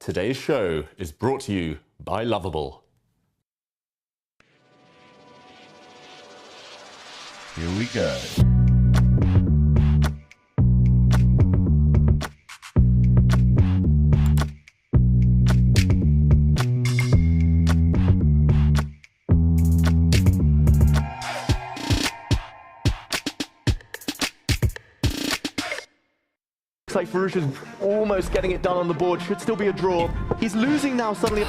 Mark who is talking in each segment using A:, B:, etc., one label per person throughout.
A: Today's show is brought to you by Lovable. Here we go.
B: Looks like Farusha's almost getting it done on the board. Should still be a draw. He's losing now suddenly.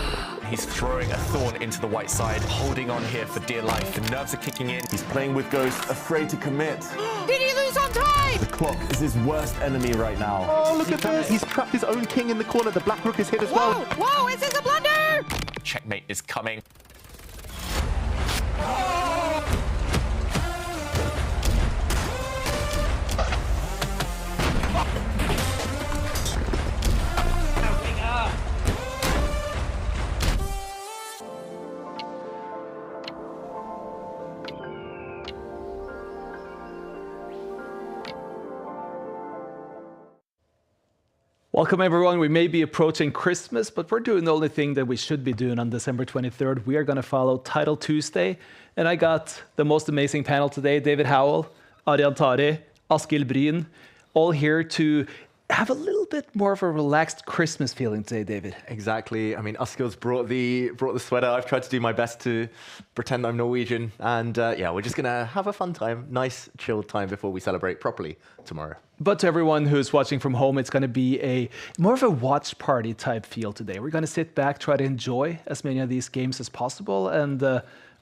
C: He's throwing a thorn into the white side, holding on here for dear life. The nerves are kicking in.
B: He's playing with Ghost, afraid to commit.
D: Did he lose on time?
B: The clock is his worst enemy right now. Oh, look at this. He's trapped his own king in the corner. The black rook is hit as well.
D: Whoa, is this a blunder?
C: Checkmate is coming.
E: Welcome everyone. We may be approaching Christmas, but we're doing the only thing that we should be doing on December 23rd. We are going to follow Title Tuesday, and I got the most amazing panel today. David Howell, Arian Tari, Askild Bryn, all here to have a little bit more of a relaxed Christmas feeling today, David.
B: Exactly. I mean, Askild's brought the sweater. I've tried to do my best to pretend I'm Norwegian, and yeah, we're just gonna have a fun time, nice chilled time before we celebrate properly tomorrow.
E: But to everyone who's watching from home, it's going to be a more of a watch party type feel today. We're going to sit back, try to enjoy as many of these games as possible. And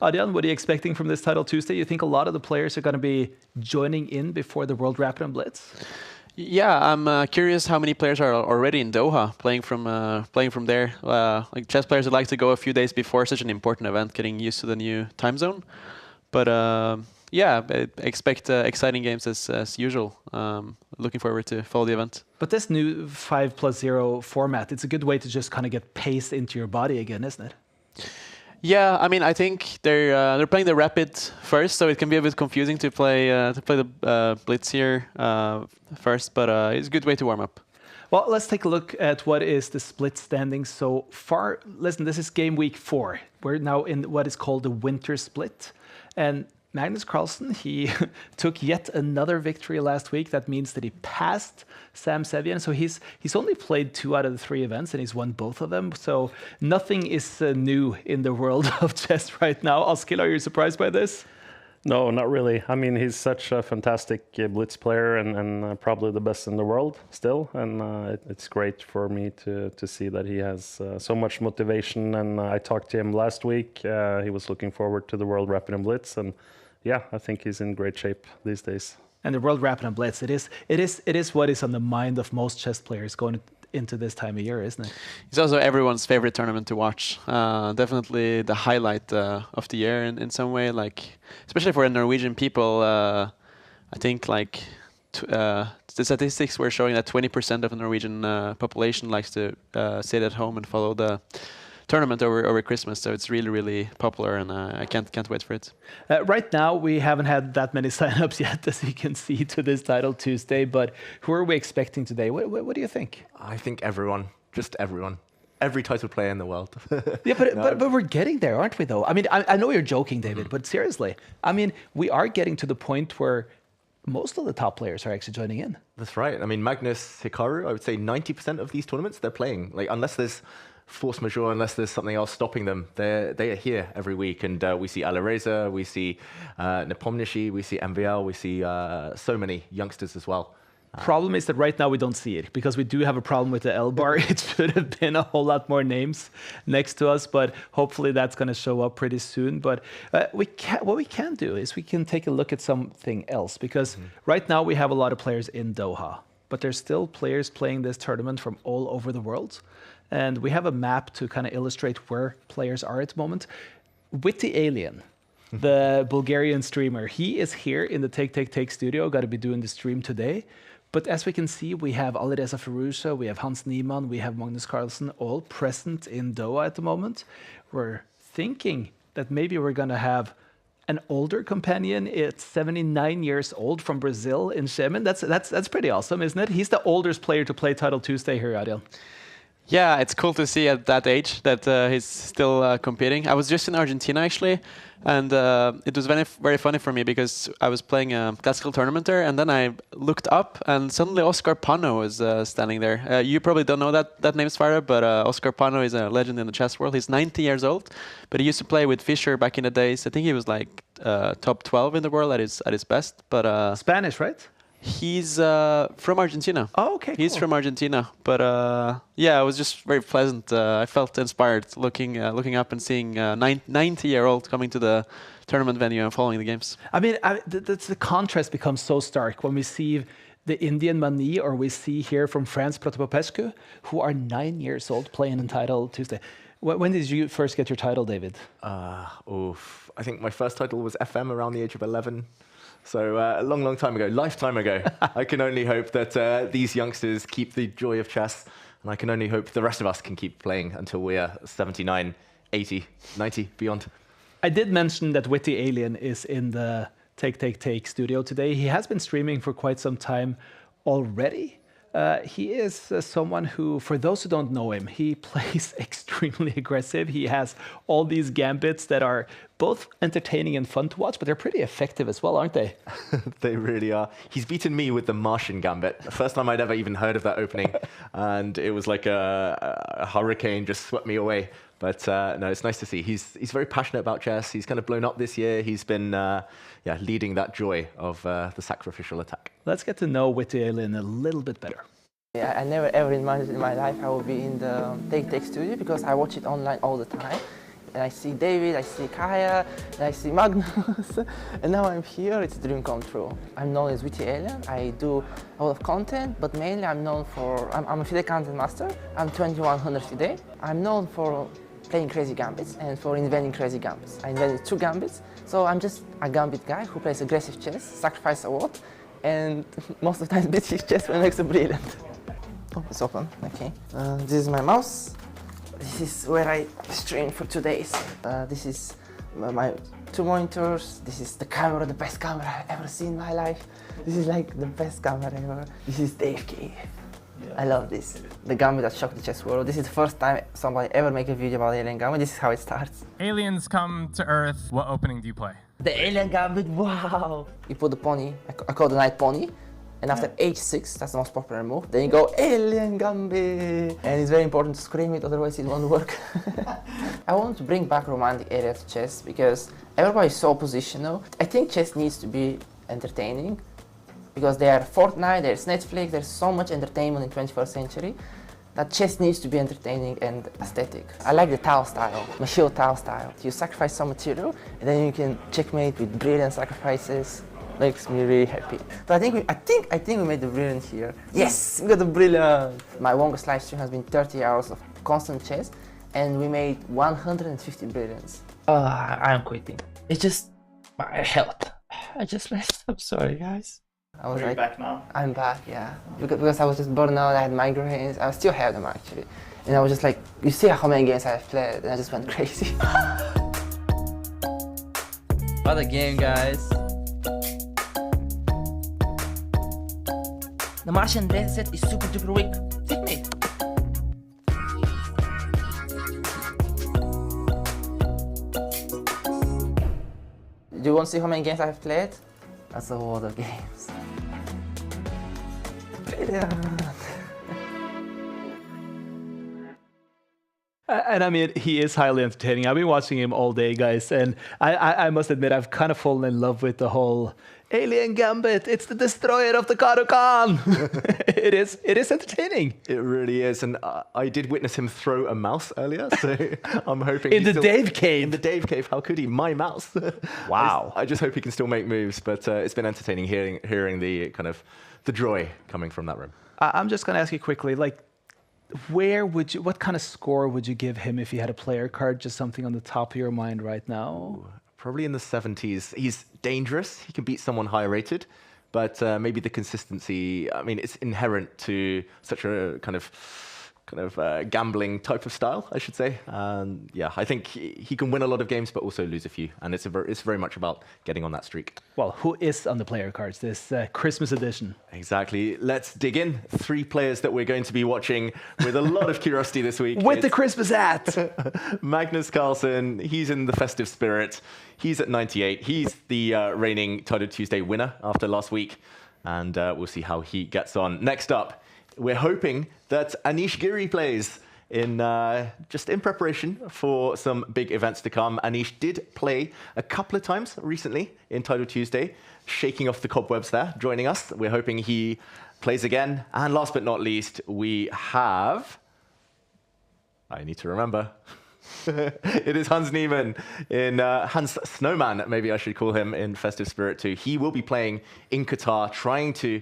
E: Adrian, what are you expecting from this Title Tuesday? You think a lot of the players are going to be joining in before the World Rapid and Blitz?
F: Yeah, I'm curious how many players are already in Doha playing from there. Like chess players would like to go a few days before such an important event, getting used to the new time zone. But yeah, I expect exciting games as usual. Looking forward to follow the event.
E: But this new 5+0 format, it's a good way to just kind of get paced into your body again, isn't it?
F: Yeah, I mean, I think they're playing the Rapid first, so it can be a bit confusing to play the Blitz here first. But it's a good way to warm up.
E: Well, let's take a look at what is the split standing so far. Listen, this is game week 4. We're now in what is called the winter split, and Magnus Carlsen, he took yet another victory last week. That means that he passed Sam Sevian. So he's only played 2 out of the 3 events, and he's won both of them. So nothing is new in the world of chess right now. Askild, are you surprised by this?
G: No, not really. I mean, he's such a fantastic Blitz player and probably the best in the world still. And it's great for me to see that he has so much motivation. And I talked to him last week. He was looking forward to the World Rapid and Blitz. And yeah, I think he's in great shape these days.
E: And the World Rapid and Blitz, it is what is on the mind of most chess players going into this time of year, isn't it?
F: It's also everyone's favorite tournament to watch. Definitely the highlight of the year in some way. Like, especially for Norwegian people, I think like the statistics were showing that 20% of the Norwegian population likes to sit at home and follow the tournament over Christmas, so it's really, really popular, and I can't wait for it.
E: Right now, we haven't had that many signups yet, as you can see, to this Title Tuesday, but who are we expecting today? What do you think?
B: I think everyone, just everyone. Every title player in the world.
E: Yeah, but we're getting there, aren't we, though? I mean, I know you're joking, David, but seriously, I mean, we are getting to the point where most of the top players are actually joining in.
B: That's right. I mean, Magnus, Hikaru, I would say 90% of these tournaments, they're playing. Like, unless there's force majeure, unless there's something else stopping them, they are here every week. And we see Alireza, we see Nepomniachtchi, we see MVL, we see so many youngsters as well.
E: Problem is that right now we don't see it because we do have a problem with the L bar. It should have been a whole lot more names next to us, but hopefully that's going to show up pretty soon. But what we can do is we can take a look at something else, because right now we have a lot of players in Doha, but there's still players playing this tournament from all over the world. And we have a map to kind of illustrate where players are at the moment. With the Alien, the Bulgarian streamer, he is here in the Take studio, got to be doing the stream today. But as we can see, we have Alireza Firouzja, we have Hans Niemann, we have Magnus Carlsen, all present in Doha at the moment. We're thinking that maybe we're going to have an older companion. It's 79 years old from Brazil in Shemin. That's pretty awesome, isn't it? He's the oldest player to play Title Tuesday here, Adil.
F: Yeah, it's cool to see at that age that he's still competing. I was just in Argentina actually, and it was very funny for me because I was playing a classical tournament there, and then I looked up, and suddenly Oscar Pano was standing there. You probably don't know that name, Sverre, but Oscar Pano is a legend in the chess world. He's 90 years old, but he used to play with Fischer back in the days. I think he was like top 12 in the world at his best. But
E: Spanish, right?
F: He's from Argentina.
E: Oh, okay.
F: He's
E: cool.
F: from Argentina, but yeah, it was just very pleasant. I felt inspired looking up and seeing a 90-year-old coming to the tournament venue and following the games.
E: I mean, the contrast becomes so stark when we see the Indian Mani, or we see here from France Protopopescu, who are 9 years old playing in title Tuesday. When did you first get your title, David?
B: I think my first title was FM around the age of 11. So a long time ago, lifetime ago. I can only hope that these youngsters keep the joy of chess, and I can only hope the rest of us can keep playing until we are 79, 80, 90, beyond.
E: I did mention that Witty Alien is in the Take studio today. He has been streaming for quite some time already. He is someone who, for those who don't know him, he plays extremely aggressive. He has all these gambits that are both entertaining and fun to watch, but they're pretty effective as well, aren't they?
B: They really are. He's beaten me with the Martian Gambit. The first time I'd ever even heard of that opening, and it was like a hurricane just swept me away. But no, it's nice to see. He's very passionate about chess. He's kind of blown up this year. He's been leading that joy of the sacrificial attack.
E: Let's get to know Witty Alien a little bit better.
H: Yeah, I never ever imagined in my life I would be in the Take studio because I watch it online all the time. And I see David, I see Kaya, and I see Magnus, and now I'm here, it's a dream come true. I'm known as Witty Alien, I do a lot of content, but mainly I'm known for, I'm a FIDE content master, I'm 2100 FIDE. I'm known for playing crazy gambits and for inventing crazy gambits. I invented 2 gambits, so I'm just a gambit guy who plays aggressive chess, sacrifices a lot, and most of the time beats his chess when it makes it brilliant. Oh, it's open, okay. This is my mouse. This is where I stream for 2 days. This is my 2 monitors. This is the camera, the best camera I've ever seen in my life. This is like the best camera ever. This is Dave K. Yeah. I love this. The gambit that shocked the chess world. This is the first time somebody ever make a video about Alien Gambit. This is how it starts.
I: Aliens come to Earth. What opening do you play?
H: The Alien Gambit, wow! You put the pony, I call the knight pony. And after h6, that's the most popular move, then you go Alien Gambit! And it's very important to scream it, otherwise it won't work. I want to bring back romantic area to chess because everybody's so positional. I think chess needs to be entertaining because there's Fortnite, there's Netflix, there's so much entertainment in the 21st century that chess needs to be entertaining and aesthetic. I like the Tau style, Machio Tau style. You sacrifice some material and then you can checkmate with brilliant sacrifices. Makes me really happy. So I think we made the brilliant here. Yes, we got the brilliant. My longest live stream has been 30 hours of constant chess, and we made 150 brilliants.
J: I'm quitting. It's just my health. I just messed up. Sorry, guys.
H: Are
J: you back now?
H: I'm back, yeah. Because I was just burned out. I had migraines. I still have them actually, and I was just like, you see how many games I've played, and I just went crazy.
J: What a game, guys. The Martian set is super duper weak. Take me.
H: Do you want to see how many games I've played? That's a lot of games. Brilliant.
E: And I mean, he is highly entertaining. I've been watching him all day, guys, and I must admit, I've kind of fallen in love with the whole Alien Gambit. It's the destroyer of the Kadokan. It is entertaining.
B: It really is, and I did witness him throw a mouse earlier, so I'm hoping
E: in the Dave Cave.
B: In the Dave Cave, how could he? My mouse.
E: Wow.
B: I just hope he can still make moves, but it's been entertaining hearing the kind of the joy coming from that room.
E: I'm just going to ask you quickly, like, what kind of score would you give him if you had a player card? Just something on the top of your mind right now.
B: Ooh, probably in the 70s. He's dangerous. He can beat someone higher rated, but maybe the consistency, I mean, it's inherent to such a kind of kind of gambling type of style, I should say. Yeah, I think he can win a lot of games, but also lose a few. And it's very much about getting on that streak.
E: Well, who is on the player cards this Christmas edition?
B: Exactly. Let's dig in. 3 players that we're going to be watching with a lot of curiosity this week.
E: With the Christmas hat!
B: Magnus Carlsen, he's in the festive spirit. He's at 98. He's the reigning Title Tuesday winner after last week. And we'll see how he gets on. Next up, we're hoping that Anish Giri plays in just in preparation for some big events to come. Anish did play a couple of times recently in Title Tuesday, shaking off the cobwebs there, joining us. We're hoping he plays again. And last but not least, we have... I need to remember. It is Hans Niemann in Hans Snowman, maybe I should call him, in Festive Spirit 2. He will be playing in Qatar, trying to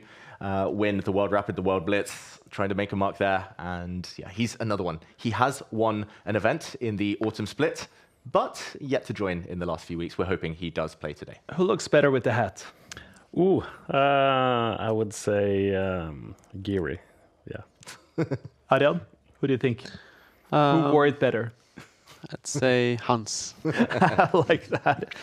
B: win the World Rapid, the World Blitz, trying to make a mark there. And yeah, he's another one. He has won an event in the Autumn Split, but yet to join in the last few weeks. We're hoping he does play today.
E: Who looks better with the hat?
G: Ooh, I would say Giri. Yeah.
E: Adrian, who do you think? Who wore it better?
F: I'd say Hans.
E: I like that.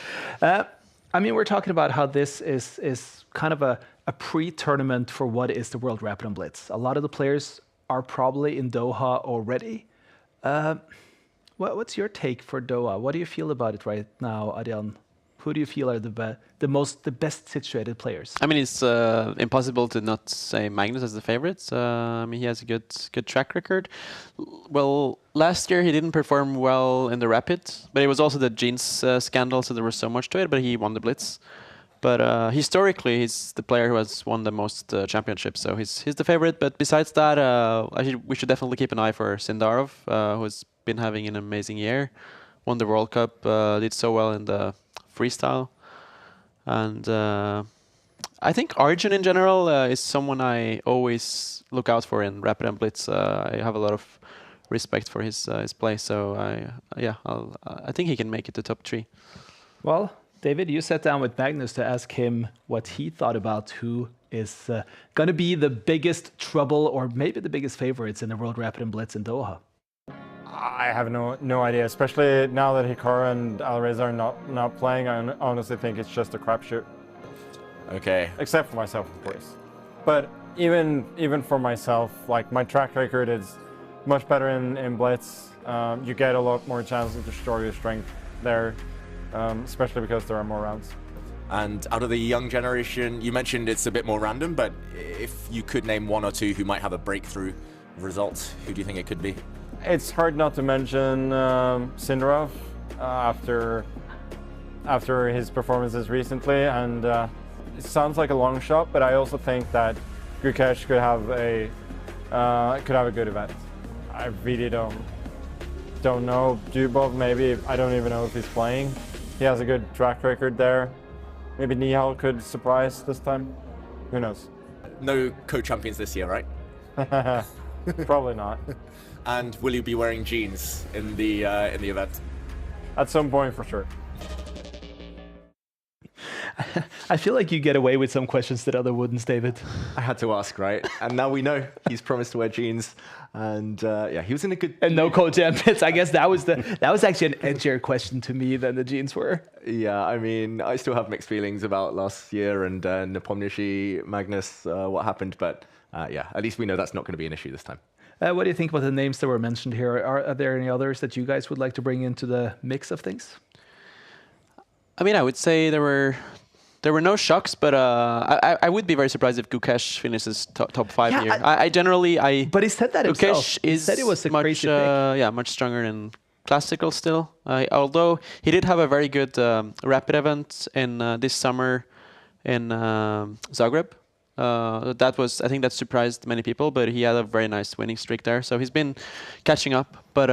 E: I mean, we're talking about how this is kind of a pre-tournament for what is the World Rapid and Blitz. A lot of the players are probably in Doha already. What's your take for Doha? What do you feel about it right now, Adrian? Who do you feel are the best situated players?
F: I mean, it's impossible to not say Magnus as the favorite. I mean, he has a good track record. Well, last year he didn't perform well in the Rapid, but it was also the jeans scandal, so there was so much to it, but he won the Blitz. But historically, he's the player who has won the most championships, so he's the favorite. But besides that, we should definitely keep an eye for Sindarov, who's been having an amazing year. Won the World Cup, did so well in the freestyle. And I think Arjun in general is someone I always look out for in Rapid and Blitz. I have a lot of respect for his play, so I think he can make it to top 3.
E: Well, David, you sat down with Magnus to ask him what he thought about who is going to be the biggest trouble or maybe the biggest favorites in the World Rapid and Blitz in Doha.
K: I have no idea, especially now that Hikaru and Alireza are not playing. I honestly think it's just a crapshoot.
B: Okay.
K: Except for myself, of course. But even for myself, like my track record is much better in Blitz. You get a lot more chances to show your strength there, especially because there are more rounds.
L: And out of the young generation, you mentioned it's a bit more random, but if you could name 1 or 2 who might have a breakthrough result, who do you think it could be?
K: It's hard not to mention Sindarov after his performances recently, and it sounds like a long shot, but I also think that Gukesh could have a good event. I really don't know. Dubov, maybe. I don't even know if he's playing. He has a good track record there. Maybe Nihal could surprise this time. Who knows?
L: No co-champions this year, right?
K: Probably not.
L: And will you be wearing jeans in the event?
K: At some point, for sure.
E: I feel like you get away with some questions that other wouldn't, David.
B: I had to ask, right? And now we know he's promised to wear jeans, and yeah, he was in a good.
E: And no co-champions. I guess that was actually an edgier question to me than the jeans were.
B: Yeah, I mean, I still have mixed feelings about last year and Nepomniachtchi, Magnus, what happened, but yeah, at least we know that's not going to be an issue this time.
E: What do you think about the names that were mentioned here? Are there any others that you guys would like to bring into the mix of things?
F: I mean, I would say there were no shocks, but I would be very surprised if Gukesh finishes top 5 here. I generally.
E: But he said that himself.
F: He said it was a crazy pick. Much stronger in classical still. Although he did have a very good rapid event in this summer in Zagreb. I think that surprised many people, but he had a very nice winning streak there. So he's been catching up. But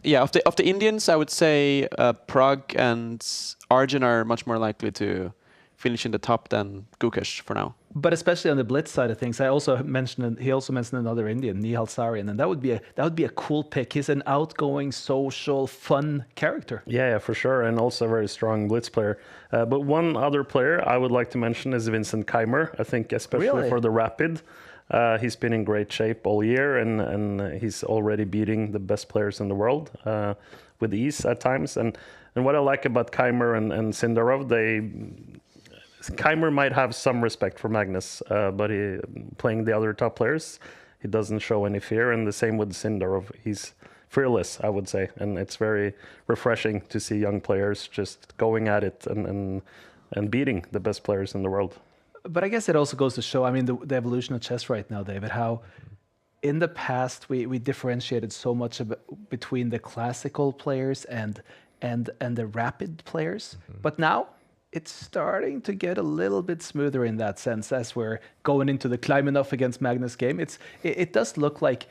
F: yeah, of the Indians, I would say Prague and Arjun are much more likely to finish in the top than Gukesh for now.
E: But especially on the Blitz side of things, he also mentioned another Indian, Nihal Sarian, and that would be a cool pick. He's an outgoing, social, fun character.
G: Yeah, for sure, and also a very strong Blitz player. But one other player I would like to mention is Vincent Keimer. I think especially for the Rapid, He's been in great shape all year, and he's already beating the best players in the world with ease at times. And what I like about Keimer and Sindarov, Keimer might have some respect for Magnus, but playing the other top players, he doesn't show any fear. And the same with Sindarov. He's fearless, I would say. And it's very refreshing to see young players just going at it and beating the best players in the world.
E: But I guess it also goes to show, I mean, the evolution of chess right now, David, how in the past we differentiated so much between the classical players and the rapid players. But now it's starting to get a little bit smoother in that sense as we're going into the Kleimanov against Magnus game. It does look like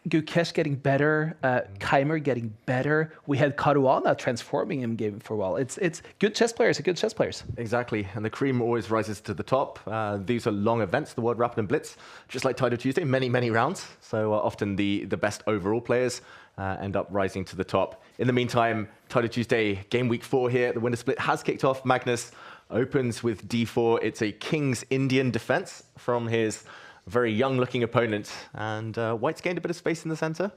E: Gukesh getting better, Keimer getting better. We had Caruana transforming him game for a while. It's good chess players are good chess players.
B: Exactly, and the cream always rises to the top. These are long events, the World Rapid and Blitz, just like Title Tuesday, many rounds. So often the best overall players end up rising to the top. In the meantime, Title Tuesday, game week 4 here. The winner split has kicked off. Magnus opens with d4. It's a King's Indian defense from his very young-looking opponent, and White's gained a bit of space in the center.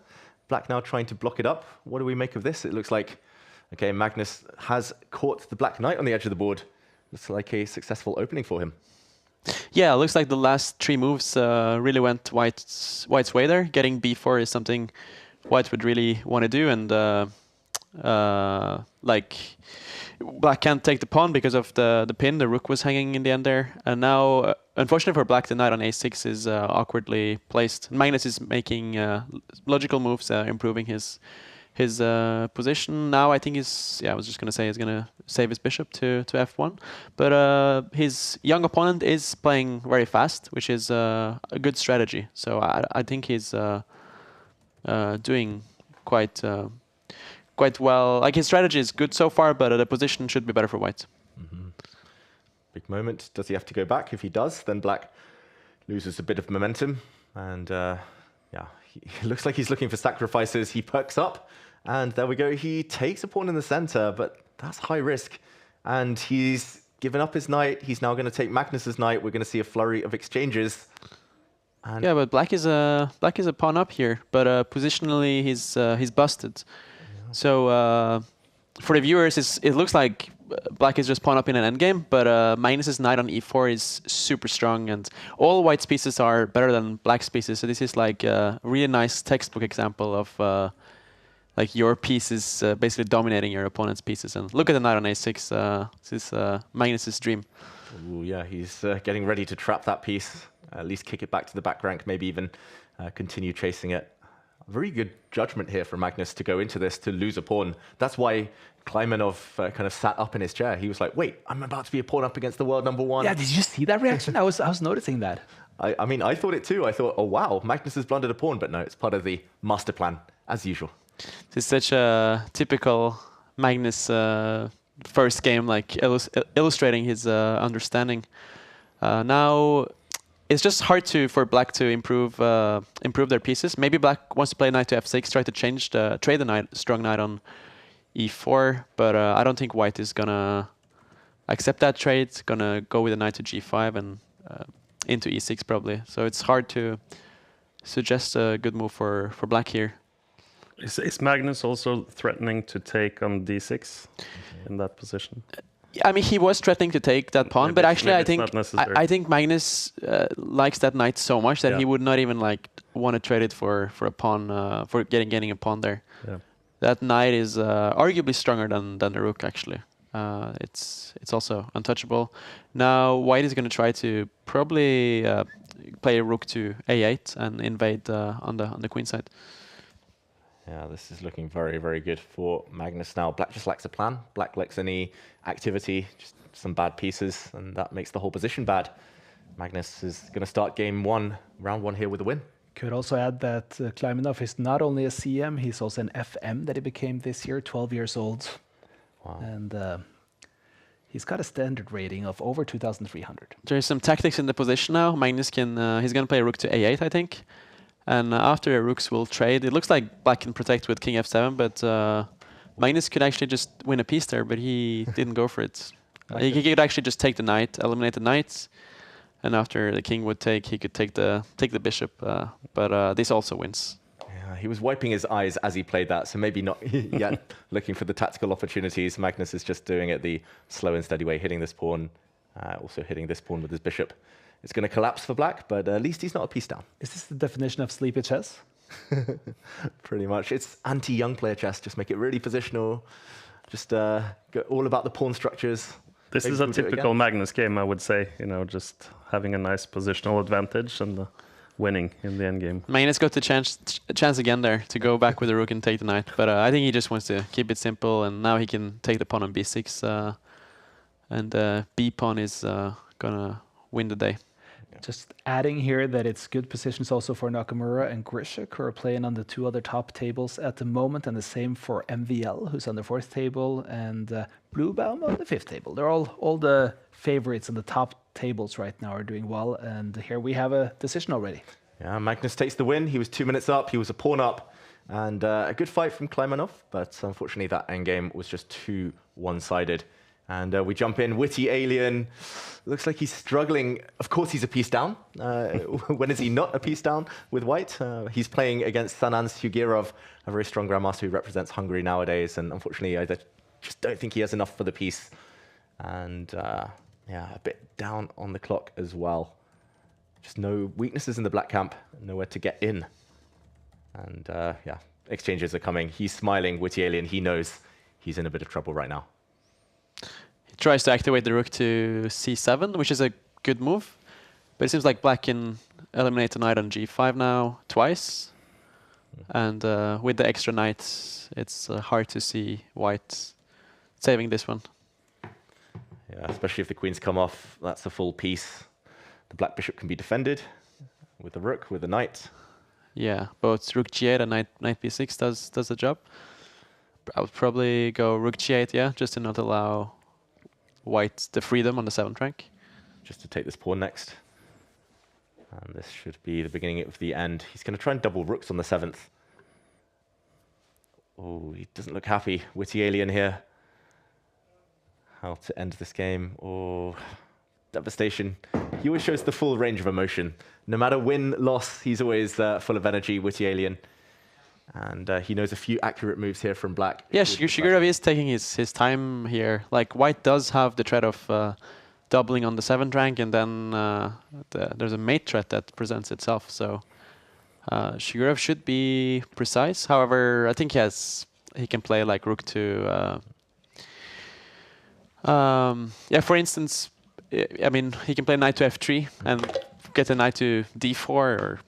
B: Black now trying to block it up. What do we make of this? It looks like, okay, Magnus has caught the Black Knight on the edge of the board. Looks like a successful opening for him.
F: Yeah, it looks like the last 3 moves really went White's way there. Getting b4 is something White would really want to do, and like Black can't take the pawn because of the pin. The rook was hanging in the end there, and now unfortunately for Black, the knight on a6 is awkwardly placed. Magnus is making logical moves, improving his position. Now I think I was just going to say he's going to save his bishop to f1. But his young opponent is playing very fast, which is a good strategy. So I think he's doing quite well. Like, his strategy is good so far, but the position should be better for White.
B: Big moment. Does he have to go back? If he does, then Black loses a bit of momentum. And yeah, he looks like he's looking for sacrifices. He perks up, and there we go. He takes a pawn in the center, but that's high risk. And he's given up his knight. He's now going to take Magnus's knight. We're going to see a flurry of exchanges. And
F: yeah, but Black is a pawn up here, but positionally he's busted. Yeah. So for the viewers, it looks like Black is just pawn up in an endgame, but Magnus's knight on e4 is super strong, and all White's pieces are better than Black's pieces. So this is like a really nice textbook example of like your piece is basically dominating your opponent's pieces. And look at the knight on a6. This is Magnus's dream.
B: Ooh, yeah, he's getting ready to trap that piece. At least kick it back to the back rank, maybe even continue chasing it. Very good judgment here for Magnus to go into this to lose a pawn. That's why Kleimanov kind of sat up in his chair. He was like, wait, I'm about to be a pawn up against the world #1.
E: Yeah, did you see that reaction? I was noticing that.
B: I mean, I thought it too. I thought, oh wow, Magnus has blundered a pawn, but no, it's part of the master plan, as usual.
F: This is such a typical Magnus first game, like illustrating his understanding. Now, it's just hard for Black to improve their pieces. Maybe Black wants to play knight to f6, try to trade the strong knight on e4, but I don't think White is gonna accept that trade. It's gonna go with the knight to g5 and into e6 probably. So it's hard to suggest a good move for Black here.
G: Is Magnus also threatening to take on d6 in that position?
F: I mean, he was threatening to take that pawn, but actually I think Magnus likes that knight so much that he would not even like want to trade it for a pawn, for getting a pawn there.
G: Yeah.
F: That knight is arguably stronger than the rook actually. It's also untouchable. Now White is going to try to probably play a rook to a8 and invade on the queen side.
B: Yeah, this is looking very, very good for Magnus now. Black just lacks a plan. Black lacks any activity, just some bad pieces, and that makes the whole position bad. Magnus is going to start game 1, round 1 here with a win.
E: Could also add that Kleimanov is not only a CM, he's also an FM that he became this year, 12 years old.
B: Wow.
E: And he's got a standard rating of over 2,300.
F: There's some tactics in the position now. Magnus can, he's going to play a rook to a8, I think. And after rooks will trade, it looks like Black can protect with king f7, but Magnus could actually just win a piece there, but he didn't go for it. He could actually just take the knight, eliminate the knight, and after the king would take, he could take the bishop. But this also wins.
B: Yeah, he was wiping his eyes as he played that, so maybe not yet looking for the tactical opportunities. Magnus is just doing it the slow and steady way, hitting this pawn, also hitting this pawn with his bishop. It's going to collapse for black, but at least he's not a piece down.
E: Is this the definition of sleepy chess?
B: Pretty much. It's anti-young player chess. Just make it really positional. Just go all about the pawn structures.
G: This is a typical Magnus game, I would say. You know, just having a nice positional advantage and winning in the end game.
F: Magnus got the chance again there to go back with the rook and take the knight, but I think he just wants to keep it simple, and now he can take the pawn on b6, and b pawn is gonna win the day.
E: Just adding here that it's good positions also for Nakamura and Grishik, who are playing on the 2 other top tables at the moment, and the same for MVL, who's on the 4th table, and Bluebaum on the 5th table. They're all the favorites on the top tables right now are doing well, and here we have a decision already.
B: Yeah, Magnus takes the win. He was 2 minutes up. He was a pawn up, and a good fight from Kleimanov, but unfortunately that endgame was just too one-sided. And we jump in, Witty Alien. Looks like he's struggling. Of course, he's a piece down. When is he not a piece down with white? He's playing against Sanan Sugirov, a very strong grandmaster who represents Hungary nowadays. And unfortunately, I just don't think he has enough for the piece. And yeah, a bit down on the clock as well. Just no weaknesses in the black camp, nowhere to get in. And yeah, exchanges are coming. He's smiling, Witty Alien. He knows he's in a bit of trouble right now.
F: He tries to activate the rook to c7, which is a good move. But it seems like black can eliminate the knight on g5 now twice. And with the extra knight, it's hard to see white saving this one.
B: Yeah, especially if the queens come off, that's a full piece. The black bishop can be defended with the rook, with the knight.
F: Yeah, both rook g8 and knight b6 does the job. I would probably go rook g8, yeah, just to not allow white the freedom on the 7th rank.
B: Just to take this pawn next. And this should be the beginning of the end. He's going to try and double rooks on the 7th. Oh, he doesn't look happy. Witty Alien here. How to end this game. Oh, devastation. He always shows the full range of emotion. No matter win, loss, he's always full of energy, Witty Alien. And he knows a few accurate moves here from black.
F: Yeah, Shigurov is taking his time here. Like, white does have the threat of doubling on the 7th rank, and then there's a mate threat that presents itself. So Shigurov should be precise. However, I think he can play like rook to... yeah, for instance, I mean, he can play knight to f3 and get a knight to d4,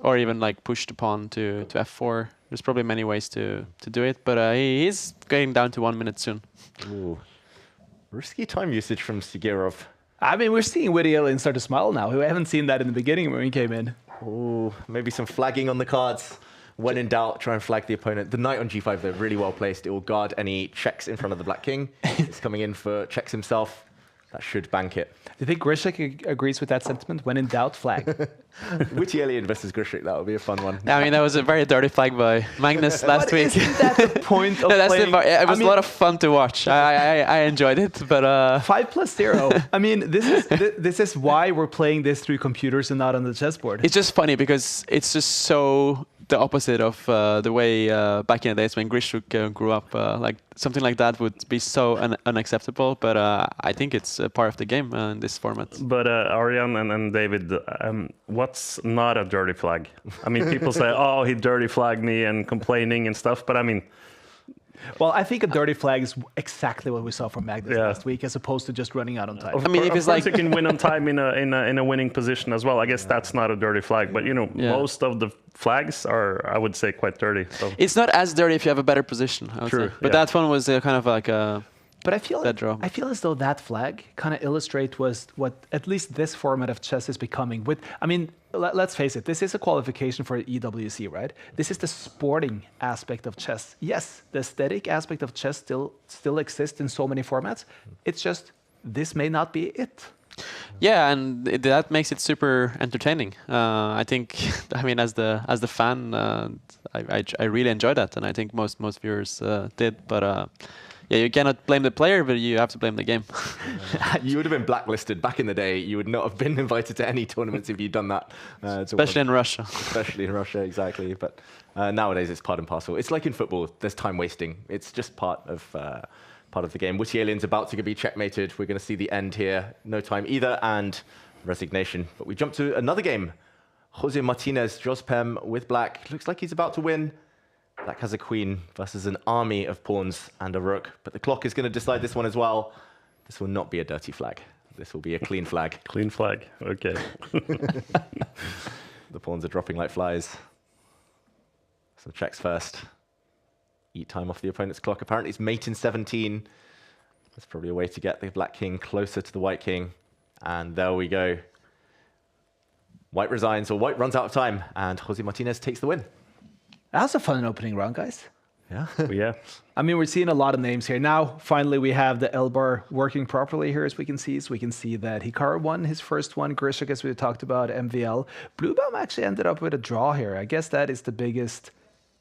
F: or even like push the pawn to f4. There's probably many ways to do it, but he's going down to 1 minute soon.
B: Ooh. Risky time usage from Sugirov.
E: I mean, we're seeing Witty Alien start to smile now. We haven't seen that in the beginning when we came in.
B: Ooh, maybe some flagging on the cards. When in doubt, try and flag the opponent. The knight on g5, though, really well placed. It will guard any checks in front of the black king. It's coming in for checks himself. That should bank it.
E: Do you think Grishik agrees with that sentiment? When in doubt, flag.
B: Witty Alien versus Grishik, that would be a fun one.
F: I mean, that was a very dirty flag by Magnus last week.
E: Isn't that the point of playing?
F: It was a lot of fun to watch. I enjoyed it, but
E: 5+0. I mean, this is why we're playing this through computers and not on the chessboard.
F: It's just funny because it's just so the opposite of the way back in the days when Grishuk grew up. Like something like that would be so unacceptable. But I think it's a part of the game in this format.
G: But Arjan and David, what's not a dirty flag? I mean, people say, "Oh, he dirty flagged me," and complaining and stuff. But I mean,
E: well, I think a dirty flag is exactly what we saw from Magnus last week, as opposed to just running out on time.
G: I mean, if it's like you can win on time in a winning position as well, I guess that's not a dirty flag. But you know, most of the flags are, I would say, quite dirty. So.
F: It's not as dirty if you have a better position. I would say. But that one was kind of like a.
E: But I feel as though that flag kind of illustrates what at least this format of chess is becoming. I mean, let's face it, this is a qualification for EWC, right? This is the sporting aspect of chess. Yes, the aesthetic aspect of chess still exists in so many formats. It's just this may not be it.
F: Yeah, and that makes it super entertaining. I think, I mean, as the fan, I really enjoy that, and I think most viewers did. But yeah, you cannot blame the player, but you have to blame the game.
B: You would have been blacklisted back in the day. You would not have been invited to any tournaments if you'd done that.
F: Especially in Russia.
B: Especially in Russia, exactly. But nowadays it's part and parcel. It's like in football. There's time wasting. It's just part of the game. Witty Alien's about to be checkmated. We're going to see the end here. No time either, and resignation. But we jump to another game. Jose Martinez, Jospem with black. Looks like he's about to win. Black has a queen versus an army of pawns and a rook. But the clock is going to decide this one as well. This will not be a dirty flag. This will be a clean flag.
G: Clean flag, okay.
B: The pawns are dropping like flies. So checks first. Eat time off the opponent's clock. Apparently it's mate in 17. That's probably a way to get the black king closer to the white king. And there we go. White resigns, or white runs out of time, and Jose Martinez takes the win.
E: That was a fun opening round, guys.
B: Yeah.
G: Yeah.
E: I mean, we're seeing a lot of names here. Now, finally, we have the L bar working properly here, as we can see. So we can see that Hikaru won his first one. Grishik, as we talked about, MVL. Bluebaum actually ended up with a draw here. I guess that is the biggest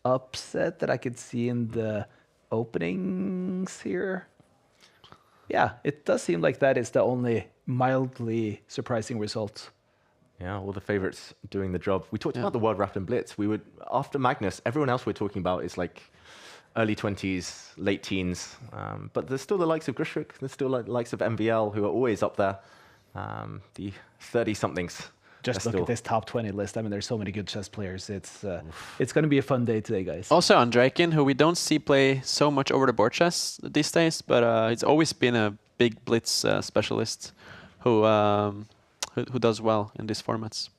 E: upset that I could see in the openings here. Yeah, it does seem like that is the only mildly surprising result.
B: Yeah, all the favorites doing the job. We talked about the World Rapid Blitz. We would, after Magnus, everyone else we're talking about is like early 20s, late teens. But there's still the likes of Grishik. There's still the likes of MVL who are always up there. The 30-somethings.
E: Just look at this top 20 list. I mean, there's so many good chess players. It's going to be a fun day today, guys.
F: Also, Andreikin, who we don't see play so much over the board chess these days, but he's always been a big Blitz specialist who does well in these formats.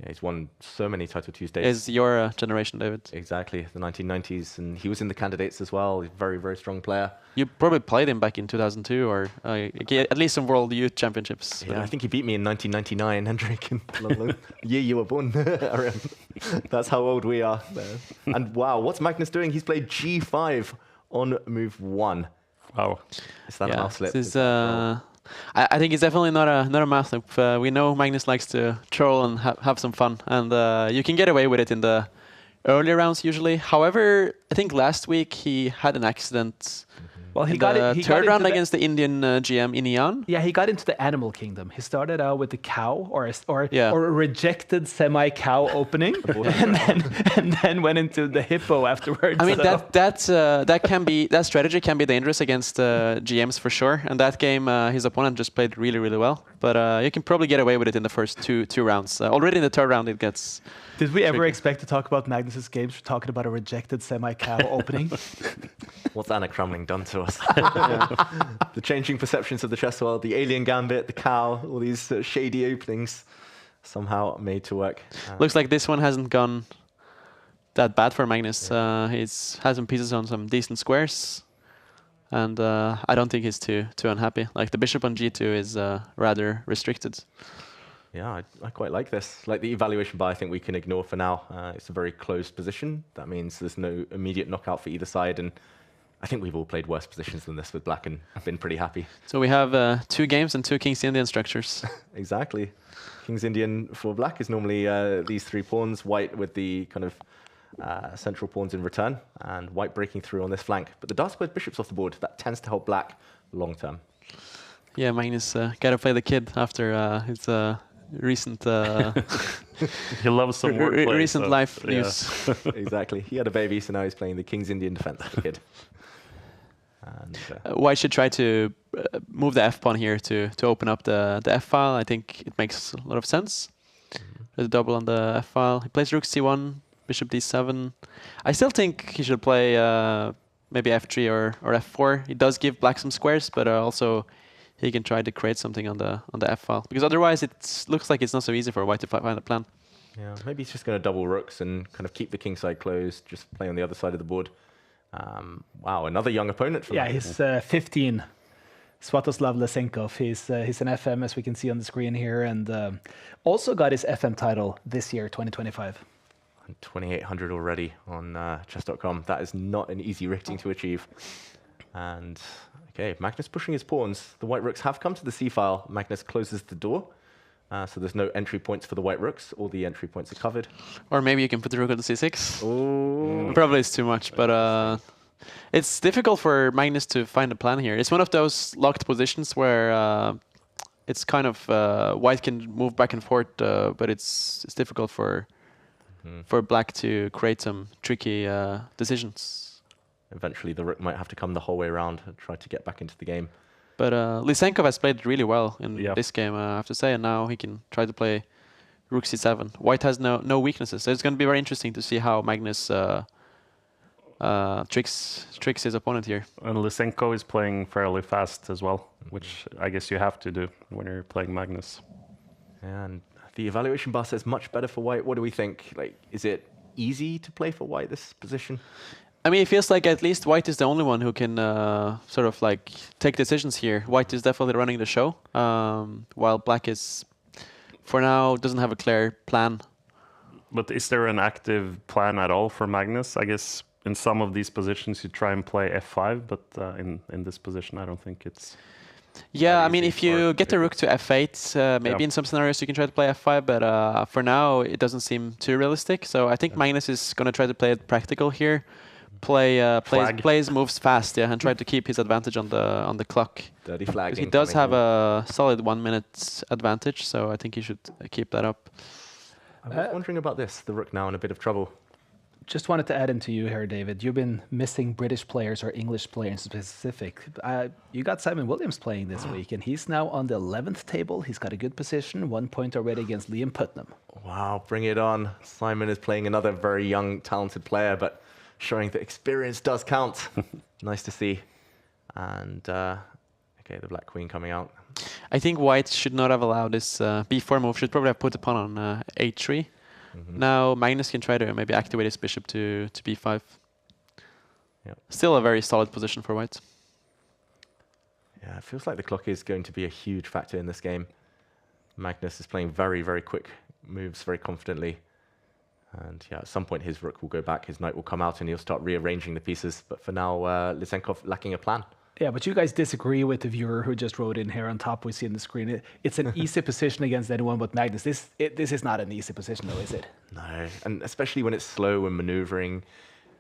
B: Yeah, he's won so many Title Tuesdays.
F: Is your generation, David?
B: Exactly, the 1990s, and he was in the candidates as well. He's a very, very strong player.
F: You probably played him back in 2002, or at least some World Youth Championships.
B: Yeah, I think he beat me in 1999, Hendrik. Year you were born. That's how old we are. And wow, what's Magnus doing? He's played G5 on move 1.
G: Wow.
B: Is that a mouse slip?
F: This is, I think it's definitely not a math loop. We know Magnus likes to troll and have some fun, and you can get away with it in the earlier rounds usually. However, I think last week he had an accident.
E: Well, he
F: in
E: got
F: the
E: it.
F: Third round against the Indian GM Inian.
E: Yeah, he got into the animal kingdom. He started out with the cow, or a rejected semi-cow opening, and then went into the hippo afterwards.
F: I mean, that strategy can be dangerous against GMs for sure. And that game, his opponent just played really, really well. But you can probably get away with it in the first two rounds. Already in the third round, it gets.
E: Did we ever expect to talk about Magnus's games? We're talking about a rejected semi-cow opening.
B: What's Anna Crumling done to us? The changing perceptions of the chess world, the alien gambit, the cow, all these shady openings somehow made to work.
F: Looks like this one hasn't gone that bad for Magnus. He's had some pieces on some decent squares. And I don't think he's too unhappy. Like the bishop on g2 is rather restricted.
B: Yeah, I quite like this. Like the evaluation bar, I think we can ignore for now. It's a very closed position. That means there's no immediate knockout for either side. And I think we've all played worse positions than this with black and been pretty happy.
F: So we have 2 games and 2 King's Indian structures.
B: Exactly. King's Indian for black is normally these 3 pawns, white with the kind of central pawns in return, and white breaking through on this flank. But the dark squared bishop's off the board. That tends to help black long term. Yeah,
F: Magnus got to play the kid after his recent
G: he loves some wordplay,
F: recent life news.
B: Exactly. He had a baby, so now he's playing the King's Indian defense kid. And,
F: White should try to move the f pawn here to open up the f file. I think it makes a lot of sense. There's a double on the f file. He plays rook c1, bishop d7. I still think he should play maybe f3 or f4. He does give black some squares, but also he can try to create something on the f file, because otherwise it looks like it's not so easy for white to find a plan.
B: Yeah, maybe he's just going to double rooks and kind of keep the king side closed, just play on the other side of the board. Wow, another young opponent for
E: him. He's 15. Svatoslav Lesenkov. He's an FM, as we can see on the screen here, and also got his FM title this year, 2025.
B: And 2,800 already on Chess.com. That is not an easy rating to achieve. And okay, Magnus pushing his pawns. The white rooks have come to the c file. Magnus closes the door. So there's no entry points for the white rooks. All the entry points are covered.
F: Or maybe you can put the rook on the c6.
B: Oh.
F: Probably it's too much, but It's difficult for Magnus to find a plan here. It's one of those locked positions where it's kind of white can move back and forth, but it's difficult for black to create some tricky decisions.
B: Eventually, the rook might have to come the whole way around and try to get back into the game.
F: But Lysenkov has played really well in this game, I have to say, and now he can try to play rook c7. White has no weaknesses, so it's going to be very interesting to see how Magnus tricks his opponent here.
G: And Lysenko is playing fairly fast as well, which I guess you have to do when you're playing Magnus.
B: And the evaluation bar says much better for white. What do we think? Like, is it easy to play for white this position?
F: I mean, it feels like at least white is the only one who can sort of like take decisions here. White is definitely running the show, while black is, for now, doesn't have a clear plan.
G: But is there an active plan at all for Magnus? I guess in some of these positions you try and play f5, but in this position I don't think it's...
F: Yeah, I mean, if you get the rook to f8, maybe in some scenarios you can try to play f5, but for now it doesn't seem too realistic. So I think Magnus is going to try to play it practical here. Plays moves fast, and try to keep his advantage on the clock.
B: Dirty flag.
F: He does have a solid 1 minute advantage, so I think he should keep that up.
B: I was wondering about this. The rook now in a bit of trouble.
E: Just wanted to add into you here, David. You've been missing British players or English players specific. You got Simon Williams playing this week, and he's now on the 11th table. He's got a good position, 1 point already against Liam Putnam.
B: Wow, bring it on. Simon is playing another very young, talented player, but showing that experience does count. Nice to see. And, okay, the black queen coming out.
F: I think white should not have allowed this b4 move. Should probably have put the pawn on a3. Now Magnus can try to maybe activate his bishop to b5.
B: Yep.
F: Still a very solid position for white.
B: Yeah, it feels like the clock is going to be a huge factor in this game. Magnus is playing very, very quick moves very confidently. And yeah, at some point his rook will go back, his knight will come out, and he'll start rearranging the pieces. But for now, Lysenkov lacking a plan.
E: Yeah, but you guys disagree with the viewer who just wrote in here on top. We see on the screen. It's an easy position against anyone but Magnus. This is not an easy position, though, is it?
B: No, and especially when it's slow and maneuvering,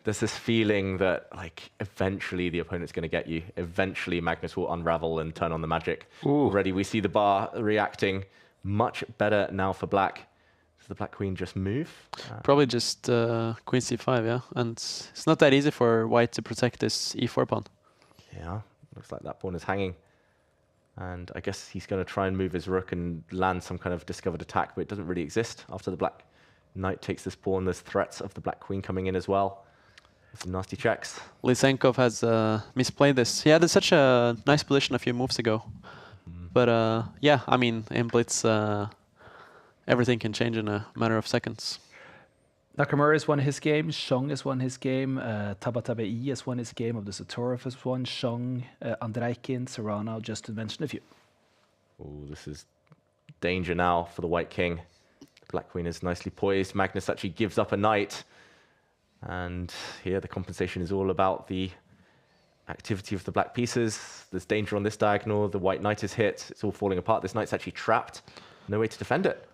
B: there's this feeling that like eventually the opponent's going to get you. Eventually Magnus will unravel and turn on the magic.
G: Ooh.
B: Already we see the bar reacting much better now for black. Does the black queen just move?
F: Probably just queen c5, yeah. And it's not that easy for white to protect this e4 pawn.
B: Yeah, looks like that pawn is hanging. And I guess he's going to try and move his rook and land some kind of discovered attack, but it doesn't really exist. After the black knight takes this pawn, there's threats of the black queen coming in as well. Some nasty checks.
F: Lysenkov has misplayed this. He had such a nice position a few moves ago. But yeah, I mean, in Blitz, everything can change in a matter of seconds.
E: Nakamura has won his game, Shong has won his game, Tabatabai has won his game, Abdusatorov has won, Shong, Andreikin, Serrano, just to mention a few.
B: Oh, this is danger now for the white king. The black queen is nicely poised. Magnus actually gives up a knight. And here the compensation is all about the activity of the black pieces. There's danger on this diagonal. The white knight is hit. It's all falling apart. This knight's actually trapped. No way to defend it.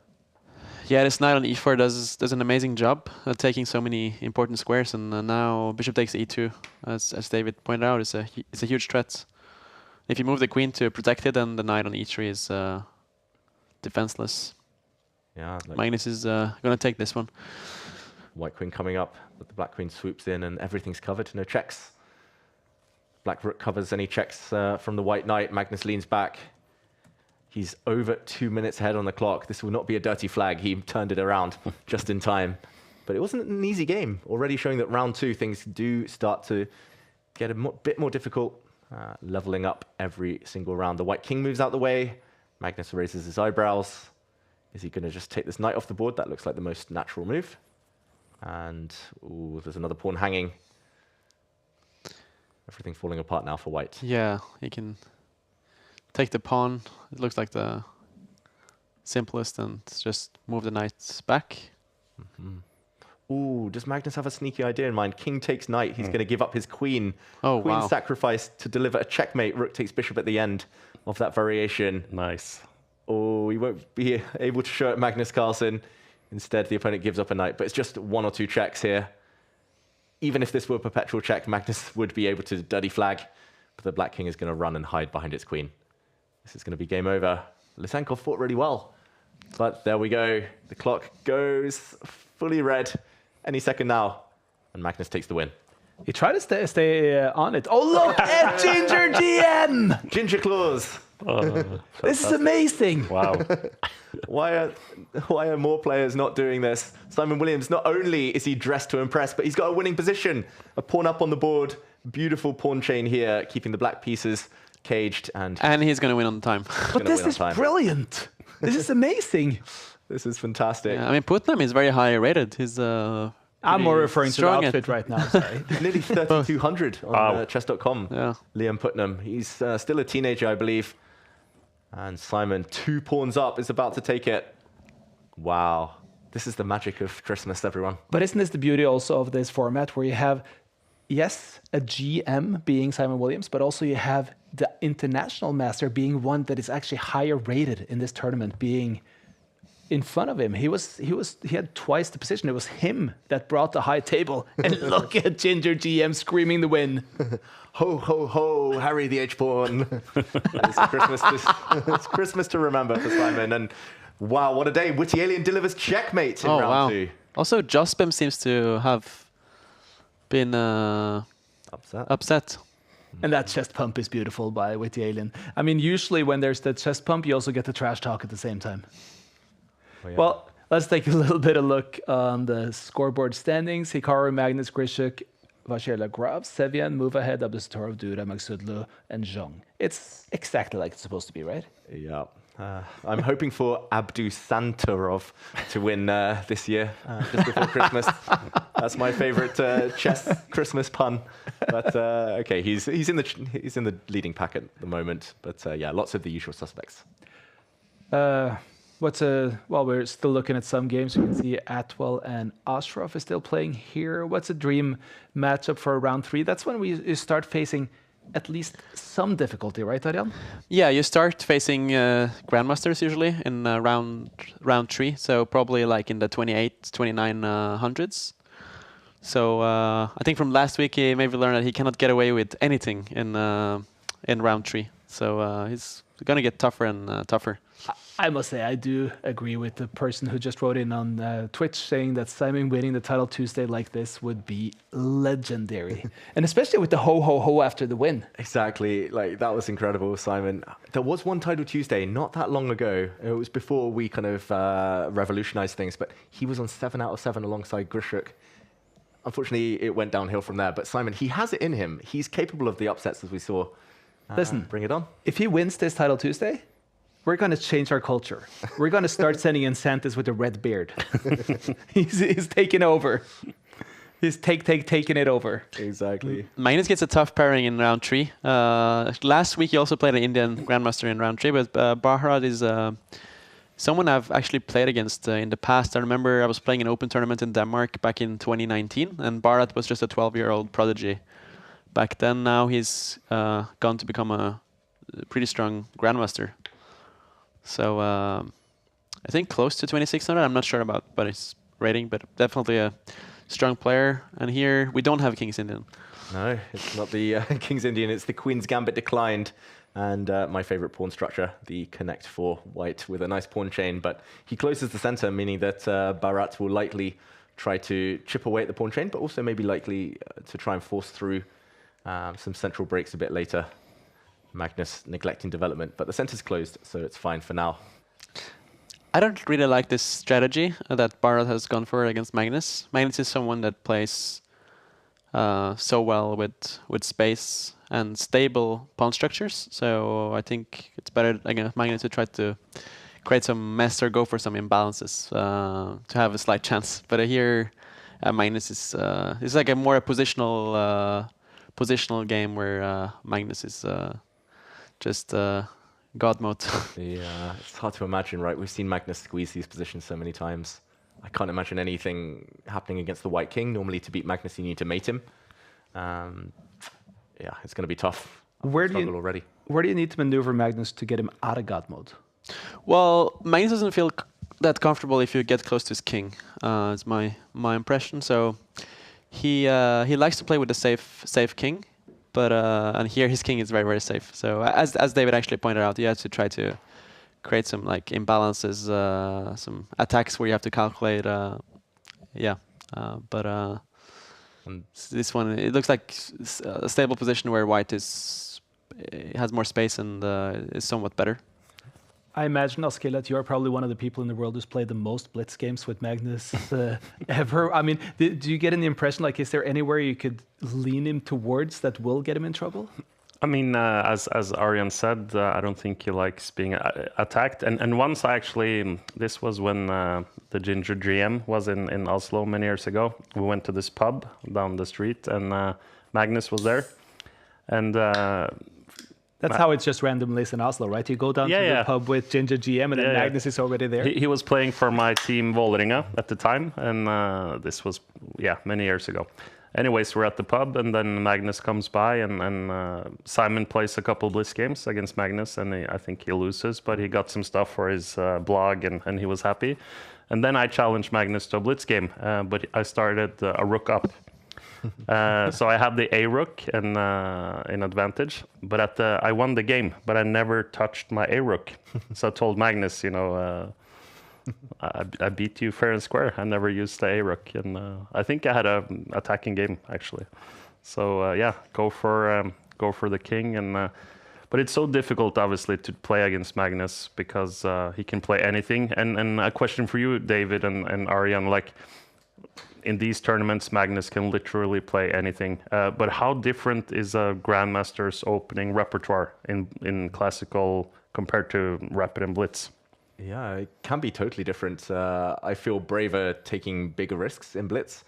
F: Yeah, this knight on e4 does an amazing job at taking so many important squares, and now bishop takes e2, as David pointed out, is a huge threat. If you move the queen to protect it, then the knight on e3 is defenseless.
B: Yeah,
F: Magnus is going to take this one.
B: White queen coming up, but the black queen swoops in and everything's covered. No checks. Black rook covers any checks from the white knight. Magnus leans back. He's over 2 minutes ahead on the clock. This will not be a dirty flag. He turned it around just in time. But it wasn't an easy game. Already showing that round two, things do start to get a bit more difficult, leveling up every single round. The white king moves out the way. Magnus raises his eyebrows. Is he going to just take this knight off the board? That looks like the most natural move. And ooh, there's another pawn hanging. Everything falling apart now for white.
F: Yeah, he can take the pawn. It looks like the simplest, and just move the knight back.
B: Ooh, does Magnus have a sneaky idea in mind? King takes knight. He's going to give up his queen.
F: Oh,
B: queen
F: wow.
B: sacrifice to deliver a checkmate. Rook takes bishop at the end of that variation.
G: Nice.
B: Oh, he won't be able to show it Magnus Carlsen. Instead, the opponent gives up a knight, but it's just one or two checks here. even if this were a perpetual check, Magnus would be able to dirty flag, but the black king is going to run and hide behind its queen. This is going to be game over. Lysenkov fought really well, but there we go. The clock goes fully red any second now, and Magnus takes the win.
E: He tried to stay on it. Oh, look at Ginger GM!
B: Ginger Claws.
E: This is amazing.
G: Wow.
B: Why are more players not doing this? Simon Williams, not only is he dressed to impress, but he's got a winning position. A pawn up on the board. Beautiful pawn chain here, keeping the black pieces caged. And
F: he's going to win on time.
E: But this is brilliant. This is amazing.
B: This is fantastic.
F: Yeah, I mean, Putnam is very high rated. He's
E: I'm more referring to the outfit right now. Sorry.
B: Nearly 3,200 on chess.com.
F: Yeah.
B: Liam Putnam. He's still a teenager, I believe. And Simon, 2 pawns up, is about to take it. Wow. This is the magic of Christmas, everyone.
E: But isn't this the beauty also of this format where you have, yes, a GM being Simon Williams, but also you have the international master being one that is actually higher rated in this tournament, being in front of him. He had twice the position. It was him that brought the high table. And look at Ginger GM screaming the win.
B: Ho, ho, ho, Harry the H-Pawn. It's Christmas to remember for Simon. And wow, what a day. Witty Alien delivers checkmate in round 2.
F: Also, Jospem seems to have been upset.
E: And that chest pump is beautiful by Witty Alien. I mean, usually when there's the chest pump, you also get the trash talk at the same time. Well, let's take a little bit of a look on the scoreboard standings. Hikaru, Magnus, Grishuk, Vashela Grav, Sevian, move ahead, Abdustorov, Dura, Maksudlu, and Zhong. It's exactly like it's supposed to be, right?
B: Yeah. I'm hoping for Abdu Santurov to win this year, just before Christmas. That's my favorite chess Christmas pun. But okay, he's in the leading pack at the moment. But yeah, lots of the usual suspects.
E: Well, we're still looking at some games. You can see Atwell and Ashraf is still playing here. What's a dream matchup for round 3? That's when we start facing at least some difficulty, right, Arian?
F: Yeah, you start facing grandmasters usually in round 3. So probably like in the 28, 2900s. So I think from last week he maybe learned that he cannot get away with anything in round 3. So he's going to get tougher and tougher.
E: I must say, I do agree with the person who just wrote in on Twitch saying that Simon winning the title Tuesday like this would be legendary. And especially with the ho, ho, ho after the win.
B: Exactly. Like, that was incredible, Simon. There was one title Tuesday not that long ago. It was before we kind of revolutionized things, but he was on 7 out of 7 alongside Grishuk. Unfortunately, it went downhill from there. But Simon, he has it in him. He's capable of the upsets, as we saw.
E: Listen,
B: bring it on.
E: If he wins this title Tuesday, we're going to change our culture. We're going to start sending in Santas with a red beard. He's taking over. He's taking it over.
B: Exactly.
F: Magnus gets a tough pairing in round 3. Last week he also played an Indian Grandmaster in round 3, but Bharat is someone I've actually played against in the past. I remember I was playing an open tournament in Denmark back in 2019, and Bharat was just a 12-year-old prodigy back then. Now he's gone to become a pretty strong Grandmaster. So I think close to 2600. I'm not sure about his rating, but definitely a strong player. And here we don't have King's Indian.
B: No, it's not the King's Indian. It's the Queen's Gambit declined. And my favorite pawn structure, the Connect 4 white with a nice pawn chain. But he closes the center, meaning that Bharat will likely try to chip away at the pawn chain, but also maybe likely to try and force through some central breaks a bit later. Magnus neglecting development, but the center's closed, so it's fine for now.
F: I don't really like this strategy that Bharat has gone for against Magnus. Magnus is someone that plays so well with space and stable pawn structures, so I think it's better against Magnus to try to create some mess or go for some imbalances to have a slight chance. But here, Magnus is it's like a more positional game where Magnus is just God mode.
B: Yeah, it's hard to imagine, right? We've seen Magnus squeeze these positions so many times. I can't imagine anything happening against the White King. Normally, to beat Magnus, you need to mate him. Yeah, it's going to be tough. Where do
E: you need to maneuver Magnus to get him out of God mode?
F: Well, Magnus doesn't feel that comfortable if you get close to his king. It's my impression. So he likes to play with the safe king, but and here his king is very, very safe. So as David actually pointed out, you have to try to create some like imbalances, some attacks where you have to calculate. But this one, it looks like a stable position where white has more space and is somewhat better.
E: I imagine, Askill, that you're probably one of the people in the world who's played the most Blitz games with Magnus ever. I mean, do you get an impression, like, is there anywhere you could lean him towards that will get him in trouble?
G: I mean, as Arjan said, I don't think he likes being attacked. And once this was when the Ginger GM was in Oslo many years ago. We went to this pub down the street, and Magnus was there. And
E: that's how it's just randomly in Oslo, right? You go down to the pub with Ginger GM, and then Magnus is already there.
G: He was playing for my team Vålerenga at the time, and this was many years ago. Anyways, we're at the pub, and then Magnus comes by, and Simon plays a couple Blitz games against Magnus, and I think he loses, but he got some stuff for his blog, and he was happy. And then I challenged Magnus to a Blitz game, but I started a rook up. So I had the A rook in advantage, but I won the game, but I never touched my A rook. So I told Magnus, I beat you fair and square. I never used the A rook, and I think I had an attacking game actually. So go for the king, and but it's so difficult obviously to play against Magnus because he can play anything. And a question for you, David and Arjan, like, in these tournaments, Magnus can literally play anything. But how different is a Grandmaster's opening repertoire in classical compared to Rapid and Blitz?
B: Yeah, it can be totally different. I feel braver taking bigger risks in Blitz.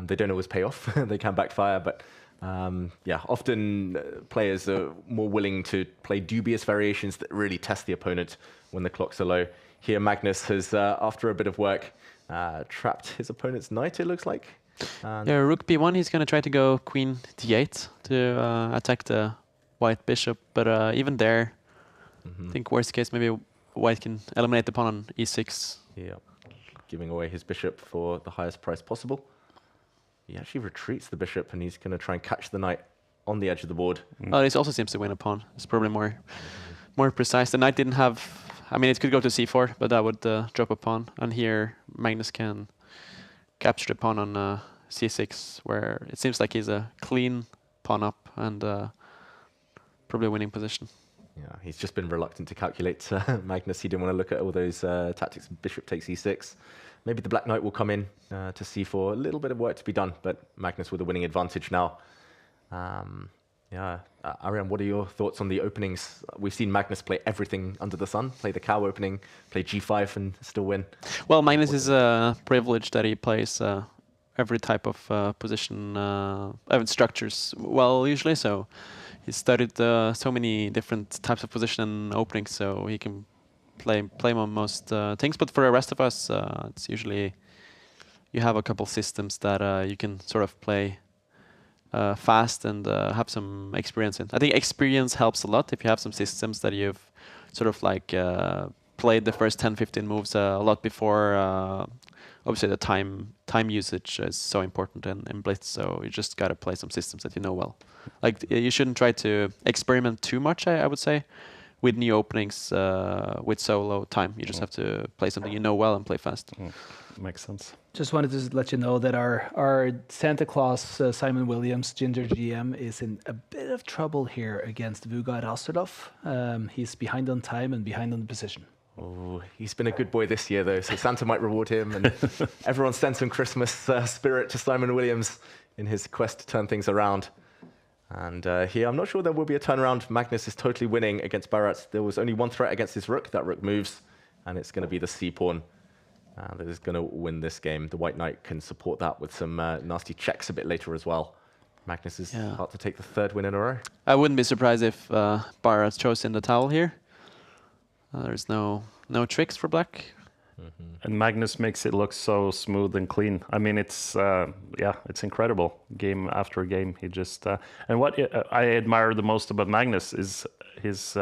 B: They don't always pay off. They can backfire, but often players are more willing to play dubious variations that really test the opponent when the clocks are low. Here, Magnus has, after a bit of work, trapped his opponent's knight, it looks like.
F: Rook b1, he's going to try to go queen d8 to attack the white bishop, but even there, I think worst case, maybe white can eliminate the pawn on e6.
B: Yeah, giving away his bishop for the highest price possible. He actually retreats the bishop, and he's going to try and catch the knight on the edge of the board.
F: Oh, this also seems to win a pawn. It's probably more precise. The knight didn't have... I mean, it could go to c4, but that would drop a pawn. And here, Magnus can capture the pawn on c6, where it seems like he's a clean pawn up and probably a winning position.
B: Yeah, he's just been reluctant to calculate Magnus. He didn't want to look at all those tactics. Bishop takes e6. Maybe the black knight will come in to c4. A little bit of work to be done, but Magnus with a winning advantage now. Arjan, what are your thoughts on the openings? We've seen Magnus play everything under the sun, play the cow opening, play g5 and still win.
F: Well, Magnus is privileged that he plays every type of position, structures well, usually, so he studied so many different types of position and openings, so he can play on most things. But for the rest of us, it's usually you have a couple systems that you can sort of play fast and have some experience in. I think experience helps a lot if you have some systems that you've sort of like played the first 10-15 moves a lot before. Obviously, the time usage is so important in Blitz, so you just got to play some systems that you know well. Like, you shouldn't try to experiment too much, I would say, with new openings with solo time. You just have to play something you know well and play fast.
G: Makes sense.
E: Just wanted to let you know that our Santa Claus, Simon Williams, Ginger GM, is in a bit of trouble here against Vugard Asterdorf. He's behind on time and behind on the position.
B: Oh, he's been a good boy this year, though, so Santa might reward him, and everyone sent some Christmas spirit to Simon Williams in his quest to turn things around. And here, I'm not sure there will be a turnaround. Magnus is totally winning against Barat. There was only one threat against his rook. That rook moves, and it's going to be the c-pawn that is going to win this game. The white knight can support that with some nasty checks a bit later as well. Magnus is about to take the third win in a row.
F: I wouldn't be surprised if Barat's chosen the towel here. There's no tricks for black.
G: And Magnus makes it look so smooth and clean. I mean, it's incredible. Game after game, he just and what I admire the most about Magnus is his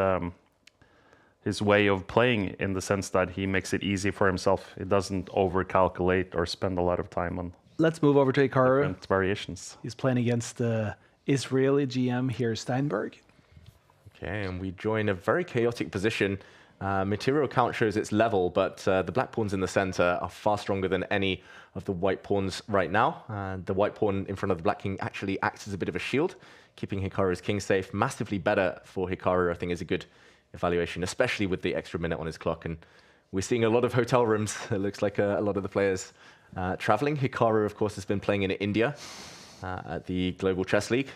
G: way of playing, in the sense that he makes it easy for himself. He doesn't overcalculate or spend a lot of time
E: Let's move over to Hikaru.
G: Different variations.
E: He's playing against the Israeli GM here, Steinberg.
B: Okay, and we join a very chaotic position. Material count shows its level, but the black pawns in the center are far stronger than any of the white pawns right now. The white pawn in front of the black king actually acts as a bit of a shield, keeping Hikaru's king safe. Massively better for Hikaru, I think, is a good evaluation, especially with the extra minute on his clock. And we're seeing a lot of hotel rooms. It looks like a lot of the players traveling. Hikaru, of course, has been playing in India at the Global Chess League.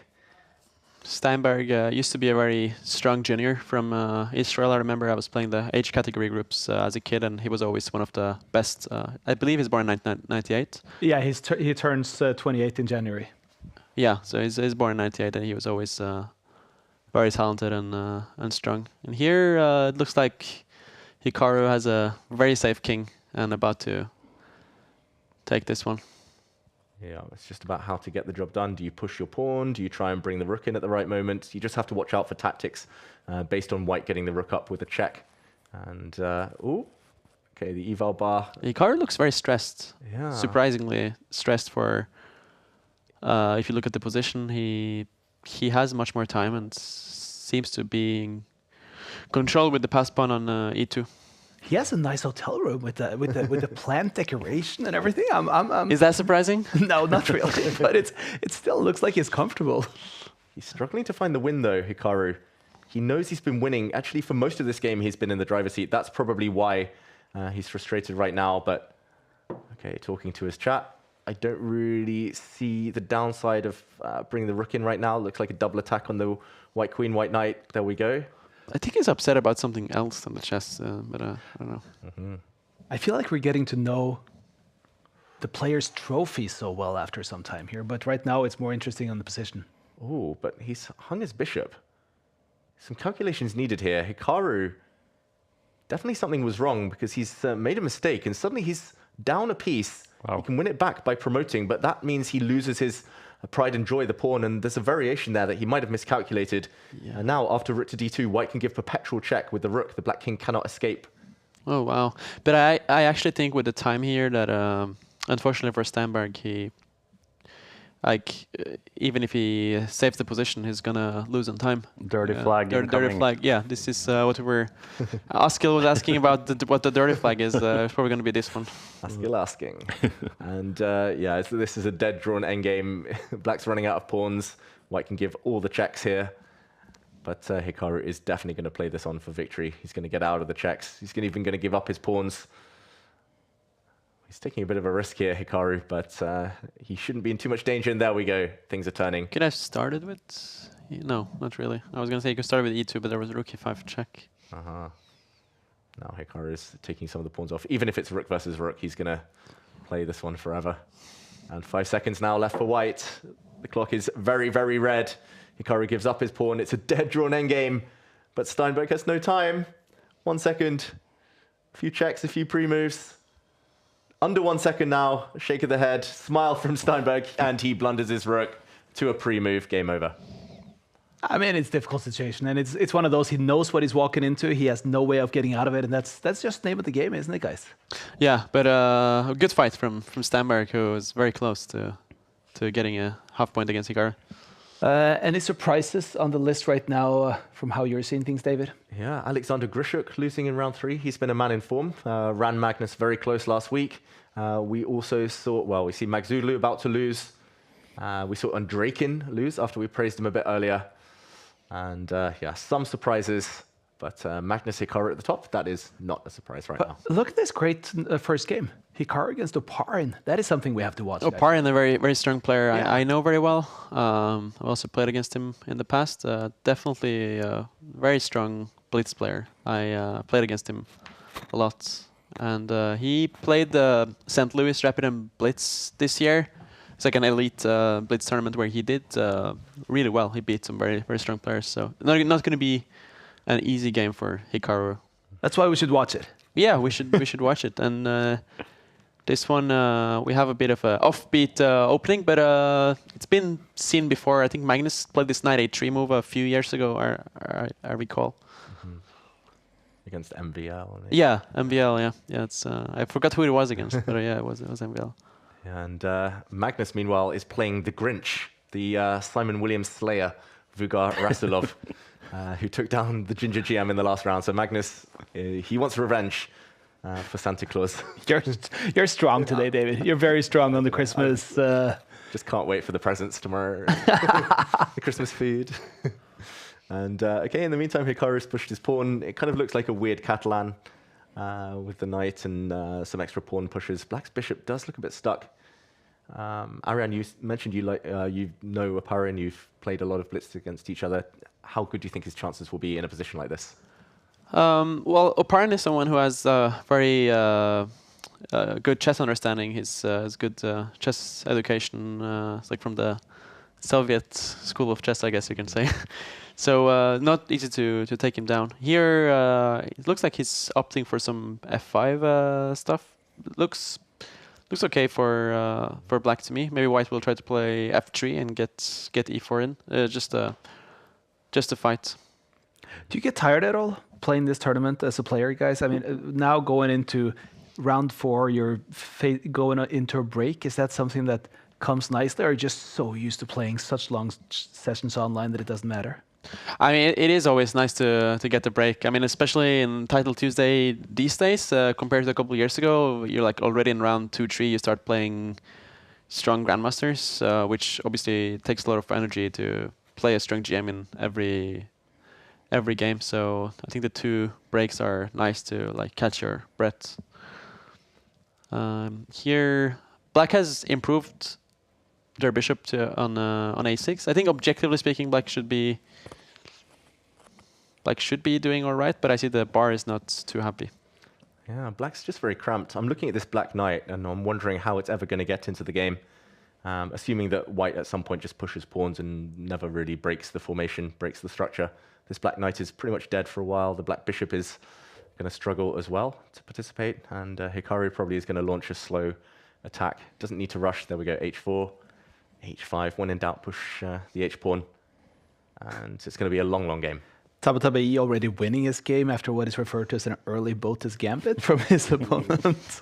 F: Steinberg used to be a very strong junior from Israel. I remember I was playing the age category groups as a kid, and he was always one of the best. I believe he's born in 1998.
E: Yeah, he turns 28 in January.
F: Yeah, so he's born in 98, and he was always very talented and strong. And here it looks like Hikaru has a very safe king and about to take this one.
B: Yeah, it's just about how to get the job done. Do you push your pawn? Do you try and bring the rook in at the right moment? You just have to watch out for tactics based on white getting the rook up with a check. And, okay, the eval bar.
F: Hikaru looks very stressed.
B: Yeah.
F: Surprisingly stressed for, if you look at the position, he has much more time and seems to be in control with the pass pawn on e2.
E: He has a nice hotel room with the plant decoration and everything.
F: Is that surprising?
E: No, not really. But it still looks like he's comfortable.
B: He's struggling to find the win, though, Hikaru. He knows he's been winning. Actually, for most of this game, he's been in the driver's seat. That's probably why he's frustrated right now. But, okay, talking to his chat, I don't really see the downside of bringing the rook in right now. Looks like a double attack on the white queen, white knight. There we go.
F: I think he's upset about something else than the chess, but I don't know.
B: Mm-hmm.
E: I feel like we're getting to know the player's trophy so well after some time here, but right now it's more interesting on the position.
B: Oh, but he's hung his bishop. Some calculations needed here. Hikaru, definitely something was wrong because he's made a mistake and suddenly he's down a piece. Wow. He can win it back by promoting, but that means he loses his pride and joy, the pawn, and there's a variation there that he might have miscalculated. Yeah. And now, after rook to d2, white can give perpetual check with the rook. The black king cannot escape.
F: Oh, wow. But I actually think with the time here that, unfortunately for Steinberg, he, even if he saves the position, he's going to lose on time.
G: Dirty flag.
F: Dirty flag, yeah. This is what we were... Askil was asking about what the dirty flag is. It's probably going to be this one.
B: Askil asking. And yeah, this is a dead drawn endgame. Black's running out of pawns. White can give all the checks here. But Hikaru is definitely going to play this on for victory. He's going to get out of the checks. He's even going to give up his pawns. He's taking a bit of a risk here, Hikaru, but he shouldn't be in too much danger. And there we go. Things are turning.
F: Could I have started with... No, not really. I was going to say you could start with e2, but there was rook e5 check.
B: Uh-huh. Now Hikaru is taking some of the pawns off. Even if it's rook versus rook, he's going to play this one forever. And 5 seconds now left for white. The clock is very, very red. Hikaru gives up his pawn. It's a dead drawn endgame, but Steinberg has no time. 1 second. A few checks, a few pre-moves. Under 1 second now. A shake of the head. Smile from Steinberg, and he blunders his rook to a pre-move. Game over.
E: I mean, it's a difficult situation, and it's one of those, he knows what he's walking into. He has no way of getting out of it, and that's just the name of the game, isn't it, guys?
F: Yeah, but a good fight from Steinberg, who was very close to getting a half point against Hikaru.
E: Any surprises on the list right now from how you're seeing things, David?
B: Yeah, Alexander Grishuk losing in round 3. He's been a man in form. Ran Magnus very close last week. We also saw, well, we see Magzulu about to lose. We saw Andrakin lose after we praised him a bit earlier. And yeah, some surprises. But Magnus Hikaru at the top, that is not a surprise right now.
E: Look at this great first game. Hikaru against Oparin. That is something we have to watch.
F: Oparin, a very, very strong player. Yeah. I know very well. I've also played against him in the past. Definitely a very strong Blitz player. I played against him a lot. And he played the St. Louis Rapid and Blitz this year. It's like an elite Blitz tournament where he did really well. He beat some very, very strong players. So not going to be an easy game for Hikaru.
E: That's why we should watch it.
F: Yeah, we should watch it. And this one, we have a bit of an offbeat opening, but it's been seen before. I think Magnus played this knight a3 move a few years ago, I recall.
B: Mm-hmm. Against MVL.
F: Yeah, MVL, yeah. It's, I forgot who it was against, but yeah, it was MVL.
B: And Magnus, meanwhile, is playing the Grinch, the Simon Williams slayer, Vugar Rasulov, who took down the Ginger GM in the last round. So Magnus, he wants revenge for Santa Claus.
E: You're strong today, David. You're very strong on the Christmas.
B: Just can't wait for the presents tomorrow. The Christmas food. And okay, in the meantime, Hikaru's pushed his pawn. It kind of looks like a weird Catalan with the knight and some extra pawn pushes. Black's bishop does look a bit stuck. Ariane, you mentioned you know Oparin, you've played a lot of Blitz against each other. How good do you think his chances will be in a position like this?
F: Well, Oparin is someone who has very good chess understanding. He's good chess education, it's like from the Soviet school of chess, I guess you can say. So not easy to take him down. Here, it looks like he's opting for some f5 stuff. Looks okay for black to me. Maybe white will try to play f3 and get e4 in. Just a fight.
E: Do you get tired at all playing this tournament as a player, guys? I mean, now going into round 4, you're going into a break. Is that something that comes nicely, or are you just so used to playing such long sessions online that it doesn't matter?
F: I mean, it is always nice to get the break. I mean, especially in Title Tuesday these days, compared to a couple of years ago, you're like already in round 2-3, you start playing strong grandmasters, which obviously takes a lot of energy to play a strong GM in every game. So I think the 2 breaks are nice to like catch your breath. Here, black has improved their bishop on a6. I think objectively speaking, black should be doing all right, but I see the bar is not too happy.
B: Yeah, black's just very cramped. I'm looking at this black knight, and I'm wondering how it's ever going to get into the game. Assuming that white at some point just pushes pawns and never really breaks the formation, breaks the structure. This black knight is pretty much dead for a while. The black bishop is going to struggle as well to participate, and Hikaru probably is going to launch a slow attack. Doesn't need to rush. There we go, h4, h5. When in doubt, push the h-pawn, and it's going to be a long, long game.
E: Tabatabai already winning his game after what is referred to as an early Botus gambit from his opponent.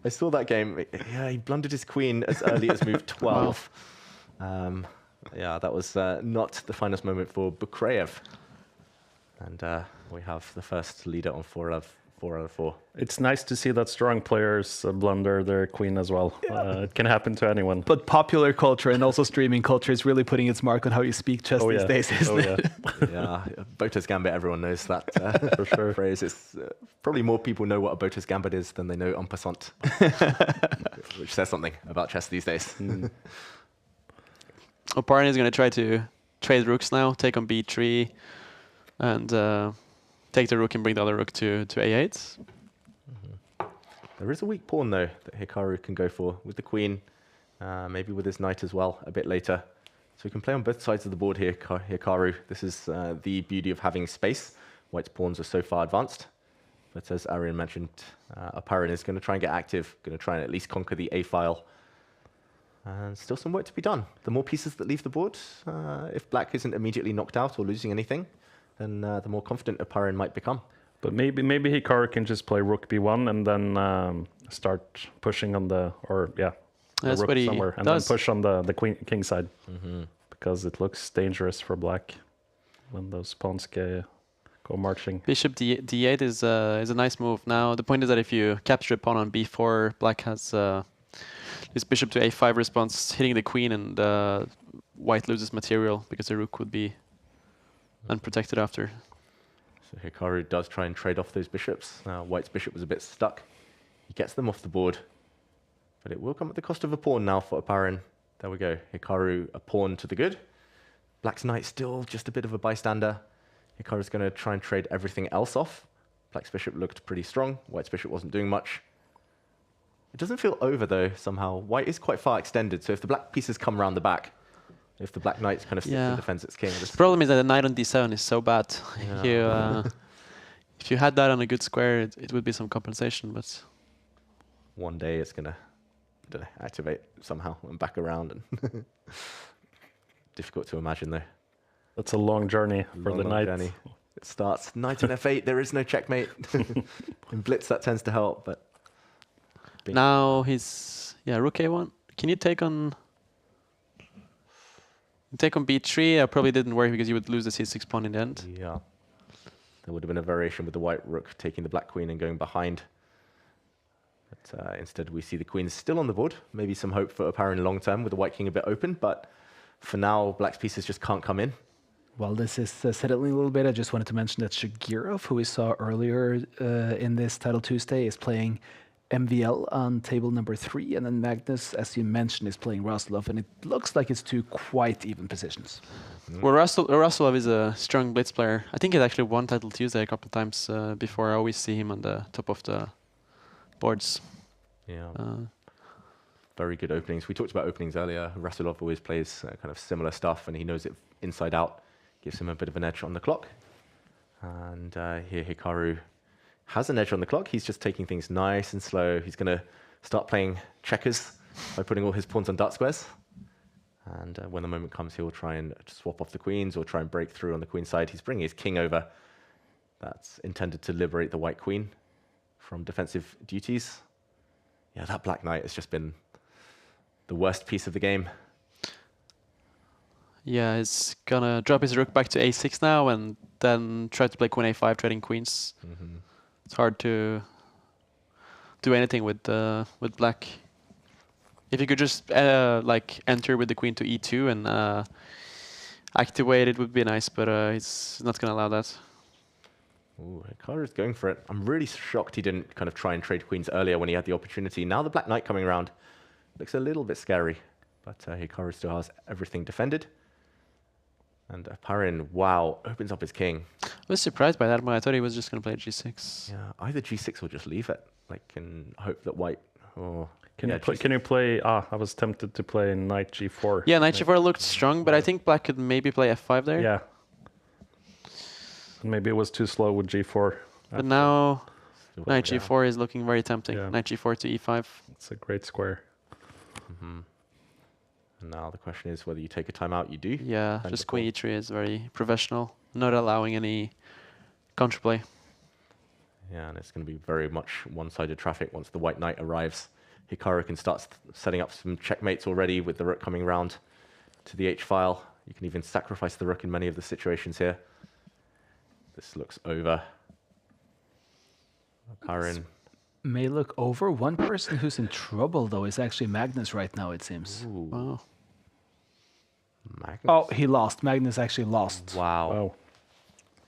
B: I saw that game. Yeah, he blundered his queen as early as move 12. Yeah, that was not the finest moment for Bukreyev. And we have the first leader on 4 out of 4.
G: It's nice to see that strong players blunder their queen as well. It can happen to anyone.
E: But popular culture and also streaming culture is really putting its mark on how you speak chess these days, isn't it?
B: Yeah, Botus Gambit, everyone knows that for sure. Phrase. It's, probably more people know what a Botus Gambit is than they know en passant, which says something about chess these days.
F: Oparin is going to try to trade rooks now, take on b3, and take the rook and bring the other rook to a8.
B: There is a weak pawn, though, that Hikaru can go for with the queen, maybe with his knight as well a bit later. So we can play on both sides of the board here, Hikaru. This is the beauty of having space. White's pawns are so far advanced. But as Arian mentioned, Oparin is going to try and get active, going to try and at least conquer the A file. And still some work to be done. The more pieces that leave the board, if black isn't immediately knocked out or losing anything, then the more confident Oparin might become.
G: But maybe Hikaru can just play rook b1 and then start pushing on the,
F: that's
G: rook
F: what he
G: somewhere, and
F: does.
G: then push on the king side, because it looks dangerous for black when those pawns go marching.
F: Bishop d8 is a nice move. Now the point is that if you capture a pawn on b4, black has this bishop to a5 response hitting the queen, and white loses material because the rook would be unprotected after.
B: So Hikaru does try and trade off those bishops. White's bishop was a bit stuck. He gets them off the board, but it will come at the cost of a pawn now for Oparin. There we go. Hikaru a pawn to the good. Black's knight still just a bit of a bystander. Hikaru's going to try and trade everything else off. Black's bishop looked pretty strong. White's bishop wasn't doing much. It doesn't feel over, though, somehow. White is quite far extended, so if the black pieces come around the back, if the black knight kind of sits and defends its king...
F: The problem is that the knight on d7 is so bad. Yeah. If you had that on a good square, it would be some compensation, but...
B: One day it's going to activate somehow and back around. And difficult to imagine, though.
G: That's a long journey for the knight.
B: Journey. It starts knight on f8. There is no checkmate. In Blitz, that tends to help, but
F: Now he's rook a1. Can you take on b3? Probably didn't work because you would lose the c6 pawn in the end.
B: Yeah. There would have been a variation with the white rook taking the black queen and going behind. But instead we see the queen still on the board. Maybe some hope for Oparin long term with the white king a bit open, but for now black's pieces just can't come in.
E: Well, this is settling a little bit. I just wanted to mention that Shagirov, who we saw earlier in this Title Tuesday, is playing MVL on table number 3, and then Magnus, as you mentioned, is playing Rasulov, and it looks like it's two quite even positions.
F: Well, Rasulov is a strong blitz player. I think he's actually won Title Tuesday a couple of times before. I always see him on the top of the boards.
B: Yeah. Very good openings. We talked about openings earlier. Rasulov always plays kind of similar stuff, and he knows it inside out. Gives him a bit of an edge on the clock. And here Hikaru has an edge on the clock. He's just taking things nice and slow. He's going to start playing checkers by putting all his pawns on dart squares. And when the moment comes, he'll try and swap off the queens or try and break through on the queen side. He's bringing his king over. That's intended to liberate the white queen from defensive duties. Yeah, that black knight has just been the worst piece of the game.
F: Yeah, he's gonna drop his rook back to a6 now and then try to play queen a5, trading queens. It's hard to do anything with black. If you could just like enter with the queen to e2 and activate it would be nice, but he's not gonna allow that.
B: Ooh, Hikaru's going for it. I'm really shocked he didn't kind of try and trade queens earlier when he had the opportunity. Now the black knight coming around looks a little bit scary, but Hikaru still has everything defended. And Oparin, wow, opens up his king.
F: I was surprised by that one. I thought he was just going to play g6.
B: Yeah, either g6 or just leave it. Like, and hope that white... Oh,
G: Can you play... I was tempted to play knight g4.
F: Yeah, knight g4 looked strong, but I think black could maybe play f5 there.
G: Yeah. Maybe it was too slow with g4.
F: But now knight g4 is looking very tempting. Yeah. Knight g4 to e5.
G: It's a great square.
B: And now the question is whether you take a timeout. You do.
F: Yeah, just queen e3 is very professional, not allowing any counterplay.
B: Yeah, and it's going to be very much one-sided traffic once the white knight arrives. Hikaru can start setting up some checkmates already with the rook coming round to the h-file. You can even sacrifice the rook in many of the situations here. This looks over. Oparin
E: may look over. One person who's in trouble, though, is actually Magnus right now, it seems.
B: Ooh.
F: Wow.
B: Magnus.
E: Oh, he lost. Magnus actually lost.
B: Wow. Oh.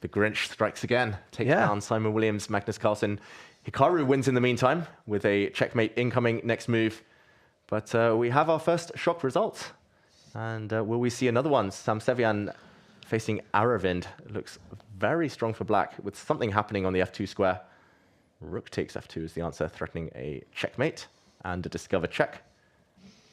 B: The Grinch strikes again. Takes down Simon Williams, Magnus Carlsen. Hikaru wins in the meantime with a checkmate incoming next move. But we have our first shock result. And will we see another one? Sam Sevian facing Aravind. Looks very strong for black with something happening on the f2 square. Rook takes f2 is the answer, threatening a checkmate and a discover check.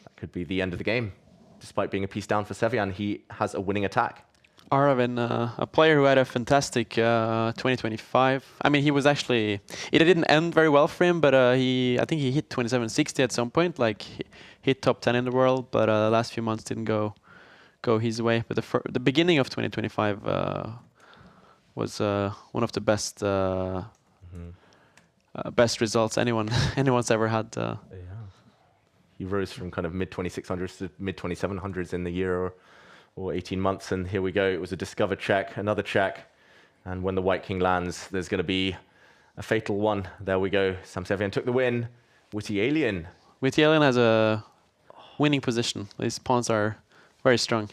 B: That could be the end of the game. Despite being a piece down for Sevian, he has a winning attack.
F: Aravind, a player who had a fantastic 2025. I mean, he was actually... It didn't end very well for him, but I think he hit 2760 at some point. Like, he hit top 10 in the world, but the last few months didn't go his way. But the beginning of 2025 was one of the best... best results anyone's ever had. Yeah.
B: He rose from kind of mid-2600s to mid-2700s in the year or 18 months, and here we go. It was a discover check, another check, and when the white king lands, there's going to be a fatal one. There we go. Sam Sevian took the win. Witty Alien.
F: Witty Alien has a winning position. These pawns are very strong.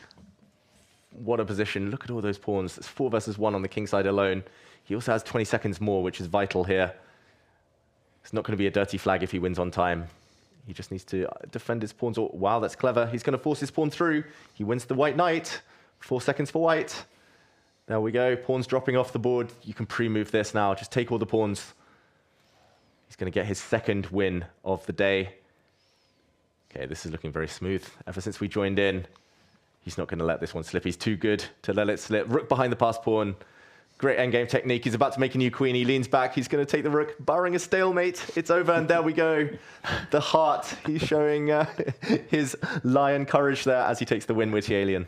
B: What a position. Look at all those pawns. It's 4 versus 1 on the king side alone. He also has 20 seconds more, which is vital here. It's not going to be a dirty flag if he wins on time. He just needs to defend his pawns. Oh, wow, that's clever. He's going to force his pawn through. He wins the white knight. 4 seconds for white. There we go. Pawns dropping off the board. You can pre-move this now. Just take all the pawns. He's going to get his second win of the day. Okay, this is looking very smooth. Ever since we joined in, he's not going to let this one slip. He's too good to let it slip. Rook behind the pass pawn. Great endgame technique. He's about to make a new queen. He leans back. He's going to take the rook, barring a stalemate. It's over, and there we go. The heart. He's showing his lion courage there as he takes the win with the alien.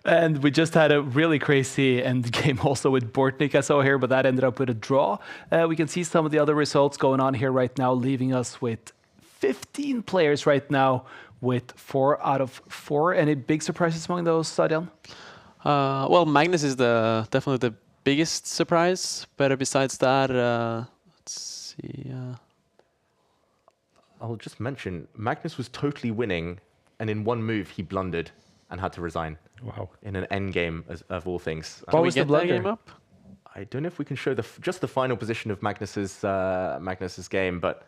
E: And we just had a really crazy end game also with Bortnik, I saw here, but that ended up with a draw. We can see some of the other results going on here right now, leaving us with 15 players right now with 4 out of 4. Any big surprises among those, Sadian?
F: Well, Magnus is definitely the biggest surprise. But besides that, let's see.
B: I'll just mention, Magnus was totally winning, and in one move he blundered and had to resign.
G: Wow.
B: In an endgame, of all things.
F: What was the blunder? Game up?
B: I don't know if we can show just the final position of Magnus's game, but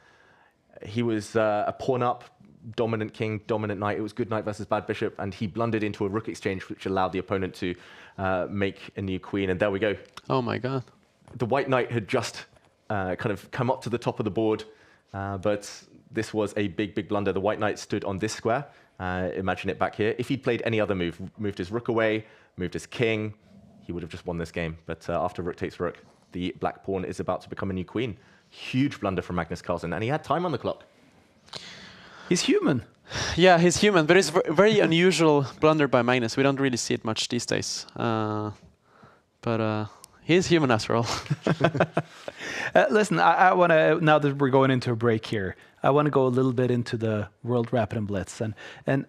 B: he was a pawn up, dominant king, dominant knight. It was good knight versus bad bishop, and he blundered into a rook exchange, which allowed the opponent to make a new queen. And there we go.
F: Oh my god.
B: The white knight had just kind of come up to the top of the board, but this was a big, big blunder. The white knight stood on this square. Imagine it back here. If he'd played any other move, moved his rook away, moved his king, he would have just won this game. But after rook takes rook, the black pawn is about to become a new queen. Huge blunder from Magnus Carlsen, and he had time on the clock.
E: He's human.
F: Yeah, he's human, but it's a very unusual blunder by Magnus. We don't really see it much these days. But he's human after all.
E: Listen, I want to, now that we're going into a break here, I want to go a little bit into the World Rapid and Blitz. And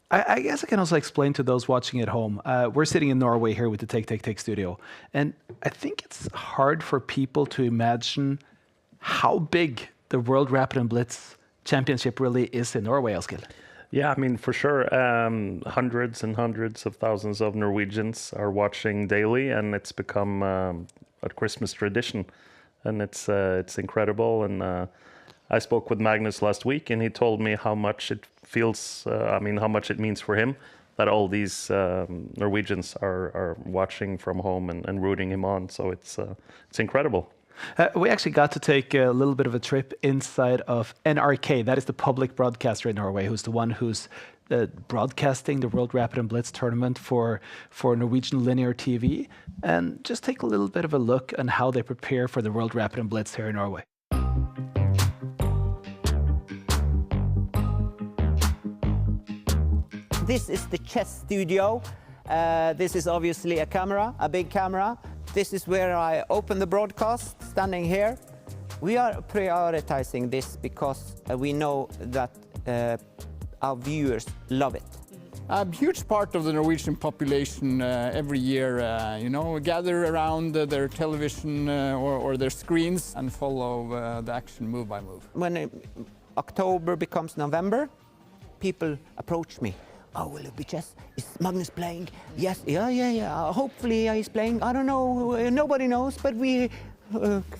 E: I guess I can also explain to those watching at home. We're sitting in Norway here with the Take studio. And I think it's hard for people to imagine how big the World Rapid and Blitz Championship really is in Norway, Eskil.
G: Yeah, I mean, for sure, hundreds and hundreds of thousands of Norwegians are watching daily, and it's become a Christmas tradition, and it's incredible. And I spoke with Magnus last week, and he told me how much it feels, how much it means for him that all these Norwegians are watching from home and rooting him on. So it's incredible.
E: We actually got to take a little bit of a trip inside of NRK. That is the public broadcaster in Norway, who's the one who's broadcasting the World Rapid and Blitz tournament for Norwegian linear TV. And just take a little bit of a look on how they prepare for the World Rapid and Blitz here in Norway.
M: This is the chess studio. This is obviously a camera, a big camera. This is where I open the broadcast, standing here. We are prioritizing this because we know that our viewers love it.
N: A huge part of the Norwegian population every year, gather around their television or their screens and follow the action move by move.
M: When October becomes November, people approach me. Oh, will it be chess? Is Magnus playing? Yes, yeah. Hopefully he's playing. I don't know, nobody knows, but we,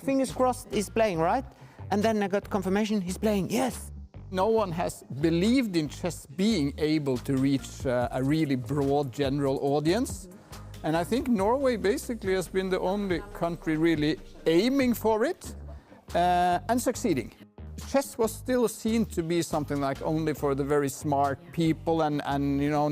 M: fingers crossed, he's playing, right? And then I got confirmation he's playing, yes.
N: No one has believed in chess being able to reach a really broad general audience. And I think Norway basically has been the only country really aiming for it and succeeding. Chess was still seen to be something like only for the very smart people and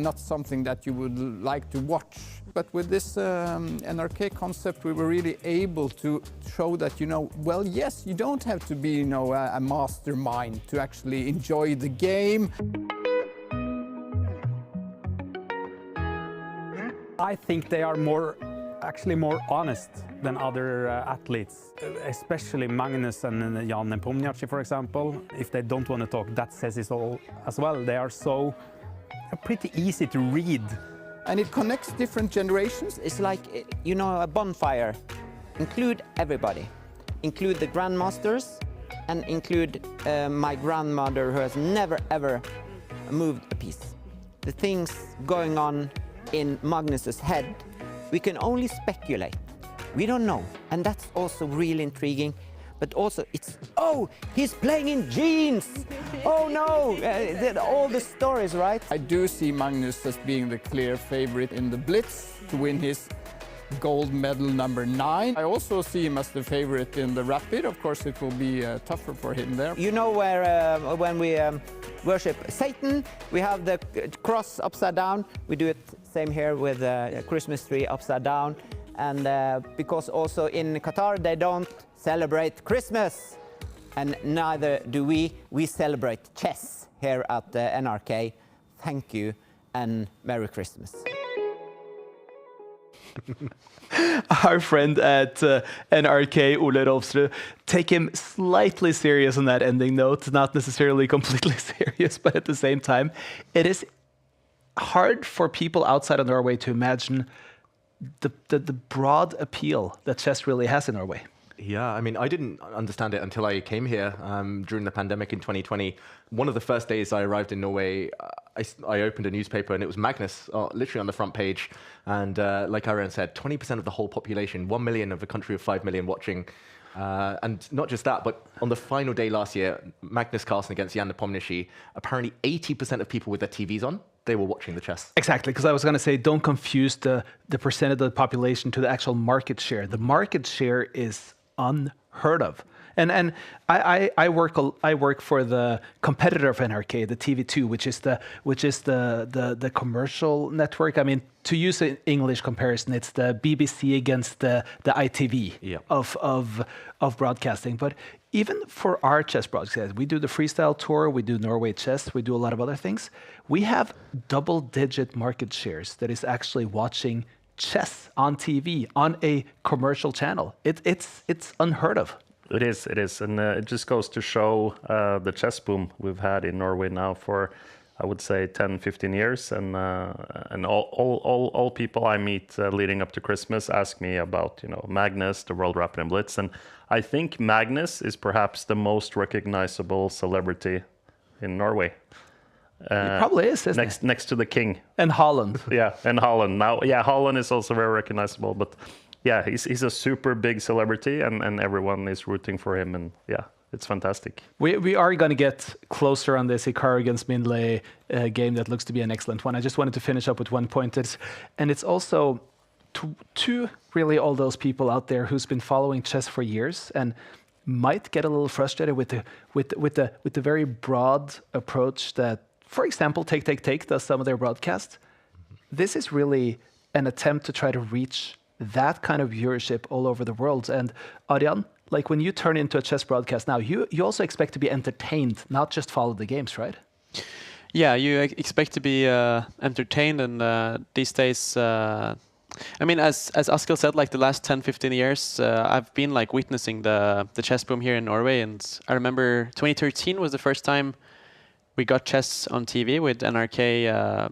N: not something that you would like to watch. But with this NRK concept, we were really able to show that, well, yes, you don't have to be, a mastermind to actually enjoy the game.
O: I think they are actually more honest than other athletes, especially Magnus and Jan Nepomniachtchi, for example. If they don't want to talk, that says it all as well. They are so pretty easy to read.
N: And it connects different generations.
M: It's like, a bonfire. Include everybody. Include the grandmasters and include my grandmother who has never ever moved a piece. The things going on in Magnus's head, we can only speculate. We don't know, and that's also really intriguing. But also, he's playing in jeans. Oh no, all the stories, right?
N: I do see Magnus as being the clear favorite in the Blitz to win his gold medal number 9. I also see him as the favorite in the Rapid. Of course, it will be tougher for him there.
M: You know where when we worship Satan, we have the cross upside down. We do it same here with a Christmas tree upside down. And because also in Qatar, they don't celebrate Christmas. And neither do we. We celebrate chess here at NRK. Thank you and Merry Christmas.
E: Our friend at NRK, Ole Rolfsrud, take him slightly serious on that ending note, not necessarily completely serious, but at the same time, it is hard for people outside of Norway to imagine the broad appeal that chess really has in Norway.
B: Yeah, I mean, I didn't understand it until I came here during the pandemic in 2020. One of the first days I arrived in Norway, I opened a newspaper and it was Magnus, literally on the front page. And like Arian said, 20% of the whole population, 1 million of a country of 5 million watching. And not just that, but on the final day last year, Magnus Carlsen against Jan Nepomniachtchi, apparently 80% of people with their TVs on, they were watching the chess.
E: Exactly, because I was going to say, don't confuse the percentage of the population to the actual market share. The market share is unheard of. And I work for the competitor of NRK, the TV2, which is the commercial network. I mean, to use an English comparison, it's the BBC against the ITV of broadcasting. But even for our chess broadcast, we do the freestyle tour, we do Norway chess, we do a lot of other things. We have double-digit market shares that is actually watching chess on TV on a commercial channel. It's unheard of.
G: It is, and it just goes to show the chess boom we've had in Norway now for, I would say, 10, 15 years, and all people I meet leading up to Christmas ask me about, Magnus, the World Rapid and Blitz, and I think Magnus is perhaps the most recognizable celebrity in Norway.
E: He probably is, isn't he?
G: Next to the king.
E: And Holland.
G: Yeah, and Holland. Now, yeah, Holland is also very recognizable, but yeah, he's a super big celebrity, and everyone is rooting for him, and yeah, it's fantastic.
E: We are going to get closer on this Hikaru against Minlay game that looks to be an excellent one. I just wanted to finish up with one point, and it's also to really all those people out there who's been following chess for years and might get a little frustrated with the very broad approach that, for example, Take does some of their broadcasts. This is really an attempt to try to reach that kind of viewership all over the world. And Arian, like when you turn into a chess broadcast now, you also expect to be entertained, not just follow the games, right?
F: Yeah, you expect to be entertained, and these days, I mean, as Askild said, like the last 10, 15 years, I've been like witnessing the chess boom here in Norway, and I remember 2013 was the first time we got chess on TV with NRK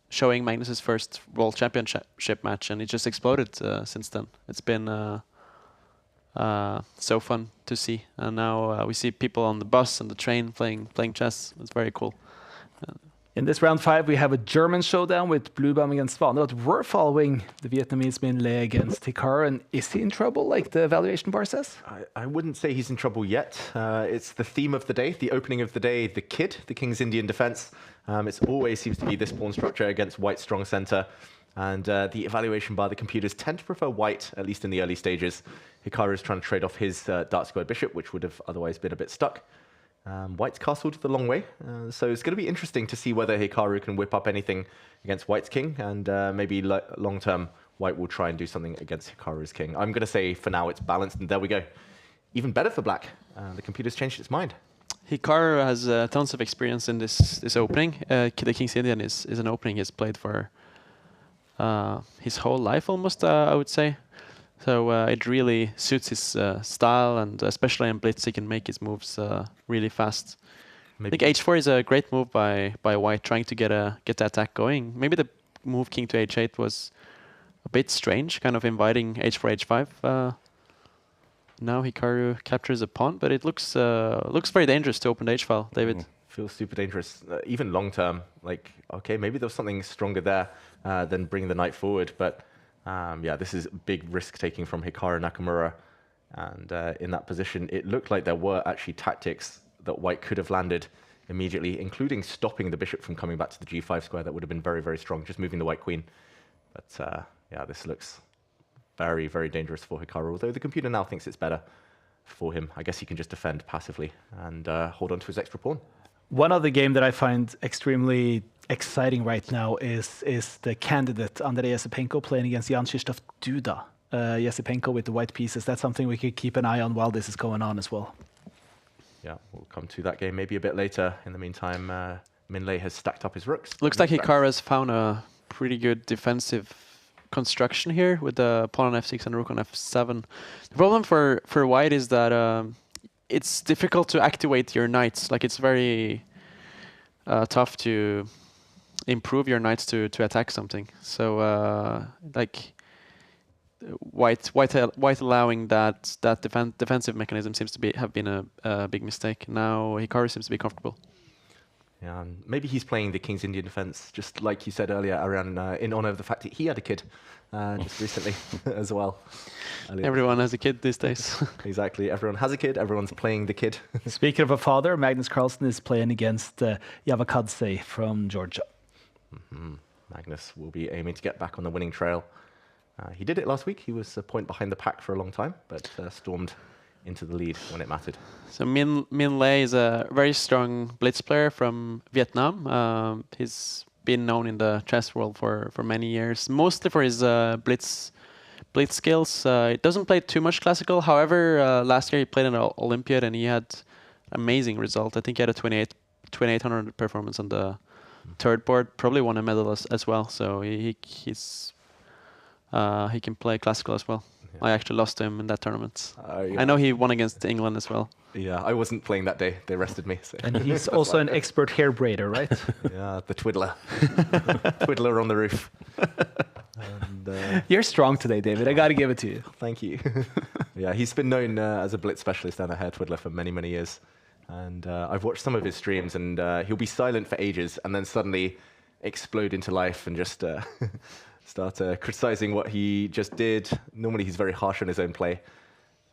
F: showing Magnus's first World Championship match, and it just exploded since then. It's been so fun to see, and now we see people on the bus and the train playing chess. It's very cool.
E: In this round 5, we have a German showdown with Bluebam against Svan. But we're following the Vietnamese Minlay against Hikaru, and is he in trouble, like the evaluation bar says?
B: I wouldn't say he's in trouble yet. It's the theme of the day, the opening of the day, the kid, the King's Indian defense. It always seems to be this pawn structure against White's strong center. And the evaluation bar, the computers tend to prefer White, at least in the early stages. Hikaru is trying to trade off his dark square bishop, which would have otherwise been a bit stuck. White's castled the long way, so it's going to be interesting to see whether Hikaru can whip up anything against White's king, and maybe long-term White will try and do something against Hikaru's king. I'm going to say for now it's balanced, and there we go. Even better for Black. The computer's changed its mind.
F: Hikaru has tons of experience in this opening. The King's Indian is an opening he's played for his whole life almost, I would say. So it really suits his style, and especially in Blitz, he can make his moves really fast. Maybe. I think H4 is a great move by White, trying to get the attack going. Maybe the move King to H8 was a bit strange, kind of inviting H4, H5. Now Hikaru captures a pawn, but it looks very dangerous to open the H file, David.
B: Feels super dangerous, even long term. Like, okay, maybe there was something stronger there than bringing the knight forward, but. Yeah, this is big risk-taking from Hikaru Nakamura. And in that position, it looked like there were actually tactics that White could have landed immediately, including stopping the bishop from coming back to the g5 square. That would have been very, very strong, just moving the White queen. But yeah, this looks very, very dangerous for Hikaru, although the computer now thinks it's better for him. I guess he can just defend passively and hold on to his extra pawn.
E: One other game that I find extremely exciting right now is the candidate Andrei Yesipenko playing against Jan-Krzysztof Duda. Yesipenko with the white pieces. That's something we could keep an eye on while this is going on as well.
B: Yeah, we'll come to that game maybe a bit later. In the meantime, Minlay has stacked up his rooks.
F: Looks like Hikaru has found a pretty good defensive construction here with the pawn on f6 and rook on f7. The problem for white is that it's difficult to activate your knights. Like it's very tough to improve your knights to attack something. So like white allowing that defensive mechanism seems to have been a big mistake. Now Hikaru seems to be comfortable.
B: Yeah, maybe he's playing the King's Indian defense, just like you said earlier, Arian, in honor of the fact that he had a kid just recently as well.
F: Everyone has a kid these days.
B: Exactly, everyone has a kid, everyone's playing the kid.
E: Speaking of a father, Magnus Carlsen is playing against Yavakadze from Georgia.
B: Magnus will be aiming to get back on the winning trail. He did it last week. He was a point behind the pack for a long time, but stormed into the lead when it mattered.
F: So Min Lei is a very strong blitz player from Vietnam. He's been known in the chess world for many years, mostly for his blitz skills. He doesn't play too much classical. However, last year he played in an Olympiad and he had amazing result. I think he had a 2800 performance on the third board. Probably won a medal as well. So he can play classical as well. Yeah. I actually lost to him in that tournament. Yeah. I know he won against England as well.
B: Yeah, I wasn't playing that day. They rested me. So.
E: And he's also an expert hair braider, right?
B: Yeah, the twiddler. Twiddler on the roof. And,
E: you're strong today, David. I got to give it to you.
B: Thank you. Yeah, he's been known as a blitz specialist and a hair twiddler for many, many years. And I've watched some of his streams, and he'll be silent for ages and then suddenly explode into life and just... start criticizing what he just did. Normally he's very harsh on his own play.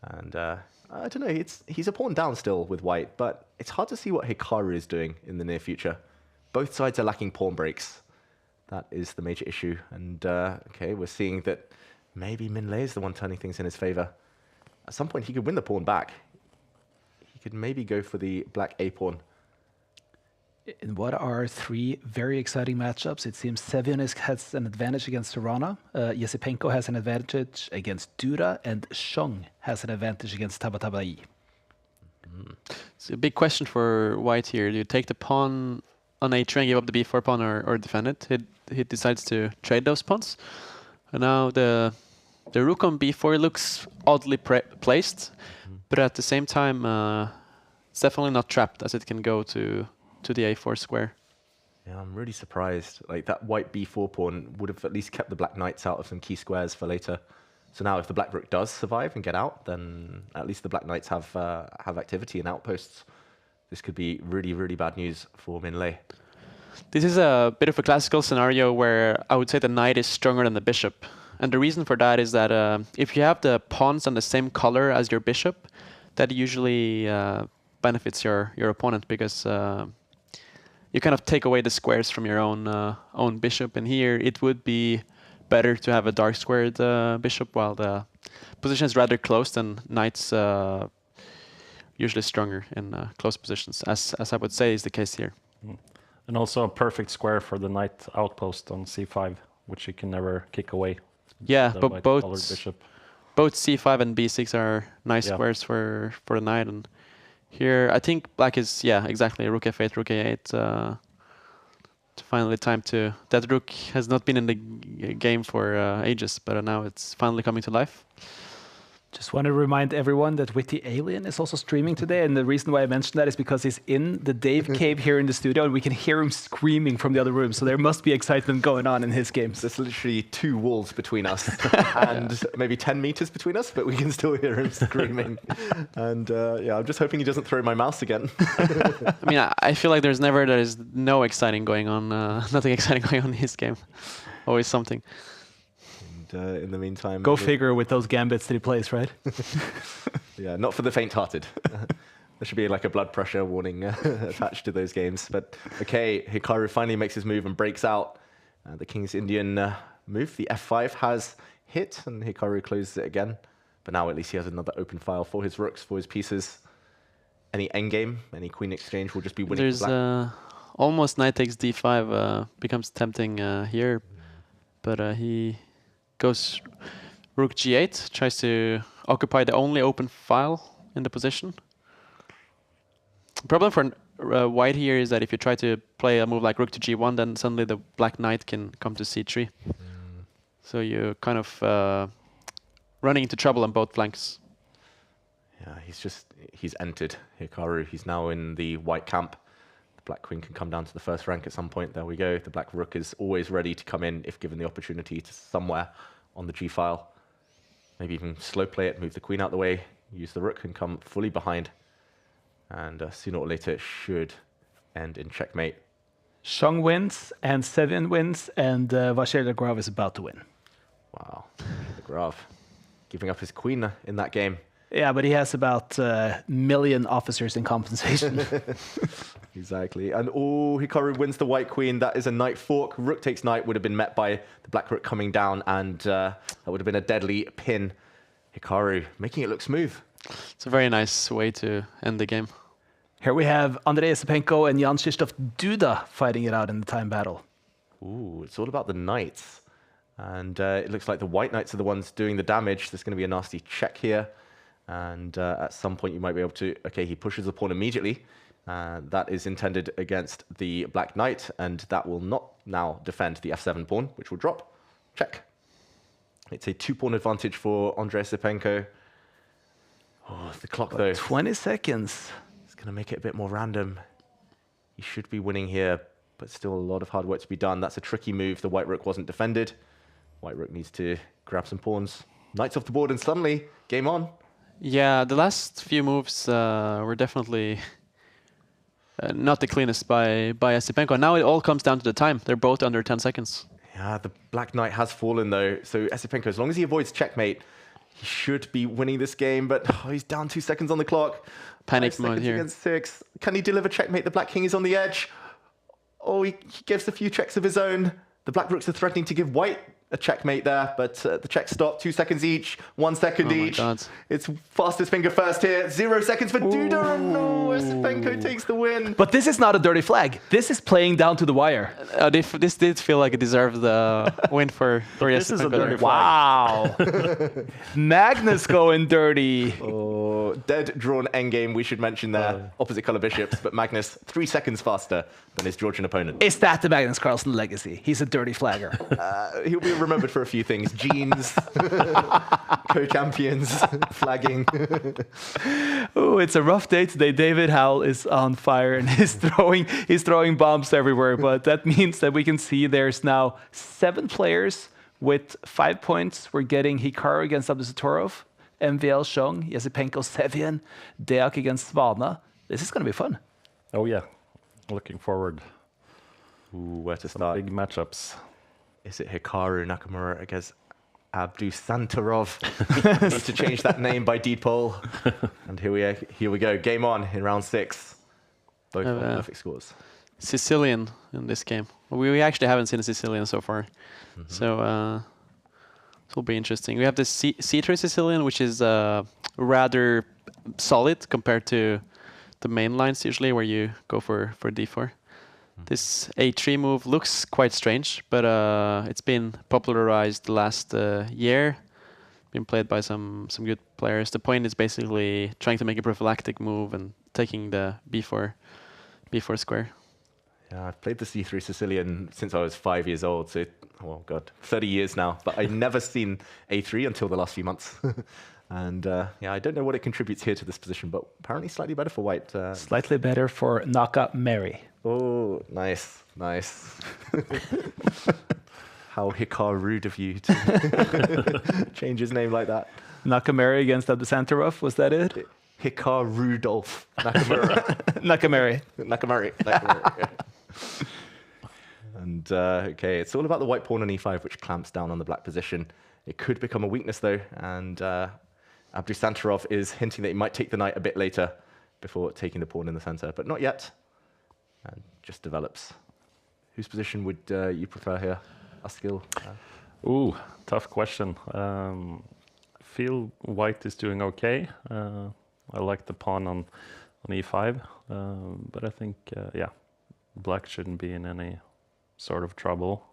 B: And I don't know, he's a pawn down still with white, but it's hard to see what Hikaru is doing in the near future. Both sides are lacking pawn breaks. That is the major issue. And okay, we're seeing that maybe Min Lei is the one turning things in his favor. At some point he could win the pawn back. He could maybe go for the black A pawn.
E: And what are three very exciting matchups? It seems Sevionis has an advantage against Serrana, Yesipenko has an advantage against Dura, and Shong has an advantage against Tabatabai.
F: It's a big question for white here. Do you take the pawn on a3 and give up the b4 pawn or defend it? He decides to trade those pawns. And now the rook on b4 looks oddly placed, but at the same time, it's definitely not trapped as it can go to the a4 square.
B: Yeah, I'm really surprised. Like that white b4 pawn would have at least kept the black knights out of some key squares for later. So now if the black rook does survive and get out, then at least the black knights have activity and outposts. This could be really, really bad news for Min Lei.
F: This is a bit of a classical scenario where I would say the knight is stronger than the bishop. And the reason for that is that if you have the pawns on the same color as your bishop, that usually benefits your opponent because you kind of take away the squares from your own bishop, and here it would be better to have a dark squared bishop while the position is rather closed and knights usually stronger in close positions, as I would say is the case here.
G: And also a perfect square for the knight outpost on c5, which you can never kick away.
F: Yeah, but both c5 and b6 are nice squares for the knight, and here, I think black is, exactly, rook f8, rook a8. Finally time to... That rook has not been in the game for ages, but now it's finally coming to life.
E: Just want to remind everyone that Witty Alien is also streaming today, and the reason why I mentioned that is because he's in the Dave cave here in the studio, and we can hear him screaming from the other room, so there must be excitement going on in his games.
B: There's literally 2 walls between us, and maybe 10 meters between us, but we can still hear him screaming. And I'm just hoping he doesn't throw my mouse again.
F: I mean, I feel like there is no exciting going on, nothing exciting going on in his game. Always something.
B: In the meantime...
E: Go figure with those gambits that he plays, right?
B: Yeah, not for the faint-hearted. There should be like a blood pressure warning attached to those games. But okay, Hikaru finally makes his move and breaks out. The King's Indian move, the f5 has hit, and Hikaru closes it again. But now at least he has another open file for his rooks, for his pieces. Any endgame, any queen exchange will just be winning.
F: There's almost knight takes d5 becomes tempting here, but he goes rook g8, tries to occupy the only open file in the position. The problem for white here is that if you try to play a move like rook to g1, then suddenly the black knight can come to c3. So you kind of running into trouble on both flanks.
B: Yeah, he's entered Hikaru. He's now in the white camp. The black queen can come down to the first rank at some point. There we go. The black rook is always ready to come in if given the opportunity to somewhere on the G file. Maybe even slow play it, move the queen out the way, use the rook and come fully behind. And sooner or later it should end in checkmate.
E: Shang wins and Sevian wins, and Vacher de Grave is about to win.
B: Wow, de Grave giving up his queen in that game.
E: Yeah, but he has about a million officers in compensation.
B: Exactly. And Hikaru wins the white queen. That is a knight fork. Rook takes knight would have been met by the black rook coming down, and that would have been a deadly pin. Hikaru making it look smooth.
F: It's a very nice way to end the game.
E: Here we have Andrei Esipenko and Jan Krzysztof Duda fighting it out in the time battle.
B: Ooh, it's all about the knights. And it looks like the white knights are the ones doing the damage. There's going to be a nasty check here. And at some point you might be able to... Okay, he pushes the pawn immediately. That is intended against the black knight. And that will not now defend the f7 pawn, which will drop. Check. It's a 2-pawn advantage for Andrei Esipenko. Oh, the clock, though.
E: 20 seconds.
B: It's going to make it a bit more random. He should be winning here, but still a lot of hard work to be done. That's a tricky move. The white rook wasn't defended. White rook needs to grab some pawns. Knight's off the board, and suddenly, game on.
F: Yeah, the last few moves were definitely not the cleanest by Esipenko. Now it all comes down to the time. They're both under 10 seconds.
B: Yeah, the black knight has fallen, though. So Esipenko, as long as he avoids checkmate, he should be winning this game. But he's down 2 seconds on the clock.
F: Panic mode here.
B: Against 6. Can he deliver checkmate? The black king is on the edge. Oh, he gives a few checks of his own. The black rooks are threatening to give white a checkmate there, but the check stopped. 2 seconds each, 1 second each.
F: God.
B: It's fastest finger first here. 0 seconds for Duda. And no, Esipenko takes the win.
E: But this is not a dirty flag. This is playing down to the wire.
F: This did feel like it deserved the win for
E: This is a
F: Esipenko
E: dirty
F: there.
E: flag. Wow. Magnus going dirty.
B: Oh, dead drawn endgame, we should mention there. Opposite color bishops, but Magnus 3 seconds faster than his Georgian opponent.
E: Is that the Magnus Carlsen legacy? He's a dirty flagger.
B: He'll be remembered for a few things. Jeans, co-champions, flagging.
E: Oh, it's a rough day today. David Howell is on fire and he's throwing bombs everywhere. But that means that we can see there's now 7 players with 5 points. We're getting Hikaru against Abdusatorov, MVL Shong, Esipenko Sevian, Deak against Svana. This is going to be fun.
G: Oh yeah, looking forward.
B: Ooh, where to start?
G: Big matchups.
B: Is it Hikaru Nakamura against Abdusatorov? Need to change that name by deed poll. And here we go. Game on in round 6. Both perfect scores.
F: Sicilian in this game. We actually haven't seen a Sicilian so far. So this will be interesting. We have the C3 Sicilian, which is rather solid compared to the main lines usually, where you go for d4. This A3 move looks quite strange, but it's been popularized the last year. Been played by some good players. The point is basically trying to make a prophylactic move and taking the b4 square.
B: Yeah, I've played the C3 Sicilian since I was 5 years old, so, oh god, 30 years now. But I've never seen A3 until the last few months. And yeah, I don't know what it contributes here to this position, but apparently slightly better for white.
E: Slightly better for Nakamura.
B: Oh, nice, nice. How Hikaru of you to change his name like that.
E: Nakamura against Abdusatorov, was that it?
B: Hikaru Rudolph Nakamura.
E: Nakamura.
B: Yeah. And okay, it's all about the white pawn on e5, which clamps down on the black position. It could become a weakness though, and Abdusatorov is hinting that he might take the knight a bit later before taking the pawn in the center, but not yet. And just develops. Whose position would you prefer here? Askil?
G: Ooh, tough question. Feel white is doing okay. I like the pawn on e5, but I think yeah, black shouldn't be in any sort of trouble.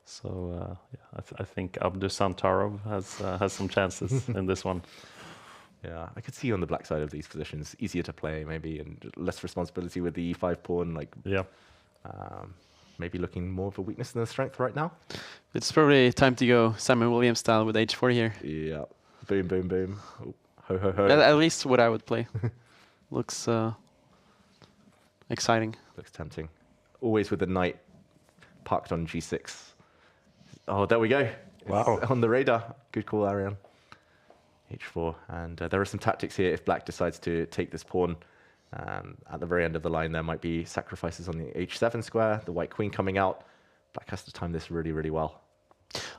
G: So yeah, I think Abdusatorov has some chances in this one.
B: Yeah, I could see on the black side of these positions, easier to play maybe, and less responsibility with the e5 pawn. Like,
G: yeah.
B: maybe looking more of a weakness than a strength right now.
F: It's probably time to go Simon Williams style with h4 here.
B: Yeah. Boom, boom, boom. Oh, ho, ho, ho.
F: At least what I would play. Looks exciting.
B: Looks tempting. Always with the knight parked on g6. Oh, there we go.
G: Wow.
B: It's on the radar. Good call, Arian. h4. And there are some tactics here if black decides to take this pawn. At the very end of the line, there might be sacrifices on the h7 square, the white queen coming out. Black has to time this really, really well.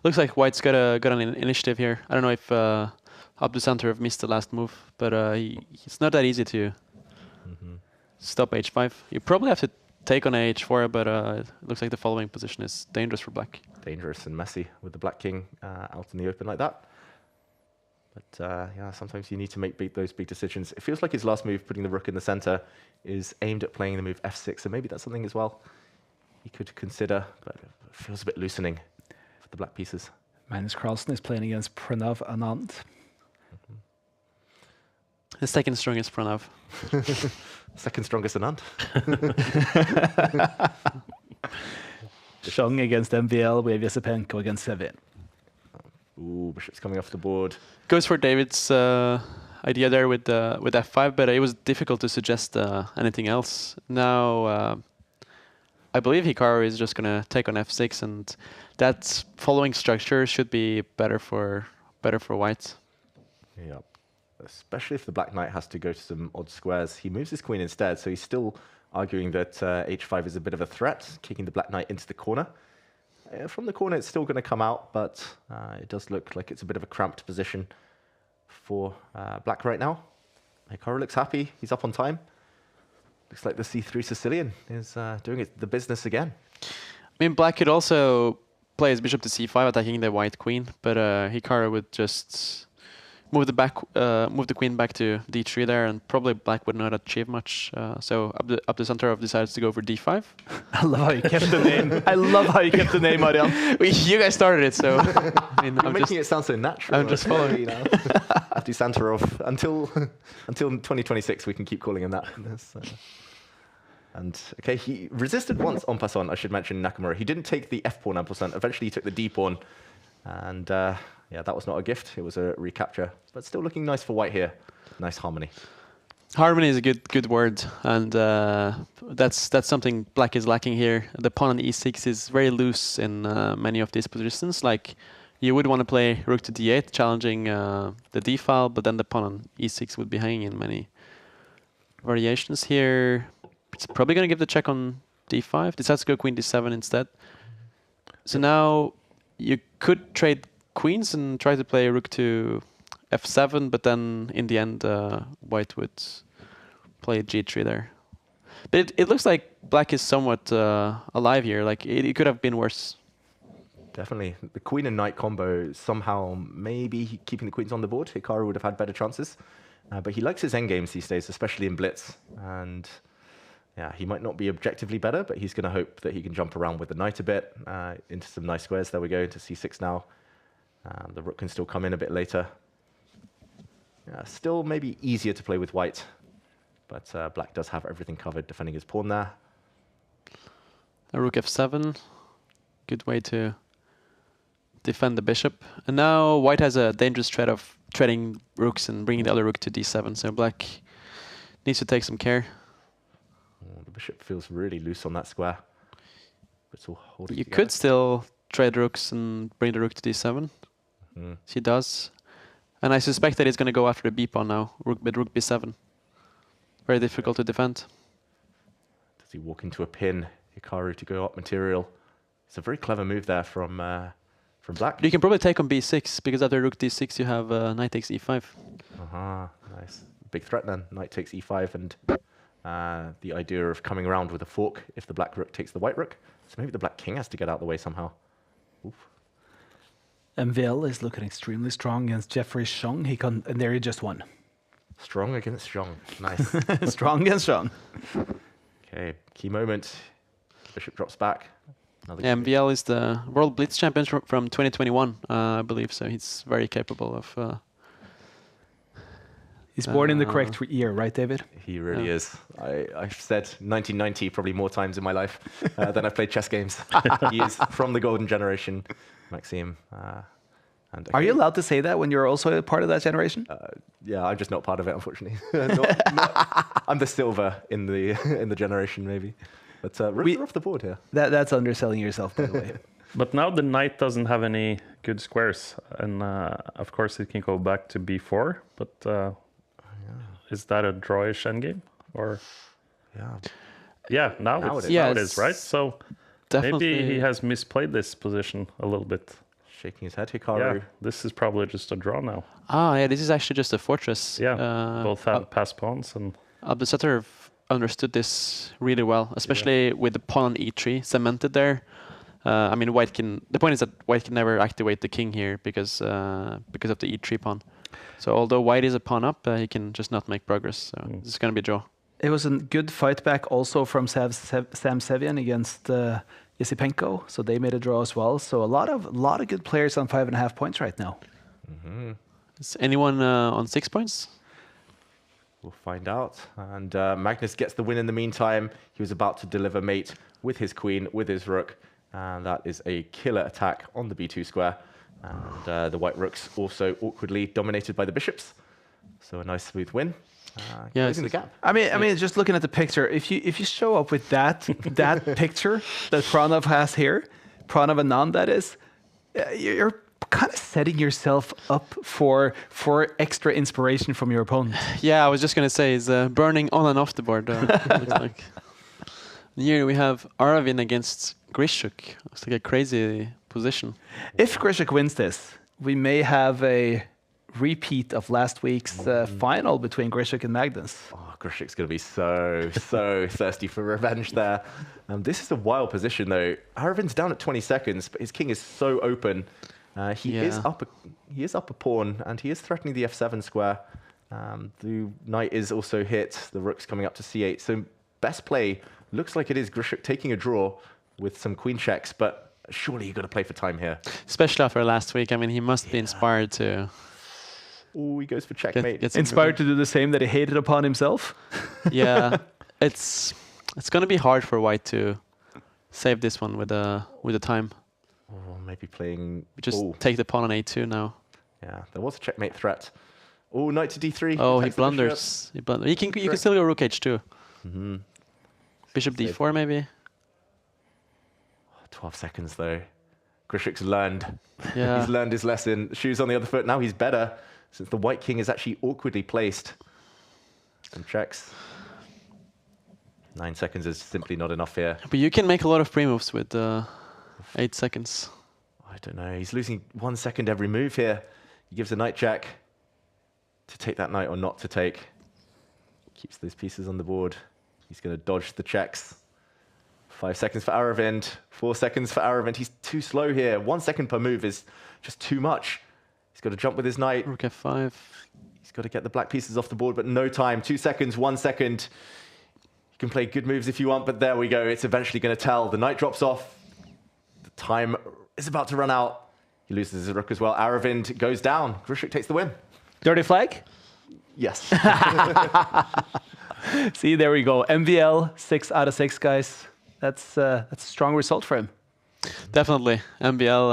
F: Looks like white's got an initiative here. I don't know if Abdusantorov missed the last move, but it's not that easy to stop h5. You probably have to take on h4, but it looks like the following position is dangerous for black.
B: Dangerous and messy with the black king out in the open like that. But yeah, sometimes you need to make those big decisions. It feels like his last move, putting the rook in the center, is aimed at playing the move f6, so maybe that's something as well he could consider, but it feels a bit loosening for the black pieces.
E: Magnus Carlsen is playing against Pranav Anand.
F: The second strongest Pranav.
B: Second strongest Anand.
E: Shung against MVL, we have Yesepenko against Sevin.
B: Ooh, bishop's coming off the board.
F: Goes for David's idea there with f5, but it was difficult to suggest anything else. Now, I believe Hikaru is just going to take on f6, and that following structure should be better for white.
B: Yeah, especially if the black knight has to go to some odd squares. He moves his queen instead, so he's still arguing that h5 is a bit of a threat, kicking the black knight into the corner. From the corner, it's still going to come out, but it does look like it's a bit of a cramped position for black right now. Hikaru looks happy. He's up on time. Looks like the c3 Sicilian is doing the business again.
F: I mean, black could also play his bishop to c5, attacking the white queen, but Hikaru would just move the queen back to d3 there, and probably black would not achieve much. So Abdusantorov decides to go for d5.
E: I love how you kept the name. I love how you kept the name, Arian.
F: You guys started it, so I mean,
B: You're making it sound so natural.
F: I'm just following.
B: Abdusantorov until 2026, we can keep calling him that. And okay, he resisted once en passant. I should mention Nakamura. He didn't take the f pawn en passant. Eventually, he took the d pawn, and yeah, that was not a gift. It was a recapture, but still looking nice for white here. Nice harmony.
F: Harmony is a good word, and that's something black is lacking here. The pawn on e6 is very loose in many of these positions. Like, you would want to play rook to d8, challenging the d file, but then the pawn on e6 would be hanging in many variations here. It's probably going to give the check on d5. Decides to go queen d7 instead. So now you could trade queens and try to play rook to f7, but then in the end white would play g3 there. But it looks like black is somewhat alive here. Like, it could have been worse.
B: Definitely. The queen and knight combo, somehow maybe keeping the queens on the board. Hikaru would have had better chances. But he likes his endgames these days, especially in Blitz. And yeah, he might not be objectively better, but he's going to hope that he can jump around with the knight a bit into some nice squares. There we go, into c6 now. The rook can still come in a bit later. Still maybe easier to play with white, but black does have everything covered, defending his pawn there.
F: A rook f7, good way to defend the bishop. And now white has a dangerous threat of trading rooks and bringing the other rook to d7, so black needs to take some care.
B: Oh, the bishop feels really loose on that square. It's all holding
F: You
B: together.
F: could still trade rooks and bring the rook to d7. He does. And I suspect that he's going to go after the b pawn now, rook b7. Very difficult to defend.
B: Does he walk into a pin? Hikaru to go up material. It's a very clever move there from black.
F: You can probably take on b6, because after rook d6 you have knight takes e5.
B: Aha, nice. Big threat then. Knight takes e5, and the idea of coming around with a fork if the black rook takes the white rook. So maybe the black king has to get out of the way somehow. Oof.
E: MVL is looking extremely strong against Jeffrey Shung. And there he just won.
B: Strong against strong. Nice.
E: Strong against strong.
B: Okay, key moment. Bishop drops back.
F: MVL is the World Blitz champion from 2021, I believe, so he's very capable of
E: He's born in the correct year, right, David?
B: He really is. I've said 1990 probably more times in my life than I've played chess games. He is from the golden generation, Maxime.
E: Are you allowed to say that when you're also a part of that generation?
B: Yeah, I'm just not part of it, unfortunately. I'm the silver in the generation, maybe. But we're off the board here.
E: That's underselling yourself, by the way.
G: But now the knight doesn't have any good squares, and of course it can go back to b4. But is that a drawish endgame, or? Yeah, now it is, right? So maybe he has misplayed this position a little bit.
B: Shaking his head, Hikaru.
G: Yeah, this is probably just a draw now.
F: Yeah, this is actually just a fortress.
G: Yeah, both have passed pawns, and
F: Abdusattor understood this really well, especially with the pawn on e3 cemented there. I mean, the point is that white can never activate the king here because of the e3 pawn. So although white is a pawn up, he can just not make progress. So this is going to be a draw.
E: It was a good fight back also from Sam Sevian against Yesipenko, so they made a draw as well. So a lot of good players on 5.5 points right now.
F: Is anyone on 6 points?
B: We'll find out. And Magnus gets the win in the meantime. He was about to deliver mate with his queen, with his rook. And that is a killer attack on the b2 square. And the white rooks also awkwardly dominated by the bishops. So a nice smooth win. Closing the gap.
E: I mean, just looking at the picture, if you show up with that picture that Pranav has here, Pranav Anand, that is, you're kind of setting yourself up for extra inspiration from your opponent.
F: Yeah, I was just gonna say, he's burning on and off the board. Looks like. Here we have Aravin against Grishuk. It's like a crazy position.
E: If Grishuk wins this, we may have a repeat of last week's final between Grishuk and Magnus.
B: Oh, Grishuk's going to be so thirsty for revenge there. This is a wild position, though. Aravin's down at 20 seconds, but his king is so open. He is up a pawn, and he is threatening the f7 square. The knight is also hit. The rook's coming up to c8. So best play looks like it is Grishuk taking a draw with some queen checks, but surely you've got to play for time here.
F: Especially after last week. I mean, he must be inspired to...
B: Oh, he goes for checkmate.
E: Inspired to do the same that he hated upon himself?
F: Yeah, it's going to be hard for white to save this one with the time.
B: Oh, maybe playing...
F: Just take the pawn on a2 now.
B: Yeah, there was a checkmate threat. Oh, knight to d3.
F: Oh, he blunders. You can still go rook h2. Bishop d4 maybe.
B: 12 seconds though. Grishuk's learned.
F: Yeah.
B: He's learned his lesson. Shoes on the other foot. Now he's better since the white king is actually awkwardly placed. Some checks. 9 seconds is simply not enough here.
F: But you can make a lot of pre-moves with 8 seconds.
B: I don't know. He's losing 1 second every move here. He gives a knight check to take that knight or not to take. Keeps those pieces on the board. He's going to dodge the checks. 5 seconds for Aravind. 4 seconds for Aravind. He's too slow here. 1 second per move is just too much. He's got to jump with his knight.
F: Rook f5.
B: He's got to get the black pieces off the board, but no time. 2 seconds, 1 second. You can play good moves if you want, but there we go. It's eventually going to tell. The knight drops off. The time is about to run out. He loses his rook as well. Aravind goes down. Grishuk takes the win.
E: Dirty flag?
B: Yes.
E: See, there we go. MVL, 6 out of 6, guys. That's a strong result for him.
F: Definitely. MBL,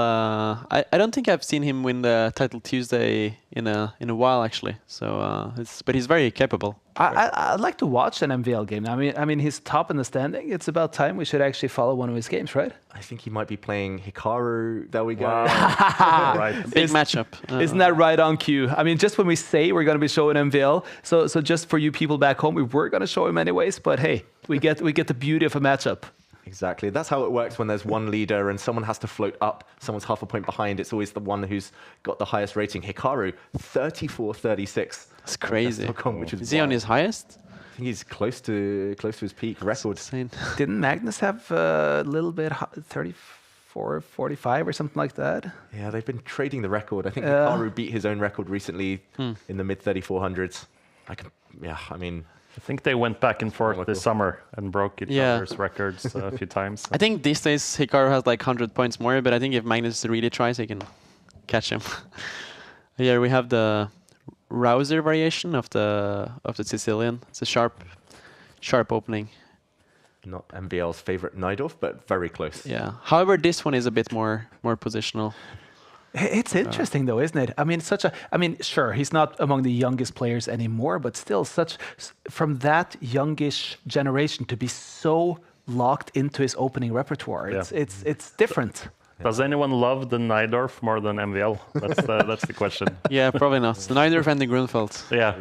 F: I don't think I've seen him win the title Tuesday in a while, actually. So, but he's very capable.
E: I'd like to watch an MVL game. I mean, he's top in the standing. It's about time we should actually follow one of his games, right?
B: I think he might be playing Hikaru. There we go.
G: Wow. Right.
F: Big matchup.
E: Isn't that right on cue? I mean, just when we say we're going to be showing MVL, so just for you people back home, we were going to show him anyways. But hey, we get the beauty of a matchup.
B: Exactly. That's how it works when there's one leader and someone has to float up. Someone's half a point behind. It's always the one who's got the highest rating. Hikaru, 34-36.
F: That's crazy.
B: Which
F: is he on his highest?
B: I think he's close to his peak record.
E: Didn't Magnus have a little bit 34-45 or something like that?
B: Yeah, they've been trading the record. I think Hikaru beat his own record recently in the mid 3400s.
G: I think they went back and forth this summer and broke each other's records a few times.
F: I think these days Hikaru has like 100 points more, but I think if Magnus really tries, he can catch him. Here we have the Rouser variation of the Sicilian. It's a sharp opening.
B: Not MVL's favorite Najdorf, but very close.
F: Yeah. However, this one is a bit more positional.
E: It's interesting though, isn't it? I mean, sure, he's not among the youngest players anymore, but still, from that youngish generation to be so locked into his opening repertoire, it's different.
G: Does anyone love the Najdorf more than MVL? That's the question.
F: Yeah, probably not. The Najdorf and the Grunfeld.
G: Yeah.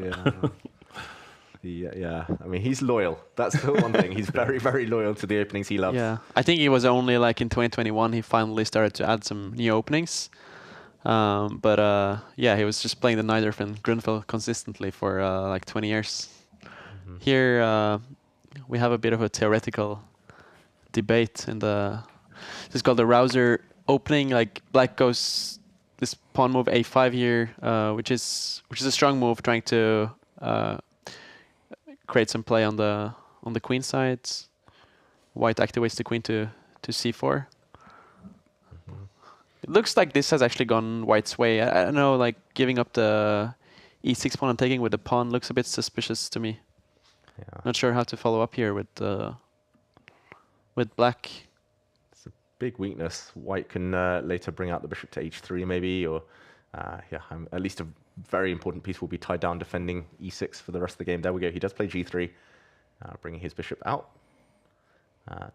B: Yeah, I mean, he's loyal. That's the one thing. He's very, very loyal to the openings he loves.
F: Yeah, I think it was only like in 2021 he finally started to add some new openings. But he was just playing the Najdorf and Grunfeld consistently for like 20 years. Mm-hmm. Here we have a bit of a theoretical debate in this is called the Rouser opening. Like black goes this pawn move a5 here, which is a strong move, trying to create some play on the queen side. White activates the queen to c4. It looks like this has actually gone white's way. I don't know, like giving up the e6 pawn and taking with the pawn looks a bit suspicious to me.
B: Yeah.
F: Not sure how to follow up here with black.
B: It's a big weakness. White can later bring out the bishop to h3 maybe, or at least a very important piece will be tied down defending e6 for the rest of the game. There we go. He does play g3, bringing his bishop out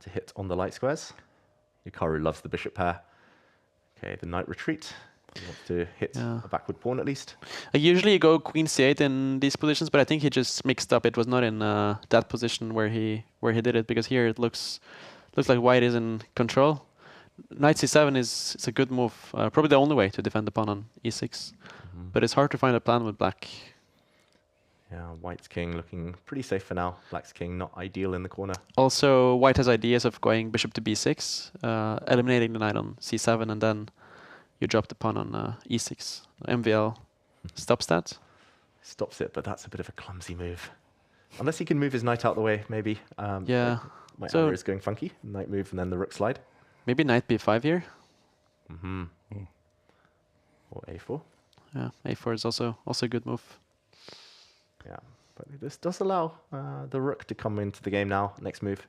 B: to hit on the light squares. Hikaru loves the bishop pair. Okay, the knight retreat. He wants to hit a backward pawn at least.
F: Usually you go queen c8 in these positions, but I think he just mixed up. It was not in that position where he did it, because here it looks like white is in control. Knight c7 is a good move, probably the only way to defend the pawn on e6. But it's hard to find a plan with black.
B: Yeah, white's king looking pretty safe for now. Black's king not ideal in the corner.
F: Also, white has ideas of going bishop to b6, eliminating the knight on c7, and then you drop the pawn on e6. MVL stops that.
B: Stops it, but that's a bit of a clumsy move. Unless he can move his knight out the way, maybe.
F: Yeah.
B: My arrow is going funky. Knight move and then the rook slide.
F: Maybe knight b5 here.
B: Or a4.
F: Yeah, a4 is also a good move.
B: Yeah, but this does allow the rook to come into the game now. Next move.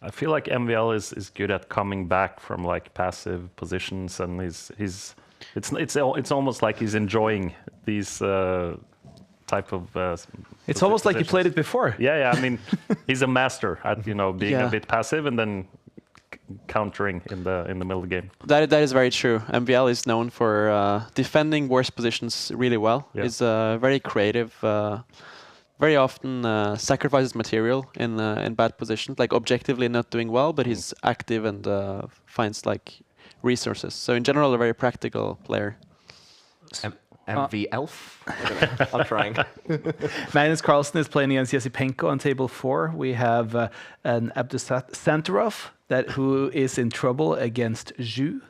G: I feel like MVL is good at coming back from like passive positions, and it's almost like he's enjoying these type of.
E: It's almost like he played it before.
G: Yeah. I mean, he's a master at being a bit passive and then countering in the middle of the game.
F: That is very true. MVL is known for defending worse positions really well. Yeah. He's very creative. Very often sacrifices material in bad positions, like objectively not doing well, but he's active and finds like resources. So in general, a very practical player.
B: MV Elf? I'm trying.
E: Magnus Carlsen is playing against Yesipenko on table 4. We have an Abdusantarov who is in trouble against Zhu.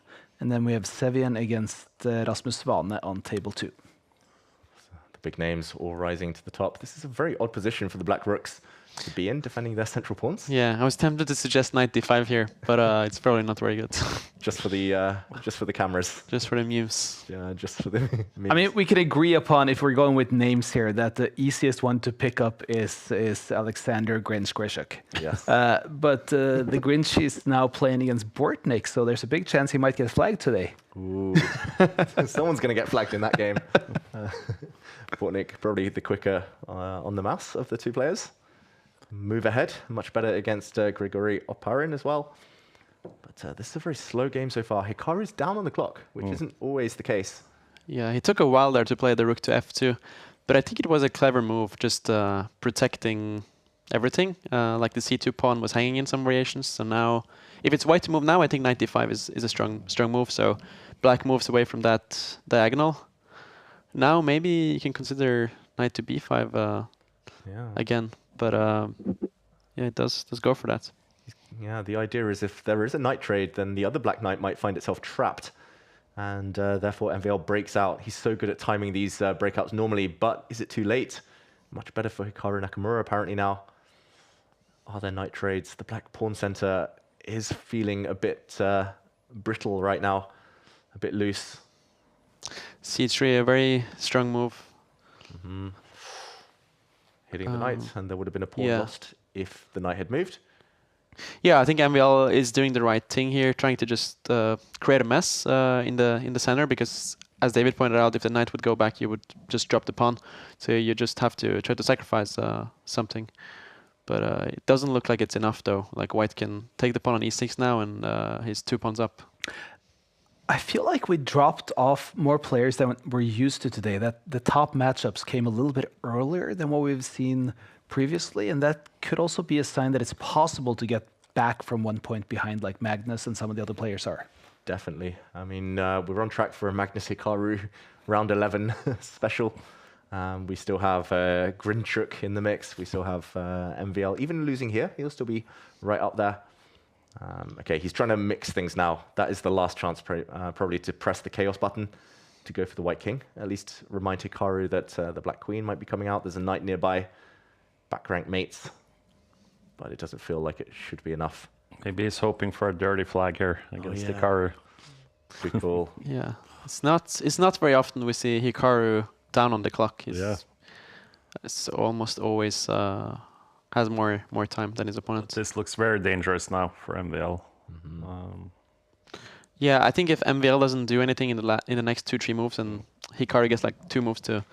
E: And then we have Sevian against Rasmus Svane on table 2.
B: The big names all rising to the top. This is a very odd position for the black rooks to be in, defending their central pawns.
F: Yeah, I was tempted to suggest knight d5 here, but it's probably not very good.
B: Just for the cameras.
F: Just for the memes.
B: Yeah, just for the memes.
E: I mean, we can agree upon, if we're going with names here, that the easiest one to pick up is Alexander Grinch-Grishuk.
B: Yes.
E: But the Grinch is now playing against Bortnik, so there's a big chance he might get flagged today.
B: Ooh. Someone's going to get flagged in that game. Bortnik probably the quicker on the mouse of the two players. Move ahead, much better against Grigory Oparin as well. But this is a very slow game so far. Hikaru's down on the clock, which isn't always the case.
F: Yeah, he took a while there to play the rook to f2, but I think it was a clever move, just protecting everything. Like the c2 pawn was hanging in some variations, so now, if it's white to move now, I think knight d5 is a strong move, so black moves away from that diagonal. Now maybe you can consider knight to b5 again. But yeah, it does go for that.
B: Yeah, the idea is if there is a knight trade, then the other black knight might find itself trapped. And therefore, MVL breaks out. He's so good at timing these breakouts normally, but is it too late? Much better for Hikaru Nakamura apparently now. Are there knight trades? The black pawn center is feeling a bit brittle right now, a bit loose.
F: c3, a very strong move.
B: Hitting the knight, and there would have been a pawn lost if the knight had moved.
F: Yeah, I think MVL is doing the right thing here, trying to just create a mess in the center, because as David pointed out, if the knight would go back, you would just drop the pawn. So you just have to try to sacrifice something. But it doesn't look like it's enough, though. Like White can take the pawn on e6 now, and he's 2 pawns up.
E: I feel like we dropped off more players than we're used to today. That the top matchups came a little bit earlier than what we've seen previously, and that could also be a sign that it's possible to get back from 1 point behind, like Magnus and some of the other players are.
B: Definitely. I mean, we're on track for a Magnus Hikaru round 11 special. We still have Grinchuk in the mix. We still have MVL. Even losing here, he'll still be right up there. Okay, he's trying to mix things now. That is the last chance probably to press the chaos button to go for the white king. At least remind Hikaru that the black queen might be coming out. There's a knight nearby. Back rank mates. But it doesn't feel like it should be enough.
G: Maybe he's hoping for a dirty flag here against Hikaru.
B: Good call.
F: Yeah, it's not very often we see Hikaru down on the clock. It's almost always has more time than his opponent.
G: This looks very dangerous now for MVL.
F: Yeah, I think if MVL doesn't do anything in the next 2-3 moves, and Hikaru gets like 2 moves to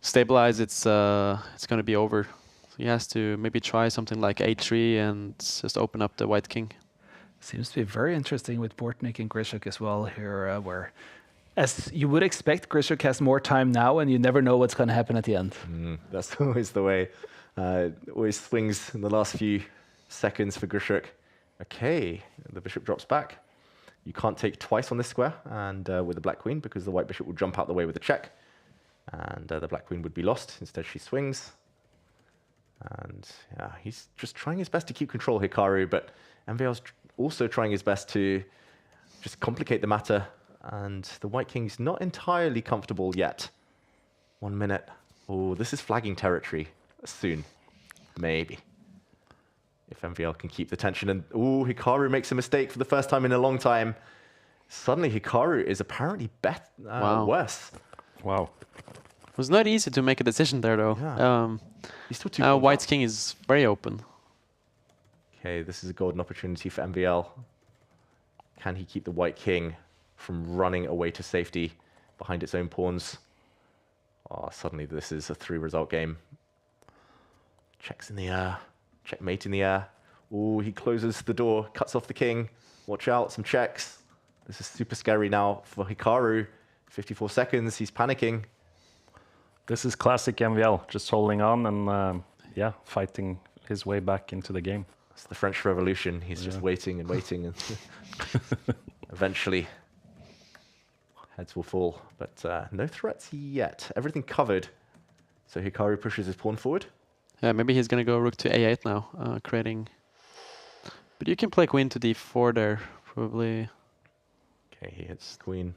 F: stabilize, it's going to be over. So he has to maybe try something like a3 and just open up the white king.
E: Seems to be very interesting with Bortnik and Grishuk as well here, where, as you would expect, Grishuk has more time now, and you never know what's going to happen at the end.
B: That's always the way. Always swings in the last few seconds for Grishuk. Okay, the bishop drops back. You can't take twice on this square, and with the black queen, because the white bishop will jump out the way with a check, and the black queen would be lost. Instead, she swings. And yeah, he's just trying his best to keep control, Hikaru, but MVL's also trying his best to just complicate the matter, and the white king's not entirely comfortable yet. 1 minute. Oh, this is flagging territory soon. Maybe. If MVL can keep the tension. And oh, Hikaru makes a mistake for the first time in a long time. Suddenly, Hikaru is apparently worse.
G: Wow.
F: It was not easy to make a decision there, though.
B: Yeah. He's still 2 points
F: White's
B: up.
F: king is very open.
B: Okay, this is a golden opportunity for MVL. Can he keep the white king from running away to safety behind its own pawns? Oh, suddenly this is a 3-result game. Checks in the air. Checkmate in the air. Oh, he closes the door, cuts off the king. Watch out, some checks. This is super scary now for Hikaru. 54 seconds, he's panicking.
G: This is classic MVL, just holding on and fighting his way back into the game.
B: It's the French Revolution. He's just waiting and waiting, and eventually heads will fall. But no threats yet. Everything covered. So Hikaru pushes his pawn forward.
F: Yeah, maybe he's going to go rook to a8 now, creating... But you can play queen to d4 there, probably.
B: Okay, he hits queen.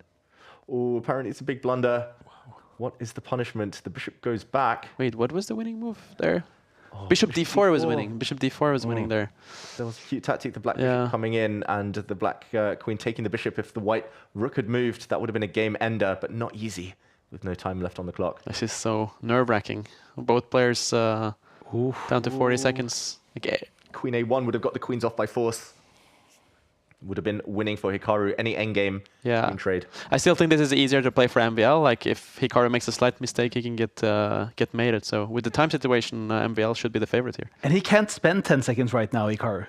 B: Oh, apparently it's a big blunder. Wow. What is the punishment? The bishop goes back.
F: Wait, what was the winning move there? Oh, bishop d4 was winning. Bishop d4 was winning there.
B: There was a cute tactic, the black bishop coming in and the black queen taking the bishop. If the white rook had moved, that would have been a game ender, but not easy with no time left on the clock.
F: This is so nerve-wracking. Both players down to 40 seconds. Okay.
B: Queen a1 would have got the queens off by force. Would have been winning for Hikaru any endgame queen trade.
F: I still think this is easier to play for MVL. Like if Hikaru makes a slight mistake, he can get mated. So with the time situation, MVL should be the favorite here.
E: And he can't spend 10 seconds right now, Hikaru.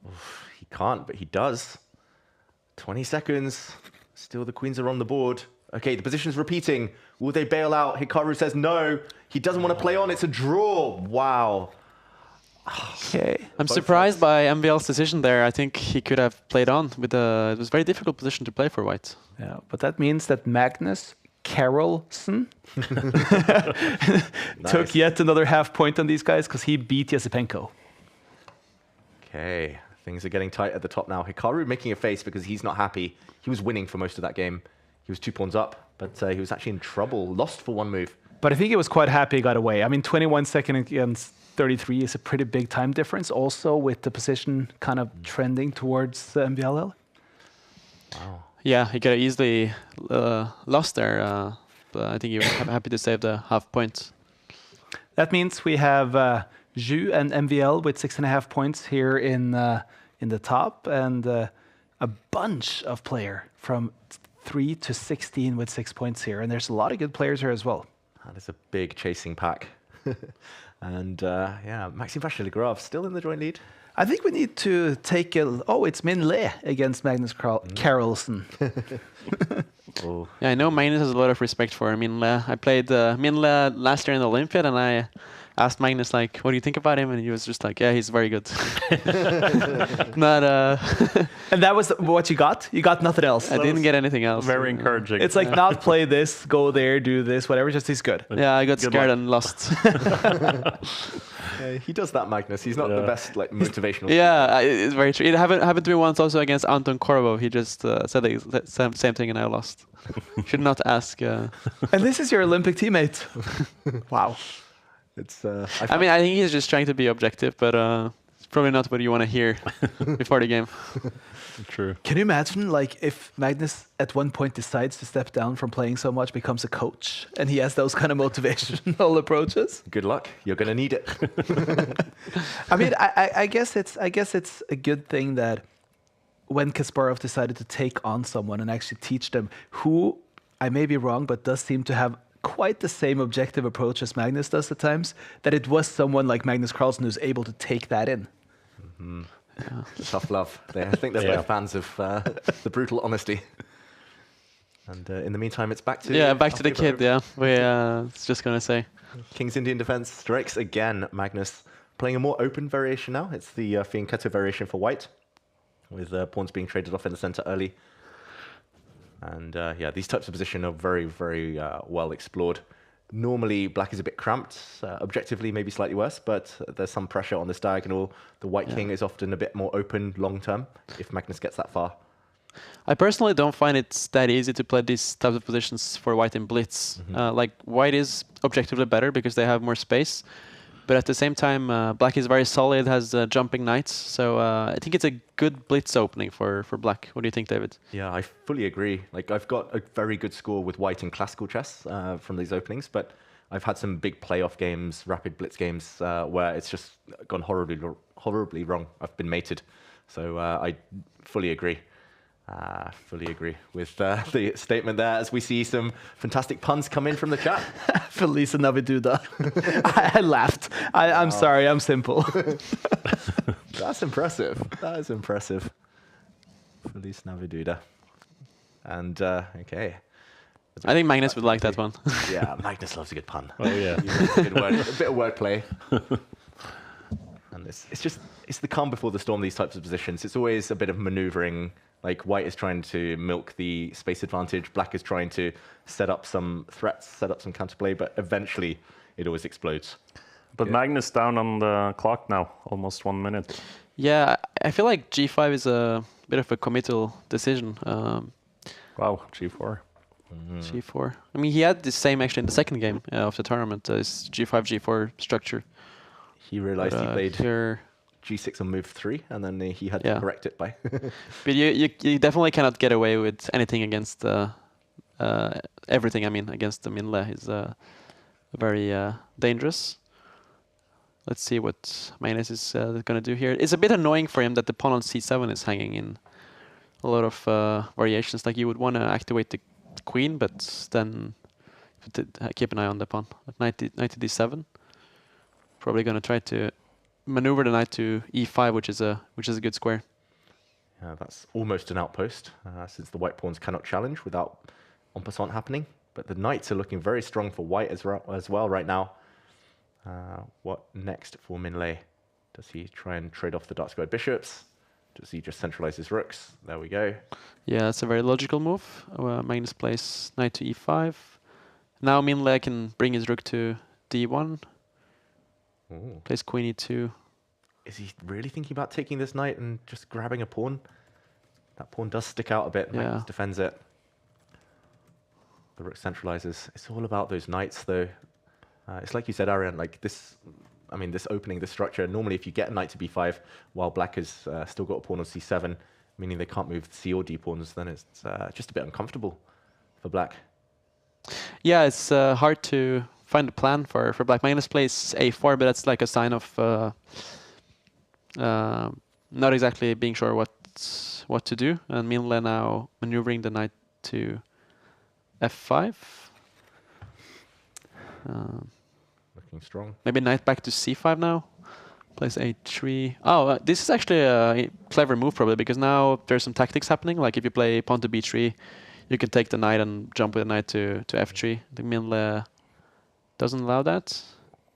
B: Oof, he can't, but he does. 20 seconds. Still the queens are on the board. Okay, the position's repeating. Will they bail out? Hikaru says no. He doesn't want to play on. It's a draw. Wow.
F: Okay. I'm surprised by MVL's decision there. I think he could have played on with it was a very difficult position to play for white.
E: Yeah, but that means that Magnus Carlsen took yet another half point on these guys because he beat Yasipenko.
B: Okay, things are getting tight at the top now. Hikaru making a face because he's not happy. He was winning for most of that game. He was 2 pawns up, but he was actually in trouble. Lost for 1 move.
E: But I think he was quite happy he got away. I mean, 21 seconds against 33 is a pretty big time difference, also with the position kind of trending towards MVLL.
B: Wow.
F: Yeah, he could have easily lost there. I think he was happy to save the half point.
E: That means we have Zhu and MVL with 6.5 points here in the top, and a bunch of player from 3 to 16 with 6 points here. And there's a lot of good players here as well.
B: That is a big chasing pack. And yeah, Maxime Vachier-Lagrave still in the joint lead.
E: I think we need to take a... Oh, it's Min Le against Magnus Carlsen.
B: Oh.
F: Yeah, I know Magnus has a lot of respect for Min Le. I played Min Le last year in the Olympiad, and I asked Magnus, like, what do you think about him? And he was just like, yeah, he's very good. Not
E: And that was what you got? You got nothing else?
F: I didn't get anything else.
G: Very encouraging.
E: It's like not play this, go there, do this, whatever, just he's good.
F: Yeah, I got scared and lost.
B: He does that, Magnus. He's not the best like motivational.
F: Yeah, it's very true. It happened to me once also against Anton Korobov. He just said the same thing and I lost. Should not ask.
E: And this is your Olympic teammate. Wow.
B: It's.
F: I mean, I think he's just trying to be objective, but it's probably not what you want to hear before the game.
G: True.
E: Can you imagine, like, if Magnus at one point decides to step down from playing so much, becomes a coach, and he has those kind of motivational approaches?
B: Good luck. You're gonna need it.
E: I mean, I guess it's a good thing that when Kasparov decided to take on someone and actually teach them, who I may be wrong, but does seem to have quite the same objective approach as Magnus does at times, that it was someone like Magnus Carlsen who's able to take that in.
B: Mm-hmm. Yeah. Tough love. I think they're both fans of the brutal honesty. And in the meantime, it's back to
F: the kid. Yeah, it's just gonna say
B: King's Indian defense strikes again. Magnus playing a more open variation now. It's the fianchetto variation for white, with pawns being traded off in the center early. And yeah, these types of position are very, very well explored. Normally, black is a bit cramped. Objectively, maybe slightly worse, but there's some pressure on this diagonal. The white king is often a bit more open long term if Magnus gets that far.
F: I personally don't find it that easy to play these types of positions for white in Blitz. Like, white is objectively better because they have more space. But at the same time, black is very solid, has jumping knights. So I think it's a good Blitz opening for black. What do you think, David?
B: Yeah, I fully agree. Like, I've got a very good score with white in classical chess from these openings, but I've had some big playoff games, rapid Blitz games, where it's just gone horribly wrong. I've been mated. So I fully agree. Fully agree with the statement there, as we see some fantastic puns come in from the chat.
E: Felice Naviduda. I laughed. I'm sorry, I'm simple.
B: That's impressive. That is impressive. Felice Naviduda. And, okay.
F: I think Magnus would like that one.
B: Yeah, Magnus loves a good pun.
G: Oh, yeah.
B: A bit of wordplay. And it's the calm before the storm, these types of positions. It's always a bit of maneuvering. Like, white is trying to milk the space advantage, black is trying to set up some threats, set up some counterplay, but eventually it always explodes.
G: But Magnus down on the clock now, almost 1 minute.
F: Yeah, I feel like G5 is a bit of a committal decision.
G: Wow, G4.
F: G4. I mean, he had the same actually in the second game of the tournament, his G5, G4 structure.
B: He realized he played G6 on move 3, and then he had to correct it by.
F: But you definitely cannot get away with anything against everything. I mean, against the Min Le is very dangerous. Let's see what Magnus is going to do here. It's a bit annoying for him that the pawn on C7 is hanging in a lot of variations. Like, you would want to activate the queen, but then keep an eye on the pawn. At knight to D7. Probably going to try to maneuver the knight to E5, which is a good square.
B: Yeah, that's almost an outpost, since the white pawns cannot challenge without en passant happening. But the knights are looking very strong for white as well right now. What next for Min Le? Does he try and trade off the dark squared bishops? Does he just centralize his rooks? There we go.
F: Yeah, that's a very logical move. Magnus plays knight to E5. Now Min Le can bring his rook to D1.
B: Ooh.
F: Plays queen E2.
B: Is he really thinking about taking this knight and just grabbing a pawn? That pawn does stick out a bit. Magnus defends it. The rook centralizes. It's all about those knights, though. It's like you said, Arian, like this, I mean, this opening, this structure, normally if you get a knight to B5 while black has still got a pawn on C7, meaning they can't move C or D pawns, then it's just a bit uncomfortable for black.
F: Yeah, it's hard to find a plan for black. Magnus plays a4, but that's like a sign of not exactly being sure what to do. And Minle now maneuvering the knight to f5.
L: Looking strong.
F: Maybe knight back to c5 now. Plays a3. Oh, this is actually a clever move probably, because now there's some tactics happening. Like if you play pawn to b3, you can take the knight and jump with the knight to f3. The Minle doesn't allow that.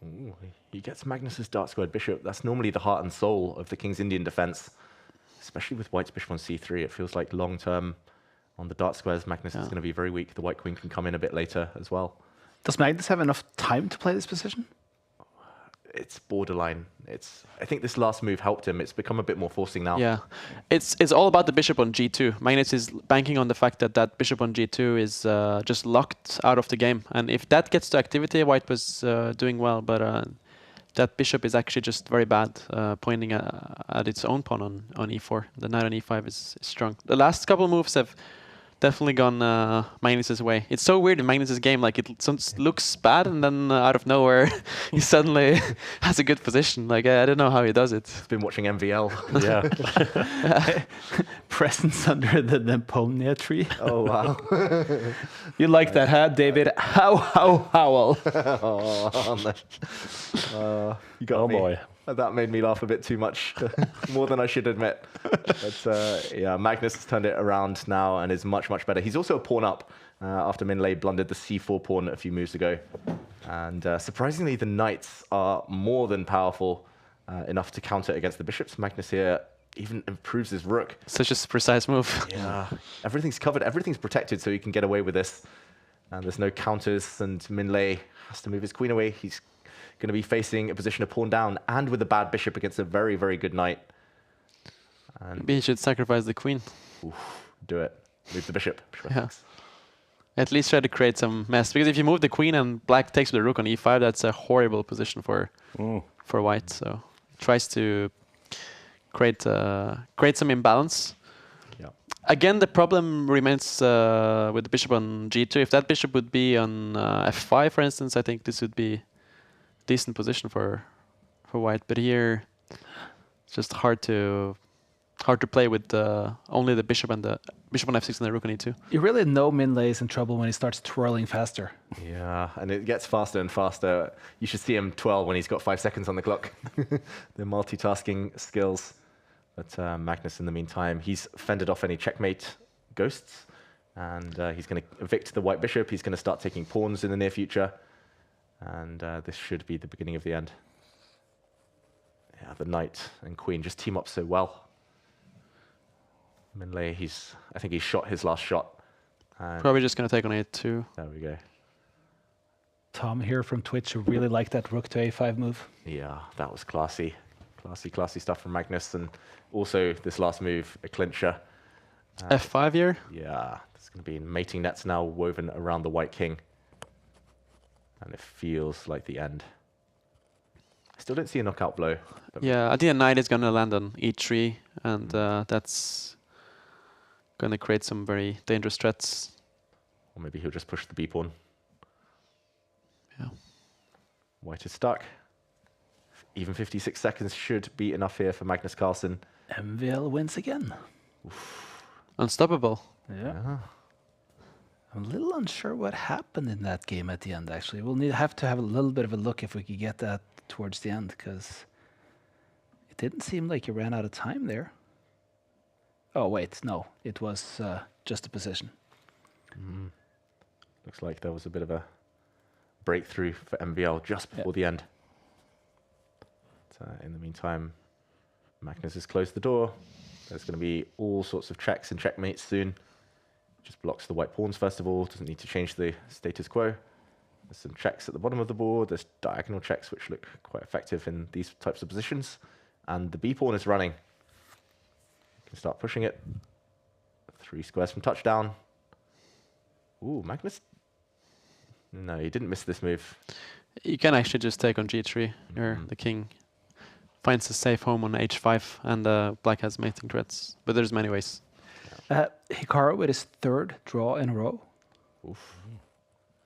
B: Ooh, he gets Magnus's dark squared bishop. That's normally the heart and soul of the King's Indian defense, especially with white's bishop on c3. It feels like long term on the dark squares, Magnus is going to be very weak. The white queen can come in a bit later as well.
E: Does Magnus have enough time to play this position?
B: It's borderline. I think this last move helped him. It's become a bit more forcing now.
F: Yeah, it's all about the bishop on g2. Magnus is banking on the fact that that bishop on g2 is just locked out of the game, and if that gets to activity, white was doing well, but that bishop is actually just very bad, pointing at its own pawn on e4. The knight on e5 is strong. The last couple of moves have definitely gone Magnus's way. It's so weird in Magnus's game, like it looks bad, and then out of nowhere he suddenly has a good position. Like I don't know how he does it.
B: He's been watching MVL.
E: Yeah. Presence under the Nepomnia tree.
B: Oh wow.
E: You like that, huh, David? Howl.
B: You got me. Boy. That made me laugh a bit too much, more than I should admit. But yeah, Magnus has turned it around now and is much, much better. He's also a pawn up after Minle blundered the c4 pawn a few moves ago. And surprisingly, the knights are more than powerful enough to counter against the bishops. Magnus here even improves his rook.
F: Such a precise move.
B: Yeah, everything's covered, everything's protected, so he can get away with this. And there's no counters, and Minle has to move his queen away. He's going to be facing a position of pawn down and with a bad bishop against a very, very good knight. And
F: maybe he should sacrifice the queen.
B: Oof, do it. Move the bishop.
F: Yeah. At least try to create some mess, because if you move the queen and black takes with the rook on e5, that's a horrible position for white. So tries to create some imbalance.
B: Yeah.
F: Again, the problem remains with the bishop on g2. If that bishop would be on f5, for instance, I think this would be decent position for white, but here it's just hard to play with only the bishop and the bishop on f6 and the rook on e2.
E: You really know Minle is in trouble when he starts twirling faster.
B: Yeah, and it gets faster and faster. You should see him twirl when he's got 5 seconds on the clock. The multitasking skills. But Magnus, in the meantime, he's fended off any checkmate ghosts, and he's going to evict the white bishop. He's going to start taking pawns in the near future. And this should be the beginning of the end. Yeah, the knight and queen just team up so well. Minle, I think he's shot his last shot.
F: Probably just going to take on a2.
B: There we go.
E: Tom here from Twitch really liked that rook to a5 move.
B: Yeah, that was classy. Classy stuff from Magnus. And also this last move, a clincher.
F: f5 here?
B: Yeah, there's going to be mating nets now woven around the white king. And it feels like the end. I still don't see a knockout blow.
F: Yeah, I think a knight is going to land on e3, and that's going to create some very dangerous threats.
B: Or maybe he'll just push the b-pawn.
F: Yeah.
B: White is stuck. Even 56 seconds should be enough here for Magnus Carlsen.
E: MVL wins again.
B: Oof.
F: Unstoppable.
E: Yeah. I'm a little unsure what happened in that game at the end, actually. We'll have to have a little bit of a look if we could get that towards the end, because it didn't seem like you ran out of time there. Oh, wait, no. It was just a position.
B: Looks like there was a bit of a breakthrough for MVL just before the end. But, in the meantime, Magnus has closed the door. There's going to be all sorts of checks and checkmates soon. Just blocks the white pawns first of all, doesn't need to change the status quo. There's some checks at the bottom of the board, there's diagonal checks which look quite effective in these types of positions. And the b-pawn is running. You can start pushing it. 3 squares from touchdown. Ooh, Magnus. No, he didn't miss this move.
F: You can actually just take on g3 here. The king finds a safe home on h5, and black has mating threats. But there's many ways.
E: Hikaru with his 3rd draw in a row.
B: Oof.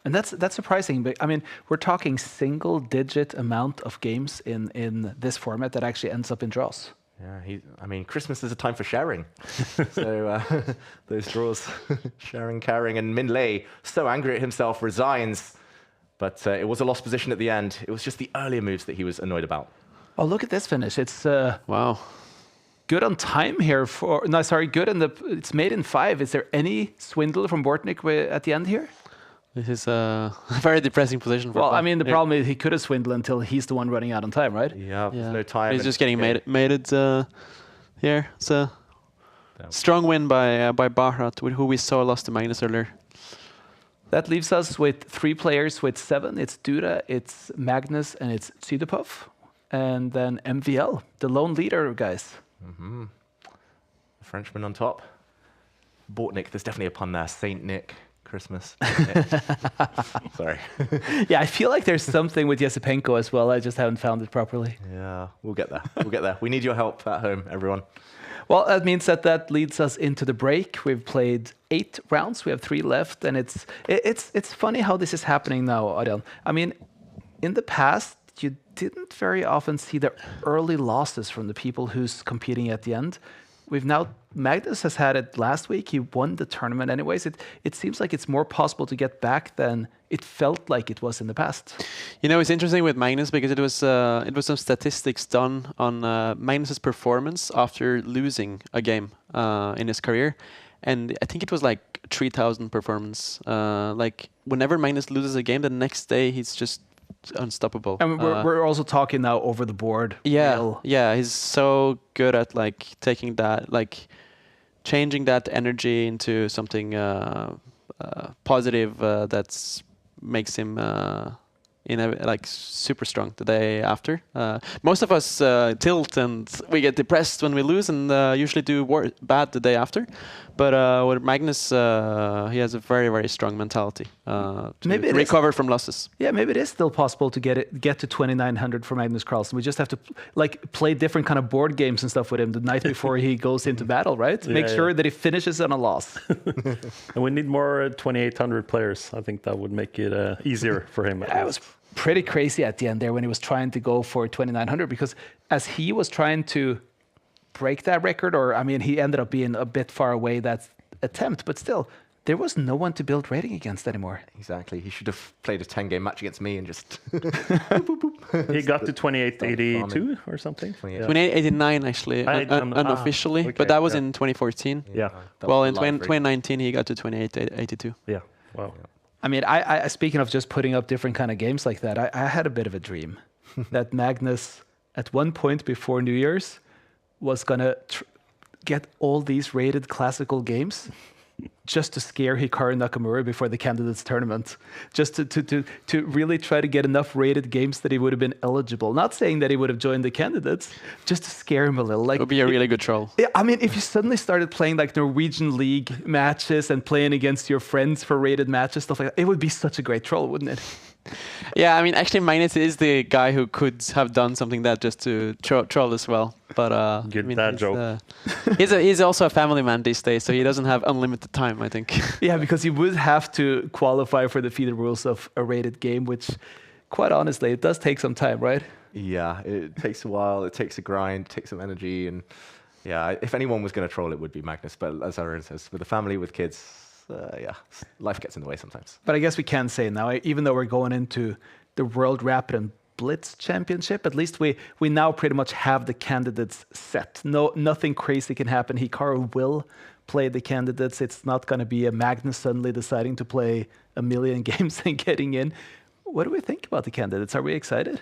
E: And that's surprising. But I mean, we're talking single-digit amount of games in this format that actually ends up in draws.
B: Yeah, I mean, Christmas is a time for sharing. So those draws, sharing, carrying, and Min Lei, so angry at himself, resigns. But it was a lost position at the end. It was just the earlier moves that he was annoyed about.
E: Oh, look at this finish. It's
F: wow.
E: Good on time here for good in it's made in 5. Is there any swindle from Bortnik at the end here?
F: This is a very depressing position for
E: Well, I mean, the problem is he could have swindled until he's the one running out on time, right?
B: Yeah, there's no time.
F: He's just getting mated here. It's a strong win by Barhat, who we saw lost to Magnus earlier.
E: That leaves us with 3 players with 7. It's Dura, it's Magnus, and it's Sydupov. And then MVL, the lone leader, guys.
B: Mm-hmm. The Frenchman on top. Bortnik, there's definitely a pun there. Saint Nick. Christmas. Sorry.
E: Yeah, I feel like there's something with Yesipenko as well. I just haven't found it properly.
B: Yeah, we'll get there. We'll get there. We need your help at home, everyone.
E: Well, that means that leads us into the break. We've played 8 rounds. We have 3 left, and it's funny how this is happening now, Adrian. I mean, in the past, you didn't very often see the early losses from the people who's competing at the end. Magnus has had it last week. He won the tournament anyways. It seems like it's more possible to get back than it felt like it was in the past.
F: You know, it's interesting with Magnus because it was some statistics done on Magnus's performance after losing a game in his career. And I think it was like 3,000 performance. Like whenever Magnus loses a game, the next day he's just unstoppable.
E: And we're also talking now over the board.
F: Yeah, he's so good at like taking that, like changing that energy into something positive that makes him super strong the day after. Most of us tilt and we get depressed when we lose and usually do bad the day after. But with Magnus, he has a very, very strong mentality to recover from losses.
E: Yeah, maybe it is still possible to get to 2,900 for Magnus Carlsen. We just have to play different kind of board games and stuff with him the night before he goes into battle, right? Make sure that he finishes on a loss.
G: And we need more 2,800 players. I think that would make it easier for him.
E: It was pretty crazy at the end there when he was trying to go for 2,900 because as he was trying to break that record, or I mean, he ended up being a bit far away that attempt, but still, there was no one to build rating against anymore.
B: Exactly. He should have played a 10-game match against me and just...
G: He got to 2882 or something?
F: 2889 actually, unofficially, but that was in 2014.
G: Yeah.
F: Well, in 2019 he got to 2882.
G: Yeah. Wow.
E: I mean, I speaking of just putting up different kind of games like that, I had a bit of a dream that Magnus, at one point before New Year's, was gonna get all these rated classical games just to scare Hikaru Nakamura before the candidates tournament, just to really try to get enough rated games that he would have been eligible. Not saying that he would have joined the candidates, just to scare him a little. Like,
F: it would be a really good troll.
E: Yeah, I mean, if you suddenly started playing like Norwegian League matches and playing against your friends for rated matches, stuff like that, it would be such a great troll, wouldn't it?
F: Yeah, I mean, actually, Magnus is the guy who could have done something that just to troll as well. But
G: good dad joke.
F: He's also a family man these days, so he doesn't have unlimited time, I think.
E: Yeah, because you would have to qualify for the FIDE rules of a rated game, which, quite honestly, it does take some time, right?
B: Yeah, it takes a while. It takes a grind, it takes some energy, and yeah, if anyone was going to troll, it would be Magnus. But as Aaron says, with a family, with kids, yeah, life gets in the way sometimes.
E: But I guess we can say now, even though we're going into the World Rapid and Blitz Championship, at least we now pretty much have the candidates set. Nothing crazy can happen. Hikaru will play the candidates. It's not going to be a Magnus suddenly deciding to play a million games and getting in. What do we think about the candidates? Are we excited?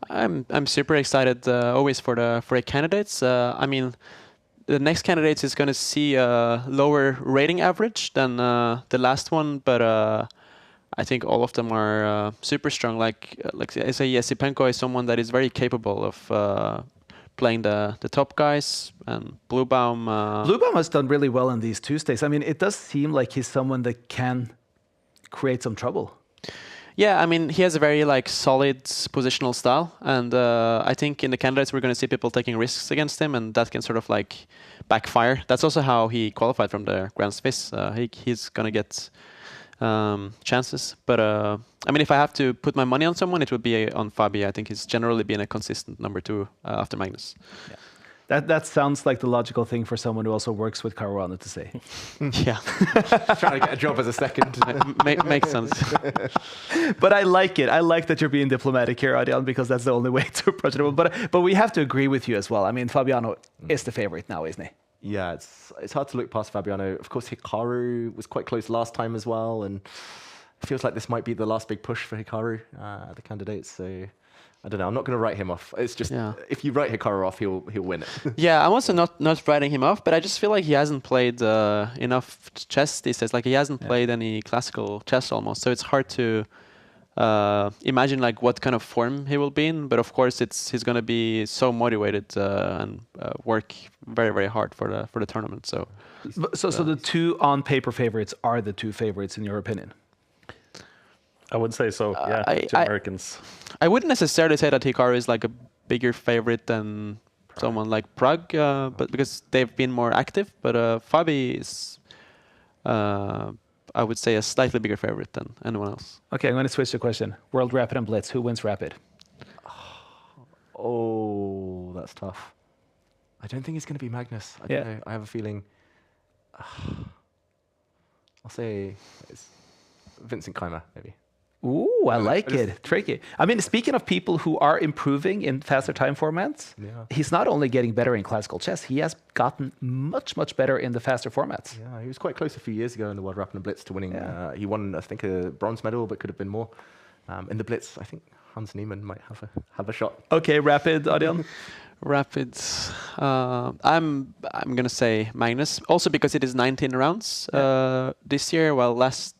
F: I'm super excited always for the candidates. I mean, the next candidates is going to see a lower rating average than the last one, but I think all of them are super strong. Like I say, Yesipenko is someone that is very capable of playing the top guys, and Bluebaum.
E: Bluebaum has done really well in these Tuesdays. I mean, it does seem like he's someone that can create some trouble.
F: Yeah, I mean, he has a very solid positional style, and I think in the candidates we're going to see people taking risks against him, and that can sort of backfire. That's also how he qualified from the Grand Swiss. He's going to get chances. But I mean, if I have to put my money on someone, it would be on Fabi. I think he's generally been a consistent number 2 after Magnus.
E: Yeah. That sounds like the logical thing for someone who also works with Caruana to say.
F: Yeah.
B: Trying to get a job as a second.
F: Makes sense.
E: But I like it. I like that you're being diplomatic here, Adrian, because that's the only way to approach it. But we have to agree with you as well. I mean, Fabiano is the favorite now, isn't he?
B: Yeah, it's hard to look past Fabiano. Of course, Hikaru was quite close last time as well, and it feels like this might be the last big push for Hikaru, the candidates. So I don't know. I'm not going to write him off. It's just if you write Hikaru off, he'll win it.
F: Yeah, I'm also not writing him off, but I just feel like he hasn't played enough chess these days. Like he hasn't played any classical chess almost, so it's hard to imagine like what kind of form he will be in. But of course, he's going to be so motivated and work very, very hard for the tournament. So
E: the 2 on paper favorites are the 2 favorites in your opinion?
G: I would say so. Yeah, 2 Americans.
F: I wouldn't necessarily say that Hikaru is like a bigger favorite than someone like Prague, but because they've been more active. But Fabi is, I would say, a slightly bigger favorite than anyone else.
E: Okay, I'm going to switch the question. World Rapid and Blitz, who wins Rapid?
B: Oh, that's tough. I don't think it's going to be Magnus. I don't know. I have a feeling. I'll say it's Vincent Keimer, maybe.
E: Ooh, I like it. Tricky. I mean, speaking of people who are improving in faster time formats, he's not only getting better in classical chess, he has gotten much, much better in the faster formats.
B: Yeah, he was quite close a few years ago in the World Rapid and Blitz to winning. He won, I think, a bronze medal, but could have been more. In the Blitz, I think Hans Niemann might have a shot.
E: Okay, Rapid, Adrian?
F: Rapids. I'm gonna say Magnus, also because it is 19 rounds this year, while last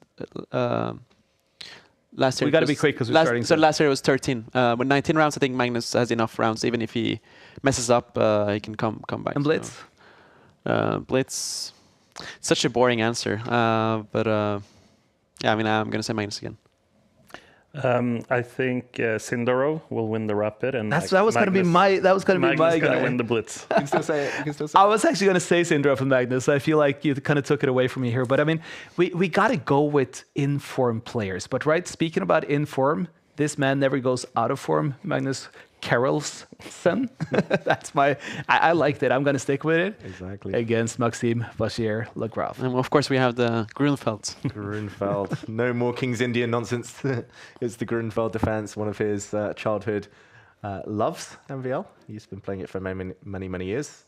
F: year
E: we got to be quick because we're starting.
F: So last year it was 13. With 19 rounds, I think Magnus has enough rounds. Even if he messes up, he can come back.
E: And Blitz?
F: Blitz. Such a boring answer. But yeah, I mean, I'm gonna say Magnus again.
G: I think Sindoro will win the Rapid, and
E: that was going to be my guy.
G: Win the Blitz.
B: You can still say it.
E: I was actually going to say Sindoro from Magnus. I feel like you kind of took it away from me here, but I mean, we got to go with in-form players. But right, speaking about in-form, this man never goes out of form. Magnus Carlsen. That's I liked it. I'm going to stick with it.
B: Exactly.
E: Against Maxime Vachier-Lagrave.
F: And of course, we have the Grunfeld.
B: Grunfeld. No more King's Indian nonsense. It's the Grunfeld defense, one of his childhood loves, MVL. He's been playing it for many years.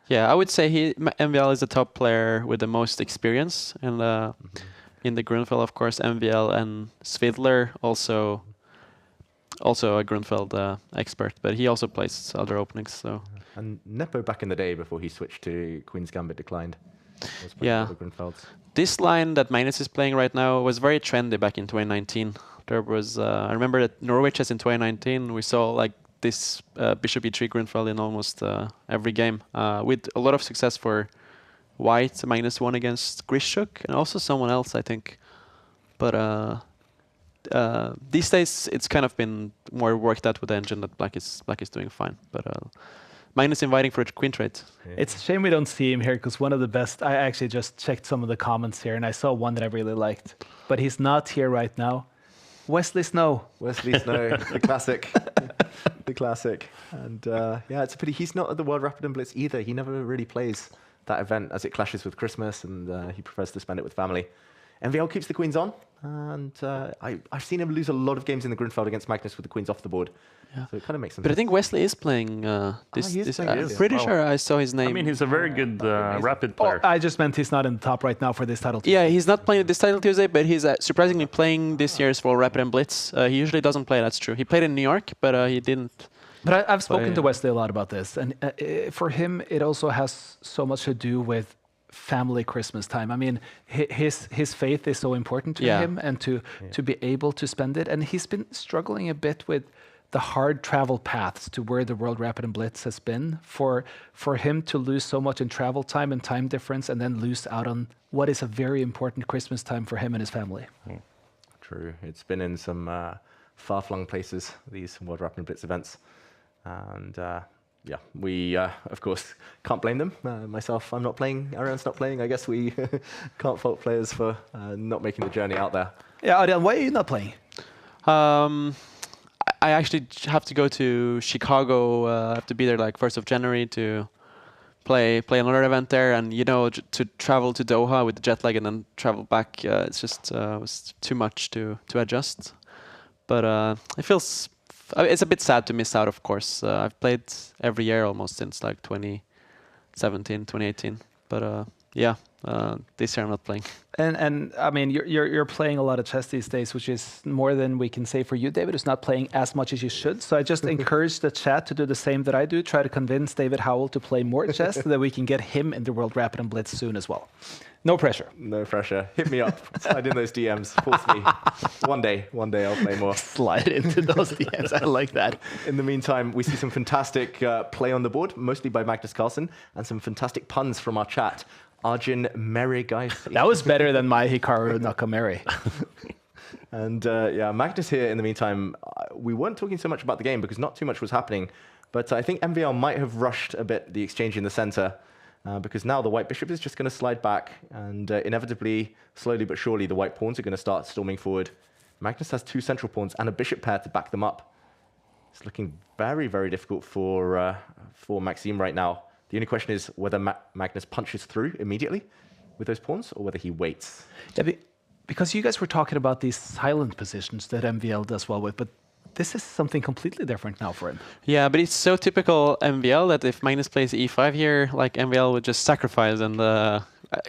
F: Yeah, I would say MVL is the top player with the most experience. And in the Grunfeld, of course, MVL and Svidler also a Grunfeld expert, but he also plays other openings. So
B: and Nepo back in the day before he switched to Queen's Gambit declined.
F: Yeah, this line that Magnus is playing right now was very trendy back in 2019. There was I remember that Norway Chess in 2019 we saw like this Bishop E3 Grunfeld in almost every game with a lot of success for White. Magnus won against Grishuk and also someone else, I think, but. These days, it's kind of been more worked out with the engine that Black is doing fine. But Magnus inviting for a queen trade.
E: Yeah. It's a shame we don't see him here because one of the best. I actually just checked some of the comments here and I saw one that I really liked, but he's not here right now. Wesley Snow.
B: Wesley Snow, the classic, the classic. And yeah, it's a pity he's not at the World Rapid and Blitz either. He never really plays that event as it clashes with Christmas, and he prefers to spend it with family. MVL keeps the queens on, and I've seen him lose a lot of games in the Grunfeld against Magnus with the queens off the board. Yeah. So it kind of makes sense.
F: But I think Wesley is playing this. I'm pretty sure I saw his name.
G: I mean, he's a very good Rapid player.
E: I just meant he's not in the top right now for this title Tuesday.
F: Yeah, he's not playing this title Tuesday, but he's surprisingly playing this year's World Rapid and Blitz. He usually doesn't play, that's true. He played in New York, but he didn't.
E: But I've spoken to Wesley a lot about this, and for him, it also has so much to do with family Christmas time. I mean, his faith is so important to him, and to be able to spend it. And he's been struggling a bit with the hard travel paths to where the World Rapid and Blitz has been. For him to lose so much in travel time and time difference, and then lose out on what is a very important Christmas time for him and his family.
B: True. It's been in some far-flung places, these World Rapid and Blitz events. And yeah, we, of course, can't blame them. Myself, I'm not playing. Arian's not playing. I guess we can't fault players for not making the journey out there.
E: Yeah, Arian, why are you not playing?
F: I actually have to go to Chicago. I have to be there like 1st of January to play another event there. And, you know, to travel to Doha with the jet lag and then travel back, it's just was too much to adjust. But it feels... It's a bit sad to miss out, of course. I've played every year almost since like 2017, 2018. But yeah, this year I'm not playing.
E: And I mean, you're playing a lot of chess these days, which is more than we can say for you, David, who's not playing as much as you should. So I just encourage the chat to do the same that I do. Try to convince David Howell to play more chess so that we can get him in the World Rapid and Blitz soon as well. No pressure.
B: No pressure. Hit me up. Slide in those DMs. Force me. One day I'll play more.
E: Slide into those DMs. I like that.
B: In the meantime, we see some fantastic play on the board, mostly by Magnus Carlsen, and some fantastic puns from our chat. Arjun Merrigaisi.
E: That was better than my Hikaru Nakamura.
B: And yeah, Magnus here in the meantime, we weren't talking so much about the game because not too much was happening, but I think MVL might have rushed a bit the exchange in the center. Because now the white bishop is just going to slide back, and inevitably, slowly but surely, the white pawns are going to start storming forward. Magnus has 2 central pawns and a bishop pair to back them up. It's looking very, very difficult for Maxime right now. The only question is whether Magnus punches through immediately with those pawns, or whether he waits.
E: Yeah, because you guys were talking about these silent positions that MVL does well with, but this is something completely different now for him.
F: Yeah, but it's so typical MVL that if Magnus plays e5 here, like MVL would just sacrifice, and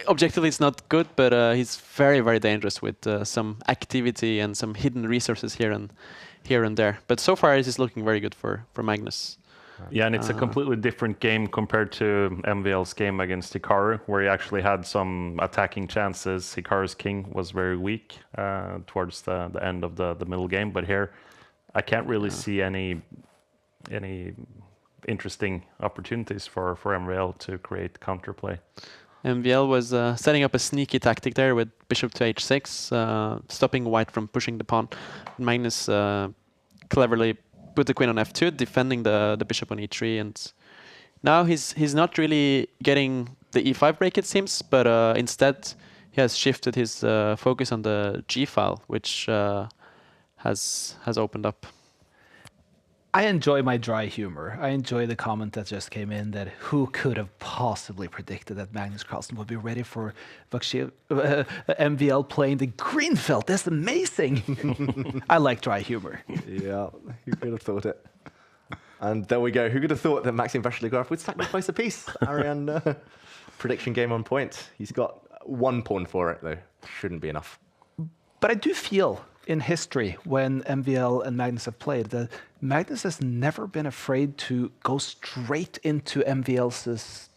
F: objectively it's not good, but he's very, very dangerous with some activity and some hidden resources here and there. But so far this is looking very good for Magnus.
G: Yeah, and it's a completely different game compared to MVL's game against Hikaru, where he actually had some attacking chances. Hikaru's king was very weak towards the end of the middle game, but here I can't really see any interesting opportunities for MVL to create counterplay.
F: MVL was setting up a sneaky tactic there with bishop to h6, stopping white from pushing the pawn. Magnus cleverly put the queen on f2, defending the bishop on e3, and now he's not really getting the e5 break, it seems, but instead he has shifted his focus on the g file, which has opened up.
E: I enjoy my dry humor. I enjoy the comment that just came in that who could have possibly predicted that Magnus Carlsen would be ready for MVL playing the Greenfeld. That's amazing. I like dry humor.
B: Yeah, who could have thought it? And there we go. Who could have thought that Maxim Vasiligarov would sacrifice a piece? Arian, prediction game on point. He's got 1 pawn for it, though. Shouldn't be enough.
E: But I do feel in history when MVL and Magnus have played that Magnus has never been afraid to go straight into MVL's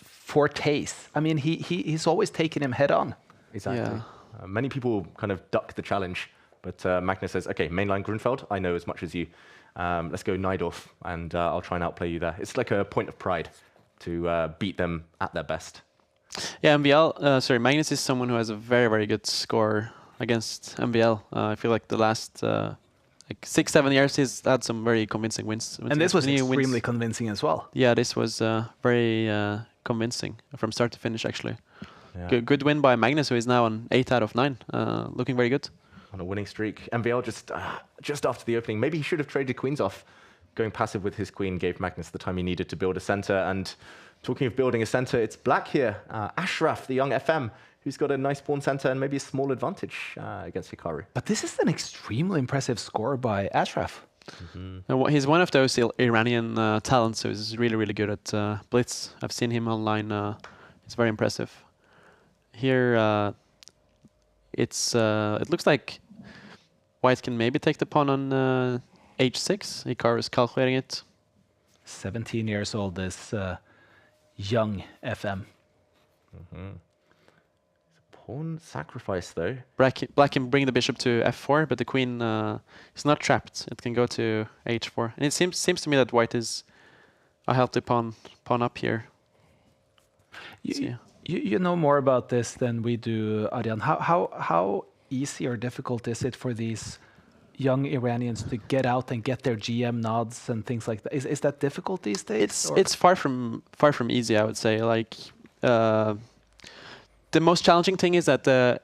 E: fortes. I mean, he's always taken him head on.
B: Exactly.
F: Yeah.
B: Many people kind of duck the challenge, but Magnus says, okay, mainline Grunfeld, I know as much as you. Let's go Najdorf, and I'll try and outplay you there. It's like a point of pride to beat them at their best.
F: Yeah, Magnus is someone who has a very, very good score against MVL. I feel like the last 6-7 years he's had some very convincing wins.
E: And this was extremely convincing as well.
F: Yeah, this was very convincing from start to finish, actually.
B: Yeah.
F: Good win by Magnus, who is now on 8 out of 9, looking very good.
B: On a winning streak. MVL just after the opening, maybe he should have traded queens off. Going passive with his queen gave Magnus the time he needed to build a center. And talking of building a center, it's black here. Ashraf, the young FM, who's got a nice pawn center and maybe a small advantage against Hikaru.
E: But this is an extremely impressive score by Ashraf.
F: He's one of those Iranian talents who's really, really good at Blitz. I've seen him online. It's very impressive. Here, it looks like white can maybe take the pawn on h6. Hikaru is calculating it.
E: 17 years old, this young FM.
B: Pawn sacrifice, though.
F: Black can bring the bishop to f4, but the queen is not trapped. It can go to h4. And it seems to me that white is a healthy pawn up here.
E: You know more about this than we do, Arian. How easy or difficult is it for these young Iranians to get out and get their GM nods and things like that? Is that difficult these days?
F: It's far from easy, I would say. Like the most challenging thing is that the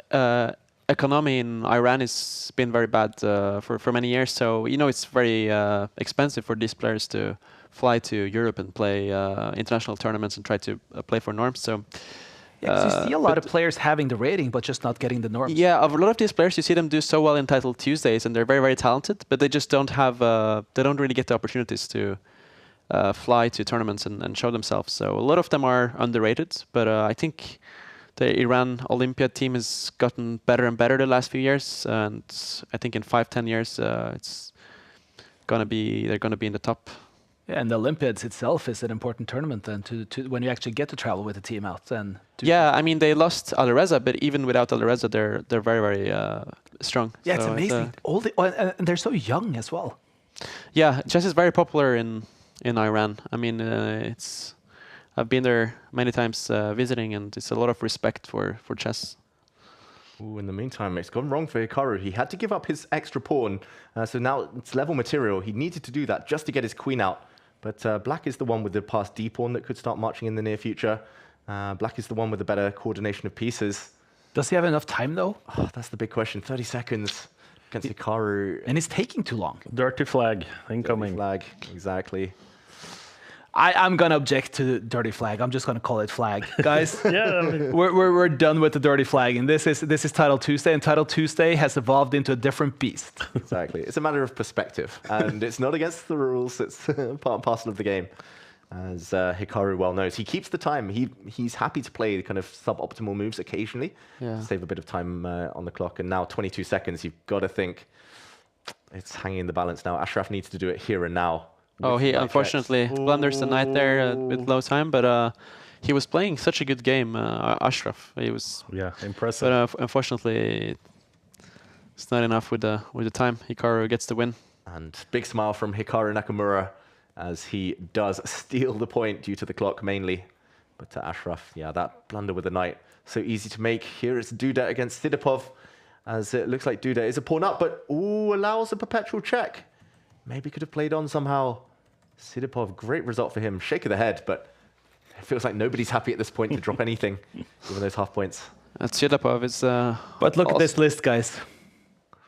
F: economy in Iran has been very bad for many years. So it's very expensive for these players to fly to Europe and play international tournaments and try to play for norms. So.
E: Yeah, 'cause you see a lot of players having the rating, but just not getting the norms.
F: Yeah, of a lot of these players, you see them do so well in Title Tuesdays, and they're very, very talented, but they just don't have, they don't really get the opportunities to fly to tournaments and show themselves. So a lot of them are underrated, but I think the Iran Olympiad team has gotten better and better the last few years, and I think in 5-10 years, they're gonna be in the top.
E: Yeah, and the Olympiads itself is an important tournament then to when you actually get to travel with the team out. And
F: yeah, I mean they lost Alireza, but even without Alireza, they're very, very strong.
E: Yeah,
F: so
E: it's amazing. And they're so young as well.
F: Yeah, chess is very popular in Iran. I mean, I've been there many times visiting, and it's a lot of respect for chess.
B: Ooh, in the meantime, it's gone wrong for Hikaru. He had to give up his extra pawn, so now it's level material. He needed to do that just to get his queen out. But Black is the one with the passed D pawn that could start marching in the near future. Black is the one with the better coordination of pieces.
E: Does he have enough time, though?
B: Oh, that's the big question. 30 seconds against Hikaru.
E: And it's taking too long.
G: Dirty flag incoming.
B: Dirty flag, exactly.
E: I'm going to object to dirty flag. I'm just going to call it flag. Guys,
G: Yeah.
E: we're done with the dirty flag. And this is Title Tuesday, and Title Tuesday has evolved into a different beast.
B: Exactly. It's a matter of perspective. And it's not against the rules. It's part and parcel of the game. As Hikaru well knows. He keeps the time. He's happy to play the kind of suboptimal moves occasionally.
F: Yeah.
B: To save a bit of time on the clock. And now 22 seconds. You've got to think it's hanging in the balance now. Ashraf needs to do it here and now.
F: Oh, he unfortunately blunders the knight there with low time, but he was playing such a good game, Ashraf. He was
G: impressive.
F: But unfortunately, it's not enough with the time. Hikaru gets the win.
B: And big smile from Hikaru Nakamura as he does steal the point due to the clock mainly. But to Ashraf, yeah, that blunder with the knight, so easy to make. Here it's Duda against Sidipov, as it looks like Duda is a pawn up, but allows a perpetual check. Maybe could have played on somehow. Sidipov, great result for him. Shake of the head, but it feels like nobody's happy at this point to drop anything, given those half points.
F: Sidipov is...
E: But look at this list, guys.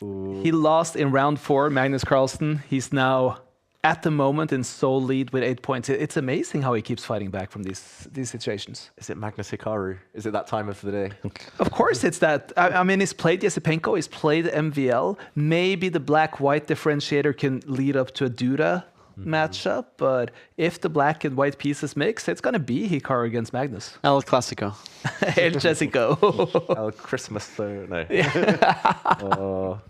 B: Ooh.
E: He lost in round 4, Magnus Carlsen. He's now, at the moment, in sole lead with 8 points. It's amazing how he keeps fighting back from these situations.
B: Is it Magnus Hikaru? Is it that time of the day?
E: Of course it's that. I mean, he's played Yesipenko, he's played MVL. Maybe the black-white differentiator can lead up to a Duda matchup, but if the black and white pieces mix, it's going to be Hikaru against Magnus.
F: El Clásico.
E: El Clásico.
B: El Christmas, though. No. Oh,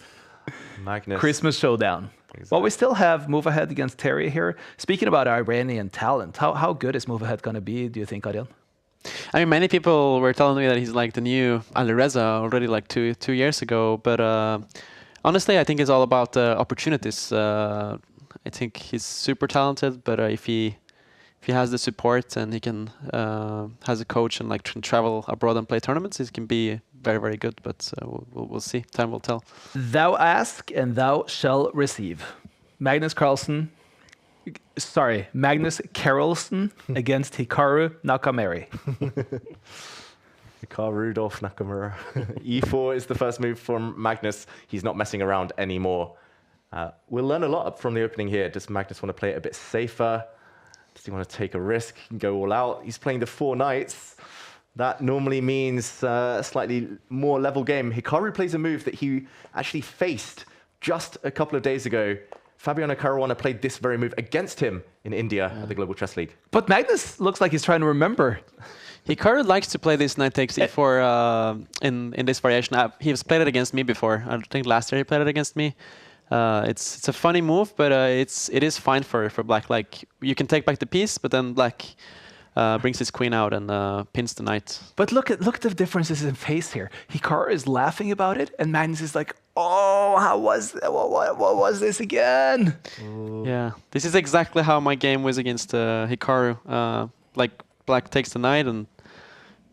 B: Magnus.
E: Christmas showdown.
B: Exactly.
E: Well, we still have move ahead against Terry here. Speaking about Iranian talent, how good is move ahead going to be, do you think, Arjan?
F: I mean, many people were telling me that he's like the new Alireza already like two years ago, but honestly, I think it's all about the opportunities. I think he's super talented, but if he has the support and he can has a coach and like travel abroad and play tournaments, he can be very, very good. But we'll see. Time will tell.
E: Thou ask and thou shall receive. Magnus Carlsen against Hikaru Nakamura.
B: Hikaru Rudolph Nakamura. E4 is the first move from Magnus. He's not messing around anymore. We'll learn a lot from the opening here. Does Magnus want to play it a bit safer? Does he want to take a risk and go all out? He's playing the 4 knights. That normally means a slightly more level game. Hikaru plays a move that he actually faced just a couple of days ago. Fabiano Caruana played this very move against him in India at the Global Chess League.
E: But Magnus looks like he's trying to remember.
F: Hikaru likes to play this knight takes e4 in this variation. He's played it against me before. I think last year he played it against me. It's a funny move, but it is fine for black. Like you can take back the piece, but then black brings his queen out and pins the knight.
E: But look at the differences in face here. Hikaru is laughing about it, and Magnus is like, "Oh, what was this again?"
F: Yeah, this is exactly how my game was against Hikaru. Like black takes the knight and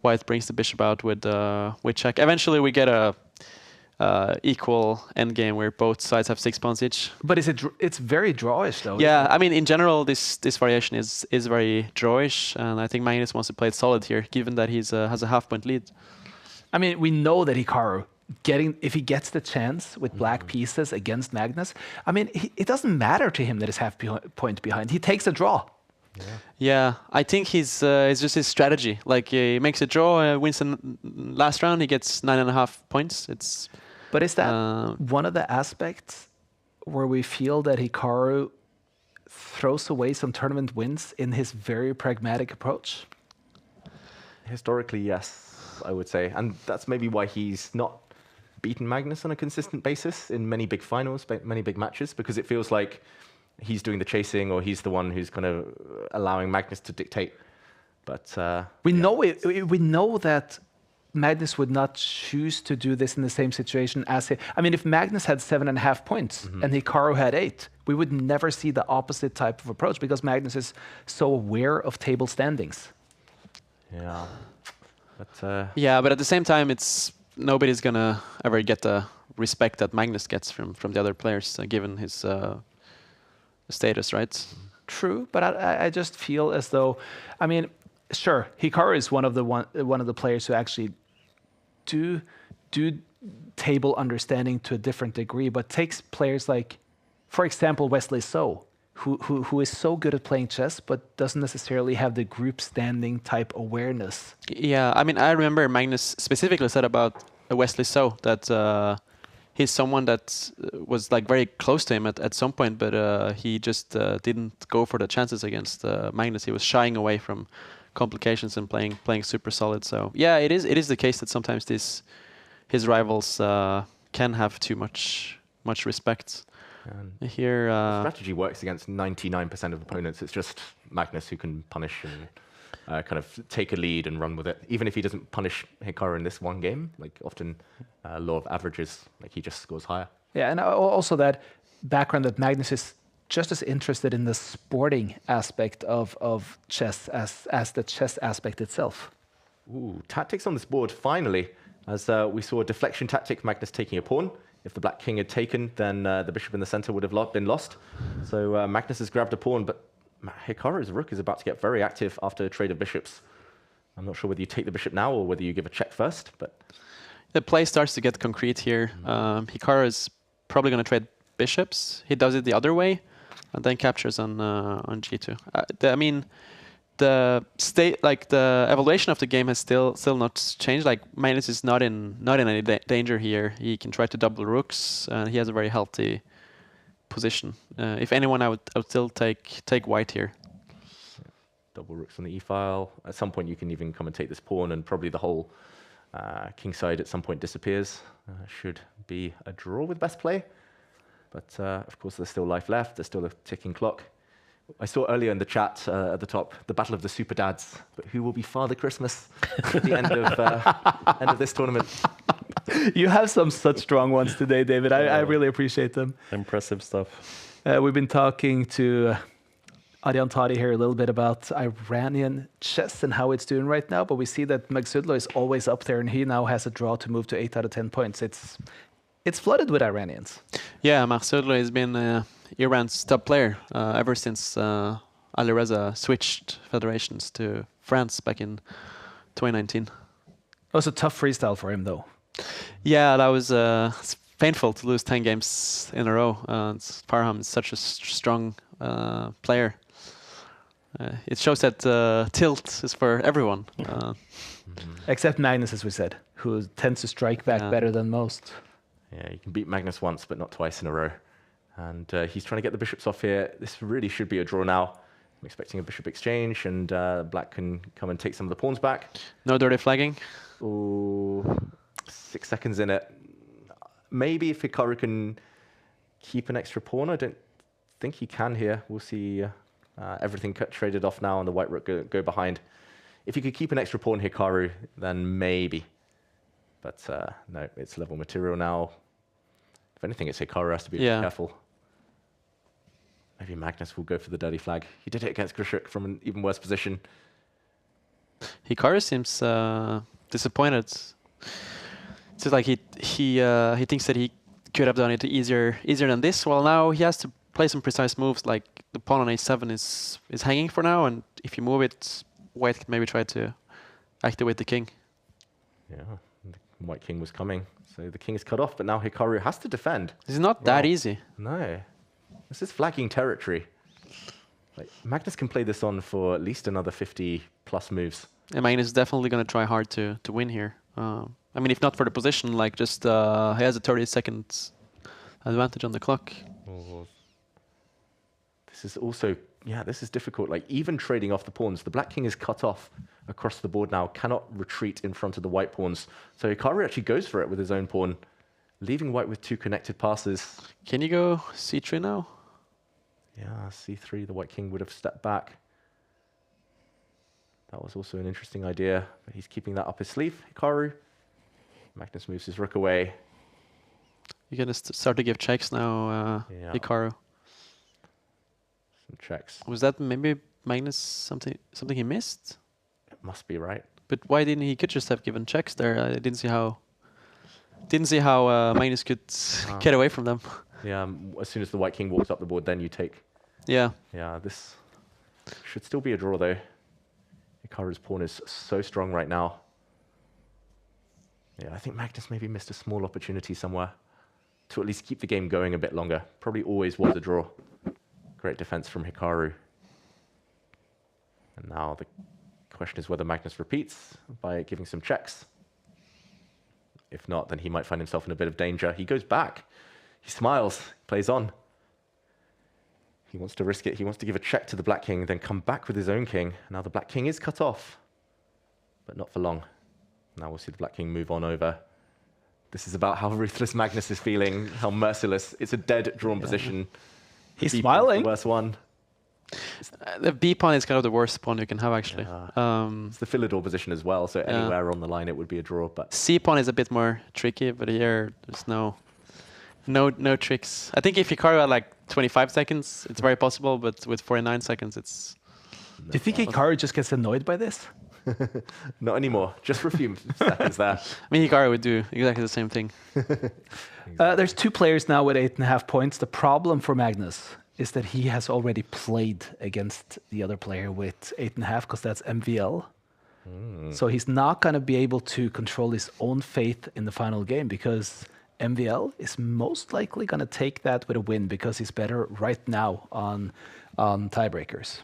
F: white brings the bishop out with check. Eventually, we get a equal endgame where both sides have 6 pawns each.
E: But it's very drawish though.
F: Yeah, I mean in general this variation is very drawish, and I think Magnus wants to play it solid here, given that he's has a half-point lead.
E: I mean, we know that Hikaru, if he gets the chance with black pieces against Magnus, I mean, it doesn't matter to him that he's half-point behind. He takes a draw.
F: Yeah, I think it's just his strategy. Like he makes a draw, wins the last round, he gets 9.5 points.
E: But is that one of the aspects where we feel that Hikaru throws away some tournament wins in his very pragmatic approach?
B: Historically, yes, I would say. And that's maybe why he's not beaten Magnus on a consistent basis in many big finals, many big matches, because it feels like he's doing the chasing, or he's the one who's kind of allowing Magnus to dictate. But
E: we know that Magnus would not choose to do this in the same situation as him. I mean, if Magnus had 7.5 points and Hikaru had 8, we would never see the opposite type of approach, because Magnus is so aware of table standings.
B: Yeah.
F: But at the same time, nobody's gonna ever get the respect that Magnus gets from the other players, given his status, right?
E: True, but I just feel as though, I mean, sure, Hikaru is one of the players who actually do table understanding to a different degree, but takes players like, for example, Wesley So, who is so good at playing chess, but doesn't necessarily have the group standing type awareness.
F: Yeah, I mean, I remember Magnus specifically said about Wesley So that he's someone that was like very close to him at some point, but he just didn't go for the chances against Magnus. He was shying away from complications and playing super solid. So yeah, it is the case that sometimes his rivals can have too much respect.
B: And
F: here,
B: strategy works against 99% of opponents. It's just Magnus who can punish and kind of take a lead and run with it. Even if he doesn't punish Hikaru in this one game, like often law of averages, like he just scores higher.
E: Yeah, and also that background that Magnus is just as interested in the sporting aspect of chess as the chess aspect itself.
B: Ooh, tactics on this board finally, as we saw a deflection tactic, Magnus taking a pawn. If the black king had taken, then the bishop in the center would have been lost. So Magnus has grabbed a pawn, but Hikaru's rook is about to get very active after a trade of bishops. I'm not sure whether you take the bishop now or whether you give a check first, but
F: the play starts to get concrete here. Hikaru is probably going to trade bishops. He does it the other way, and then captures on g2. I mean, the evaluation of the game has still not changed. Like Magnus is not in any danger here. He can try to double rooks, and he has a very healthy position. If anyone, I would still take white here.
B: Double rooks on the e-file. At some point, you can even come and take this pawn, and probably the whole king side at some point disappears. Should be a draw with best play, but of course there's still life left. There's still a ticking clock. I saw earlier in the chat at the top the battle of the super dads, but who will be Father Christmas at the end of this tournament?
E: You have some such strong ones today, David. I really appreciate them.
G: Impressive stuff.
E: We've been talking to Arjan Tari here a little bit about Iranian chess and how it's doing right now, but we see that Magsudlo is always up there, and he now has a draw to move to 8 out of 10 points. It's flooded with Iranians.
F: Yeah, Magsudlo has been Iran's top player ever since Alireza switched federations to France back in 2019. It
E: was a tough freestyle for him, though.
F: Yeah, that was it's painful to lose 10 games in a row. Farham is such a strong player. It shows that tilt is for everyone.
E: Except Magnus, as we said, who tends to strike back better than most.
B: Yeah, you can beat Magnus once, but not twice in a row. And he's trying to get the bishops off here. This really should be a draw now. I'm expecting a bishop exchange, and black can come and take some of the pawns back.
F: No dirty flagging.
B: Ooh, 6 seconds in it. Maybe if Hikaru can keep an extra pawn. I don't think he can here. We'll see everything traded off now, and the white rook go behind. If you could keep an extra pawn, Hikaru, then maybe. But no, it's level material now. If anything, it's Hikaru has to be careful. Maybe Magnus will go for the dirty flag. He did it against Grishuk from an even worse position.
F: Hikaru seems disappointed. It's just like he thinks that he could have done it easier than this. Well, now he has to play some precise moves. Like the pawn on a7 is hanging for now, and if you move it, white can maybe try to activate the king.
B: Yeah, the white king was coming, so the king is cut off. But now Hikaru has to defend.
F: It's not that easy.
B: No, this is flagging territory. Like, Magnus can play this on for at least another 50 plus moves.
F: And Magnus is definitely going to try hard to win here. I mean, if not for the position, like just he has a 30 seconds advantage on the clock.
B: Oh. This is also, yeah, this is difficult. Like, even trading off the pawns, the black king is cut off across the board now, cannot retreat in front of the white pawns. So Hikaru actually goes for it with his own pawn, leaving white with 2 connected passes.
F: Can you go c3 now?
B: Yeah, c3, the white king would have stepped back. That was also an interesting idea, but he's keeping that up his sleeve, Hikaru. Magnus moves his rook away.
F: You're going to start to give checks now,
B: Yeah.
F: Hikaru.
B: Some checks.
F: Was that maybe Magnus something he missed?
B: It must be, right?
F: But why didn't he could just have given checks there? I didn't see how Magnus could get away from them.
B: Yeah, as soon as the white king walks up the board, then you take.
F: Yeah.
B: Yeah, this should still be a draw, though. Hikaru's pawn is so strong right now. Yeah, I think Magnus maybe missed a small opportunity somewhere to at least keep the game going a bit longer. Probably always was a draw. Great defense from Hikaru. And now the question is whether Magnus repeats by giving some checks. If not, then he might find himself in a bit of danger. He goes back. He smiles, plays on. He wants to risk it. He wants to give a check to the black king, then come back with his own king. Now the black king is cut off, but not for long. Now we'll see the black king move on over. This is about how ruthless Magnus is feeling, how merciless. It's a dead drawn position.
E: He's smiling.
B: The worst one.
F: The B pawn is kind of the worst pawn you can have, actually.
B: It's the Philidor position as well, so anywhere on the line it would be a draw. But
F: C pawn is a bit more tricky, but here there's no tricks. I think if Hikaru had like 25 seconds, it's very possible, but with 49 seconds, it's...
E: Do you think Hikaru just gets annoyed by this?
B: Not anymore. Just for a few seconds there.
F: I mean, Hikaru would do exactly the same thing.
E: There's 2 players now with 8.5 points. The problem for Magnus is that he has already played against the other player with 8.5, because that's MVL. So he's not going to be able to control his own fate in the final game, because MVL is most likely going to take that with a win, because he's better right now on tiebreakers.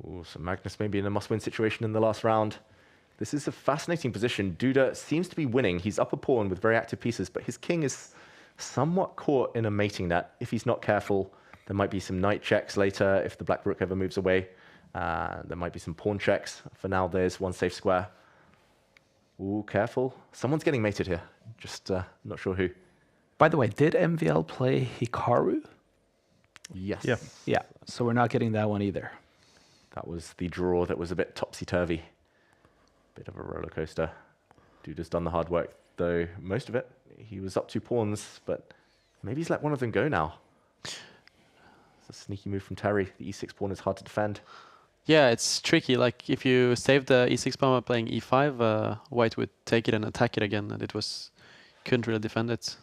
B: Ooh, so Magnus may be in a must-win situation in the last round. This is a fascinating position. Duda seems to be winning. He's up a pawn with very active pieces, but his king is somewhat caught in a mating net. If he's not careful, there might be some knight checks later if the black rook ever moves away. There might be some pawn checks. For now, there's one safe square. Ooh, careful. Someone's getting mated here. Just not sure who.
E: By the way, did MVL play Hikaru?
B: Yes.
E: Yeah, so we're not getting that one either.
B: That was the draw that was a bit topsy-turvy. Bit of a roller coaster. Duda's done the hard work, though most of it. He was up 2 pawns, but maybe he's let one of them go now. It's a sneaky move from Terry. The e6 pawn is hard to defend.
F: Yeah, it's tricky. Like, if you save the e6 pawn by playing e5, white would take it and attack it again, and couldn't really defend it.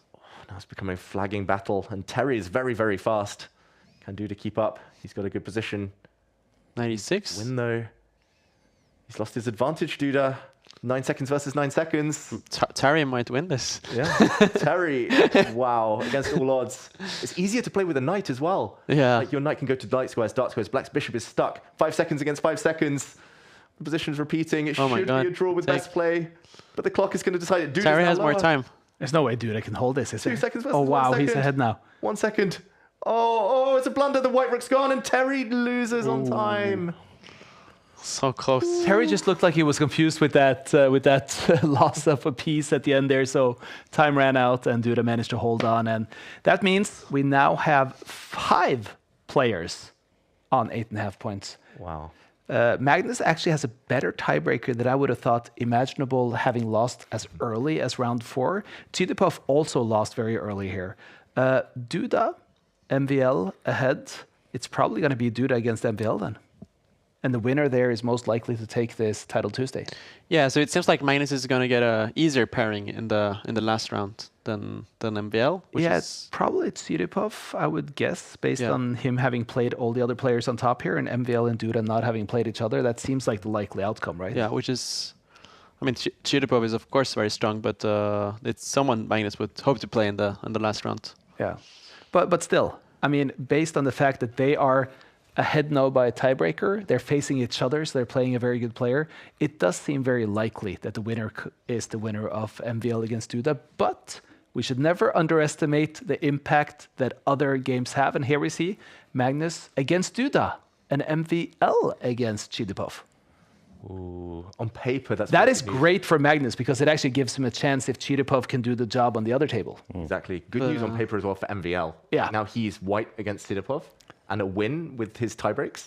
B: Now it's becoming a flagging battle, and Terry is very, very fast. Can Duda keep up? He's got a good position.
F: 96?
B: Win, though. He's lost his advantage, Duda. 9 seconds versus 9 seconds.
F: Terry might win this.
B: Yeah. Terry, wow, against all odds. It's easier to play with a knight as well.
F: Yeah.
B: Like, your knight can go to light squares, dark squares. Black's bishop is stuck. 5 seconds against 5 seconds. The position's repeating. It should be a draw with best play. But the clock is going to decide it. Duda's
F: Terry
B: now
F: has more
B: lower.
F: time.
E: There's no way Duda can hold this, is
B: 2
E: there?
B: seconds versus
E: Oh, wow,
B: 1 second.
E: he's ahead now.
B: 1 second. Oh, it's a blunder. The white rook's gone, and Terry loses on time.
F: So close.
E: Terry just looked like he was confused with that loss of a piece at the end there. So time ran out, and Duda managed to hold on, and that means we now have 5 players on 8.5 points.
B: Wow.
E: Magnus actually has a better tiebreaker than I would have thought imaginable, having lost as early as round 4. Tidipov also lost very early here. Duda, MVL ahead. It's probably going to be Duda against MVL then. And the winner there is most likely to take this title Tuesday.
F: Yeah, so it seems like Magnus is going to get a easier pairing in the last round than MVL. Which is
E: probably Tsiripov, I would guess, based on him having played all the other players on top here, and MVL and Duda not having played each other. That seems like the likely outcome, right?
F: Yeah, which is, I mean, Tsiripov is of course very strong, but it's someone Magnus would hope to play in the last round.
E: Yeah, but still, I mean, based on the fact that they are ahead now by a tiebreaker, they're facing each other, so they're playing a very good player. It does seem very likely that the winner is the winner of MVL against Duda, but we should never underestimate the impact that other games have. And here we see Magnus against Duda and MVL against Chidipov.
B: Ooh, on paper,
E: that is great for Magnus because it actually gives him a chance if Chidipov can do the job on the other table.
B: Exactly. Good news on paper as well for MVL.
E: Yeah.
B: Now he's white against Chidipov and a win with his tiebreaks.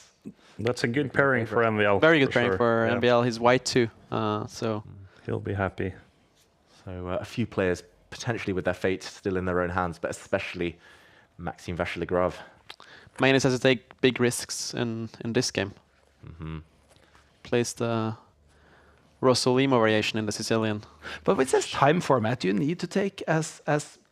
G: That's a good pairing for MVL.
F: Very good pairing for MVL. He's white too, so
G: he'll be happy.
B: So a few players potentially with their fate still in their own hands, but especially Maxime Vachier-Lagrave.
F: Magnus has to take big risks in this game. Plays the Rosolimo variation in the Sicilian.
E: But with this time format, do you need to take as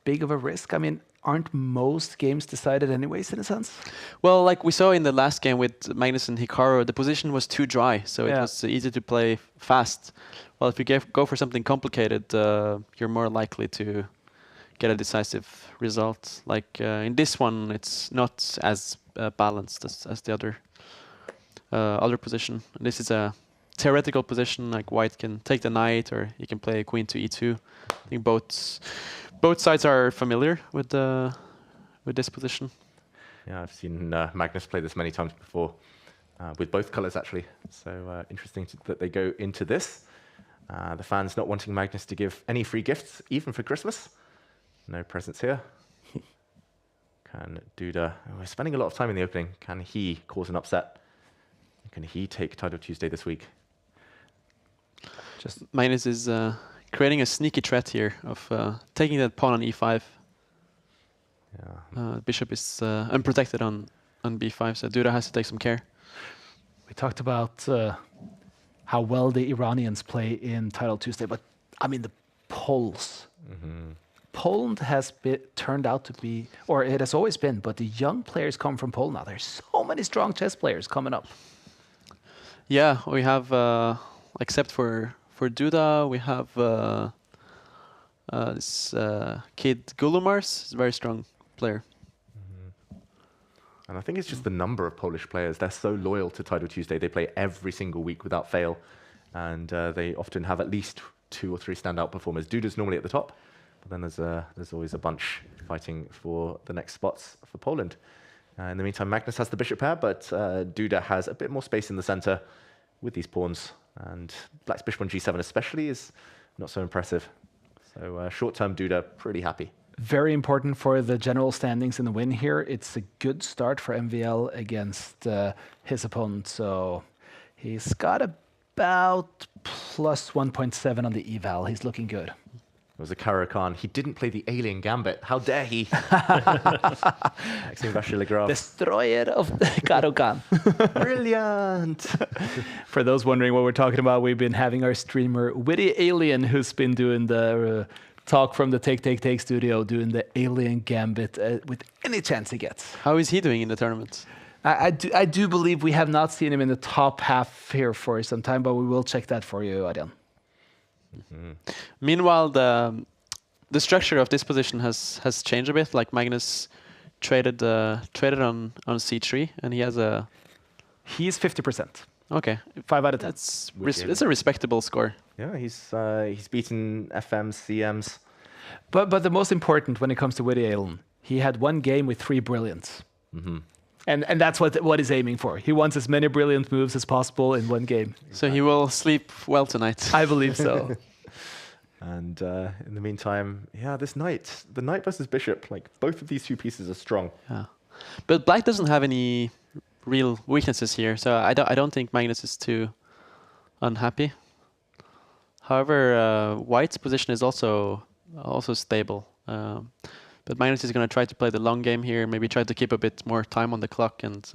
E: big of a risk? I mean, aren't most games decided anyways, in a sense?
F: Well, like we saw in the last game with Magnus and Hikaru, the position was too dry, so it was easy to play fast. Well, if you go for something complicated, you're more likely to get a decisive result. Like in this one, it's not as balanced as the other position. This is a theoretical position, like white can take the knight, or you can play queen to e2. I think both sides are familiar with this position.
B: Yeah, I've seen Magnus play this many times before, with both colors actually. So interesting that they go into this. The fans not wanting Magnus to give any free gifts, even for Christmas. No presents here. Can Duda, we're spending a lot of time in the opening. Can he cause an upset? Can he take title Tuesday this week?
F: Just Magnus is creating a sneaky threat here of taking that pawn on e5.
B: Yeah.
F: Bishop is unprotected on b5, so Duda has to take some care.
E: We talked about how well the Iranians play in title Tuesday, but I mean the Poles. Poland has turned out to be, or it has always been, but the young players come from Poland now. There's so many strong chess players coming up.
F: Yeah, we have, except for Duda, we have this kid Gulumars, is a very strong player.
B: And I think it's just the number of Polish players. They're so loyal to Title Tuesday. They play every single week without fail. And they often have at least 2 or 3 standout performers. Duda's normally at the top, but then there's always a bunch fighting for the next spots for Poland. In the meantime, Magnus has the bishop pair, but Duda has a bit more space in the center with these pawns. And Black's bishop on g7 especially is not so impressive. So short-term Duda, pretty happy.
E: Very important for the general standings in the win here. It's a good start for MVL against his opponent. So he's got about plus 1.7 on the eval. He's looking good.
B: It was a Khan. He didn't play the alien gambit. How dare he? Maxime Vachier-Lagrave.
E: Destroyer of Hikaru Khan.
B: Brilliant.
E: For those wondering what we're talking about, we've been having our streamer Witty Alien, who's been doing the talk from the Take studio, doing the alien gambit with any chance he gets.
F: How is he doing in the tournament?
E: I do believe we have not seen him in the top half here for some time, but we will check that for you, Adrian.
F: Meanwhile, the structure of this position has changed a bit. Like Magnus traded on c3, and he has a.
E: He's 50%.
F: Okay,
E: 5 out of 10.
F: That's a respectable score.
B: Yeah, he's beaten FMs, CMs.
E: But the most important when it comes to Witty Allen, he had 1 game with 3 brilliants. And that's what he's aiming for. He wants as many brilliant moves as possible in 1 game.
F: So he will sleep well tonight.
E: I believe so.
B: And in the meantime, yeah, the knight versus bishop, like both of these 2 pieces are strong.
F: Yeah, but Black doesn't have any real weaknesses here, so I don't think Magnus is too unhappy. However, White's position is also stable. But Magnus is going to try to play the long game here, maybe try to keep a bit more time on the clock and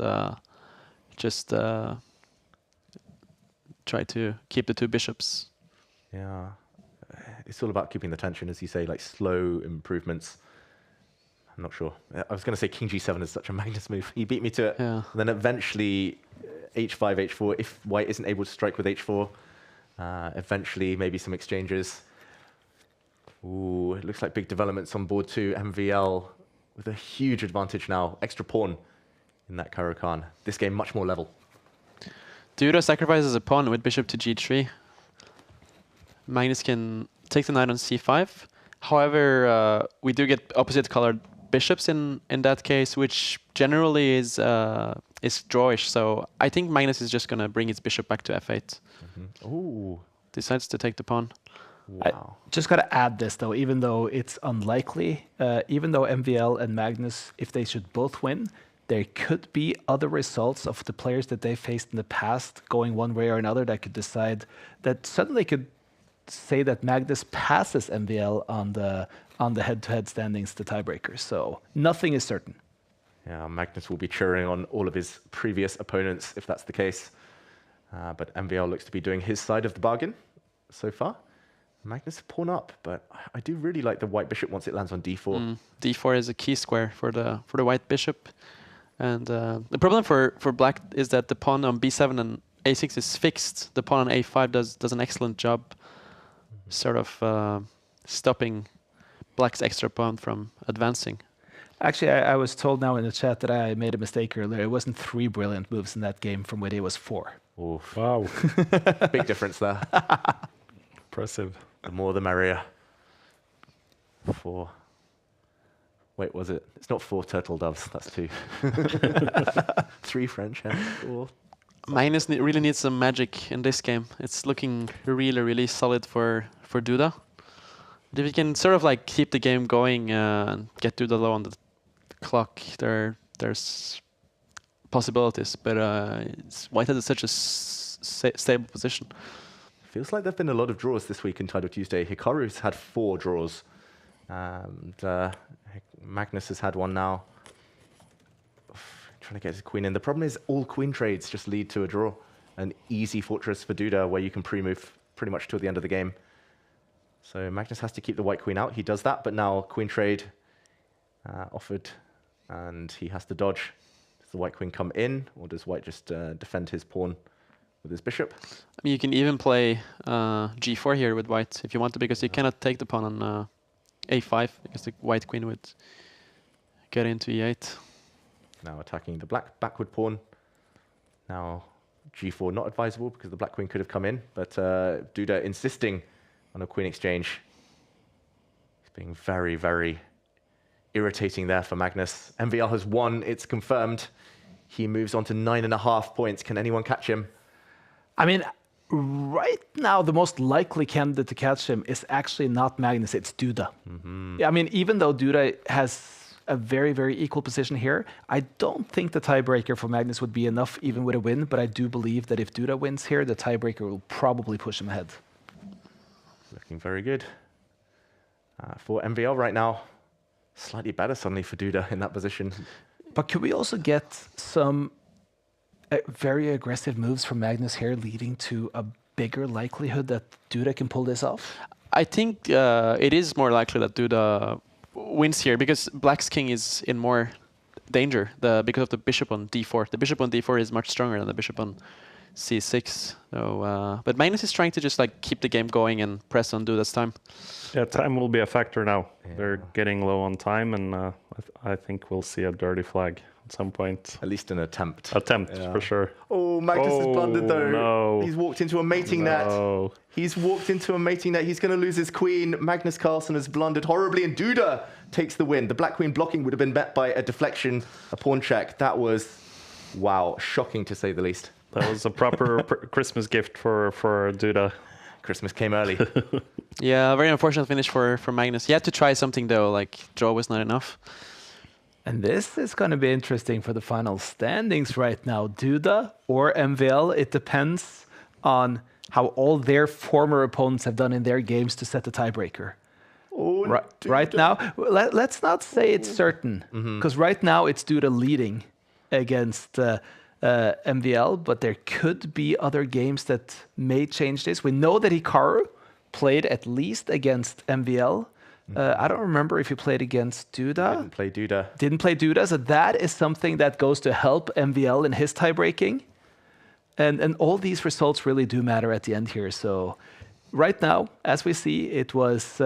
F: just try to keep the two bishops.
B: Yeah. It's all about keeping the tension, as you say, like slow improvements. I'm not sure. I was going to say King G7 is such a Magnus move. He beat me to it.
F: Yeah.
B: And then eventually H5, H4. If white isn't able to strike with H4, eventually maybe some exchanges. Ooh, it looks like big developments on board 2. MVL with a huge advantage now. Extra pawn in that Caro-Kann. This game much more level.
F: Duda sacrifices a pawn with bishop to G3. Magnus can take the knight on C5. However, we do get opposite colored bishops in that case, which generally is drawish. So I think Magnus is just going to bring his bishop back to F8.
B: Ooh.
F: Decides to take the pawn.
B: Wow.
E: Just got to add this, though, even though it's unlikely, even though MVL and Magnus, if they should both win, there could be other results of the players that they faced in the past going one way or another that could decide that suddenly could say that Magnus passes MVL on the head-to-head standings, the tiebreaker. So nothing is certain.
B: Yeah, Magnus will be cheering on all of his previous opponents if that's the case. But MVL looks to be doing his side of the bargain so far. Magnus pawn up, but I do really like the white bishop once it lands on D4.
F: D4 is a key square for the white bishop. And the problem for black is that the pawn on B7 and A6 is fixed. The pawn on A5 does an excellent job sort of stopping black's extra pawn from advancing.
E: Actually, I was told now in the chat that I made a mistake earlier. It wasn't 3 brilliant moves in that game from Wade, it was 4.
B: Oof.
G: Wow.
B: Big difference there.
G: Impressive.
B: The more the merrier. 4. Wait, was it? It's not 4 turtle doves, that's 2. 3 French hens, 4.
F: Magnus really needs some magic in this game. It's looking really, really solid for Duda. If he can sort of like keep the game going and get Duda low on the clock, there's possibilities. But white has such a stable position.
B: Feels like there've been a lot of draws this week in Title Tuesday. Hikaru's had 4 draws. And Magnus has had one now. Trying to get his queen in. The problem is all queen trades just lead to a draw. An easy fortress for Duda where you can pre-move pretty much till the end of the game. So Magnus has to keep the white queen out. He does that, but now queen trade offered, and he has to dodge. Does the white queen come in, or does white just defend his pawn with his bishop?
F: I mean, you can even play G4 here with white if you want to, because you cannot take the pawn on A5, because the white queen would get into E8.
B: Now attacking the black backward pawn. Now G4 not advisable because the black queen could have come in, but Duda insisting on a queen exchange. He's being very, very irritating there for Magnus. MVL has won, it's confirmed. He moves on to 9.5 points. Can anyone catch him?
E: I mean, right now, the most likely candidate to catch him is actually not Magnus, it's Duda. I mean, even though Duda has a very, very equal position here, I don't think the tiebreaker for Magnus would be enough even with a win, but I do believe that if Duda wins here, the tiebreaker will probably push him ahead.
B: Looking very good. For MVL right now, slightly better suddenly for Duda in that position.
E: But could we also get some very aggressive moves from Magnus here leading to a bigger likelihood that Duda can pull this off?
F: I think it is more likely that Duda wins here because black's king is in more danger because of the bishop on D4. The bishop on D4 is much stronger than the bishop on C6. So, but Magnus is trying to just like keep the game going and press on Duda's time.
G: Yeah, time will be a factor now. Yeah. They're getting low on time, and I think we'll see a dirty flag at some point.
B: At least an attempt.
G: For sure.
B: Oh, Magnus has blundered though.
G: No.
B: He's walked into a mating net. He's walked into a mating net. He's going to lose his queen. Magnus Carlsen has blundered horribly, and Duda takes the win. The black queen blocking would have been met by a deflection, a pawn check. That was, wow, shocking to say the least.
G: That was a proper Christmas gift for Duda.
B: Christmas came early.
F: Yeah, very unfortunate finish for Magnus. He had to try something though, like draw was not enough.
E: And this is going to be interesting for the final standings right now. Duda or MVL, it depends on how all their former opponents have done in their games to set the tiebreaker.
B: Oh,
E: right now, let's not say it's certain, because right now it's Duda leading against MVL, but there could be other games that may change this. We know that Hikaru played at least against MVL. I don't remember if he played against Duda.
B: Didn't play Duda.
E: Didn't play Duda, so that is something that goes to help MVL in his tie-breaking. And all these results really do matter at the end here. So right now, as we see, it was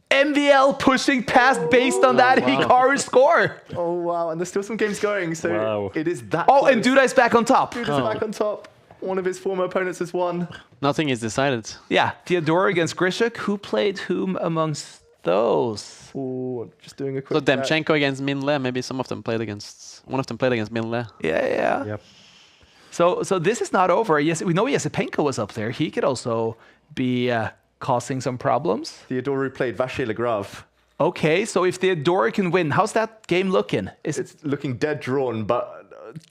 E: MVL pushing past based on that Hikaru score.
B: Oh, wow. And there's still some games going, so it is that
E: Oh,
B: close.
E: and Duda is back on top.
B: Duda's back on top. One of his former opponents has won.
F: Nothing is decided.
E: Yeah, Theodore against Grishuk. Who played whom amongst those?
B: Oh, just doing a
F: So
B: quick check.
F: Demchenko against Minle, maybe one of them played against Minle.
E: Yeah.
G: Yep.
E: So this is not over. Yes, we know Yesipenko was up there. He could also be causing some problems.
B: Theodore played Vache Legrave.
E: Okay, so if Theodore can win, how's that game looking?
B: It's looking dead drawn, but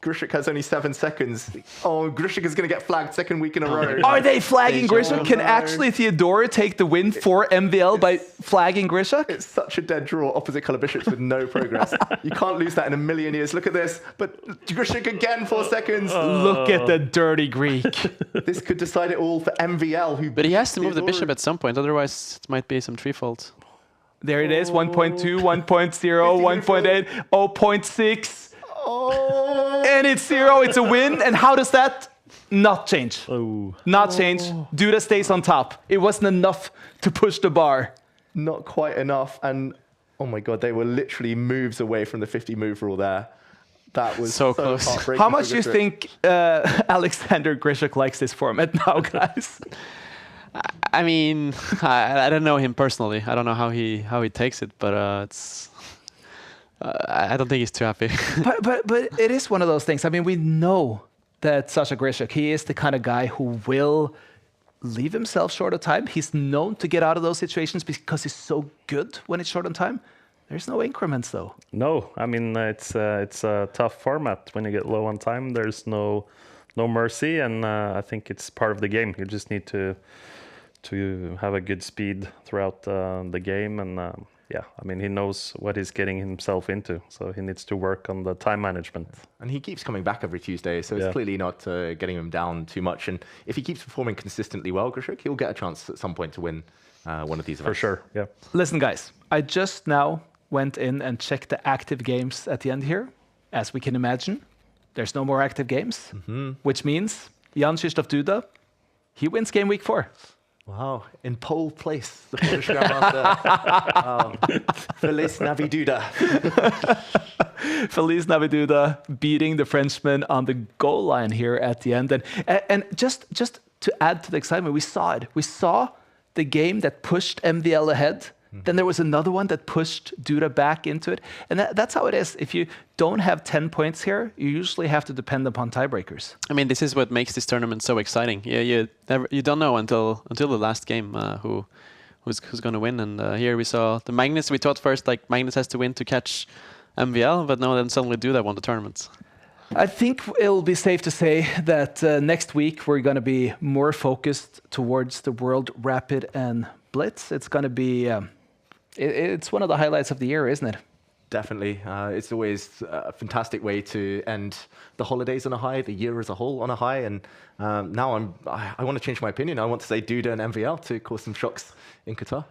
B: Grishuk has only 7 seconds. Oh, Grishuk is going to get flagged second week in a row.
E: Are they flagging Grishuk? Can actually Theodore take the win for MVL by flagging Grishuk?
B: It's such a dead draw, opposite color bishops with no progress. You can't lose that in a million years. Look at this. But Grishuk again, 4 seconds.
E: Look at the dirty Greek.
B: This could decide it all for MVL.
F: But he has to move the bishop at some point, otherwise it might be some threefold.
E: There it is, 1.2, 1.0, 1.8, 0.6.
B: Oh.
E: And it's 0, it's a win. And how does that not change? Not change. Duda stays on top. It wasn't enough to push the bar.
B: Not quite enough. And oh my God, they were literally moves away from the 50 move rule there. That was so
F: close.
B: heartbreaking.
E: How much
B: for
E: do you
B: Grishuk.
E: think Alexander Grishuk likes this format now, guys?
F: I mean, I don't know him personally. I don't know how he takes it, but it's. I don't think he's too happy.
E: but it is one of those things. I mean, we know that Sasha Grishuk, he is the kind of guy who will leave himself short of time. He's known to get out of those situations because he's so good when it's short on time. There's no increments, though.
G: No, I mean it's a tough format. When you get low on time, there's no mercy, and I think it's part of the game. You just need to have a good speed throughout the game, and yeah, I mean he knows what he's getting himself into, so he needs to work on the time management.
B: And he keeps coming back every Tuesday, so it's clearly not getting him down too much. And if he keeps performing consistently well, Grishuk, he'll get a chance at some point to win one of these events.
G: For sure, yeah.
E: Listen, guys, I just now went in and checked the active games at the end here. As we can imagine, there's no more active games, which means Jan Krzysztof Duda, he wins game week 4.
B: Wow, in pole place, the Polish Grandmaster. Feliz Navi Duda.
E: Feliz Navi Duda beating the Frenchman on the goal line here at the end. And just to add to the excitement, we saw it. We saw the game that pushed MVL ahead. Then there was another one that pushed Duda back into it. And that's how it is. If you don't have 10 points here, you usually have to depend upon tiebreakers.
F: I mean, this is what makes this tournament so exciting. You don't know until the last game who's going to win. And here we saw the Magnus. We thought first like Magnus has to win to catch MVL, but no, then suddenly Duda won the tournament.
E: I think it'll be safe to say that next week we're going to be more focused towards the World Rapid and Blitz. It's going to be... It's one of the highlights of the year, isn't it?
B: Definitely. It's always a fantastic way to end the holidays on a high, the year as a whole on a high. And now I want to change my opinion. I want to say Duda and MVL to cause some shocks in Qatar.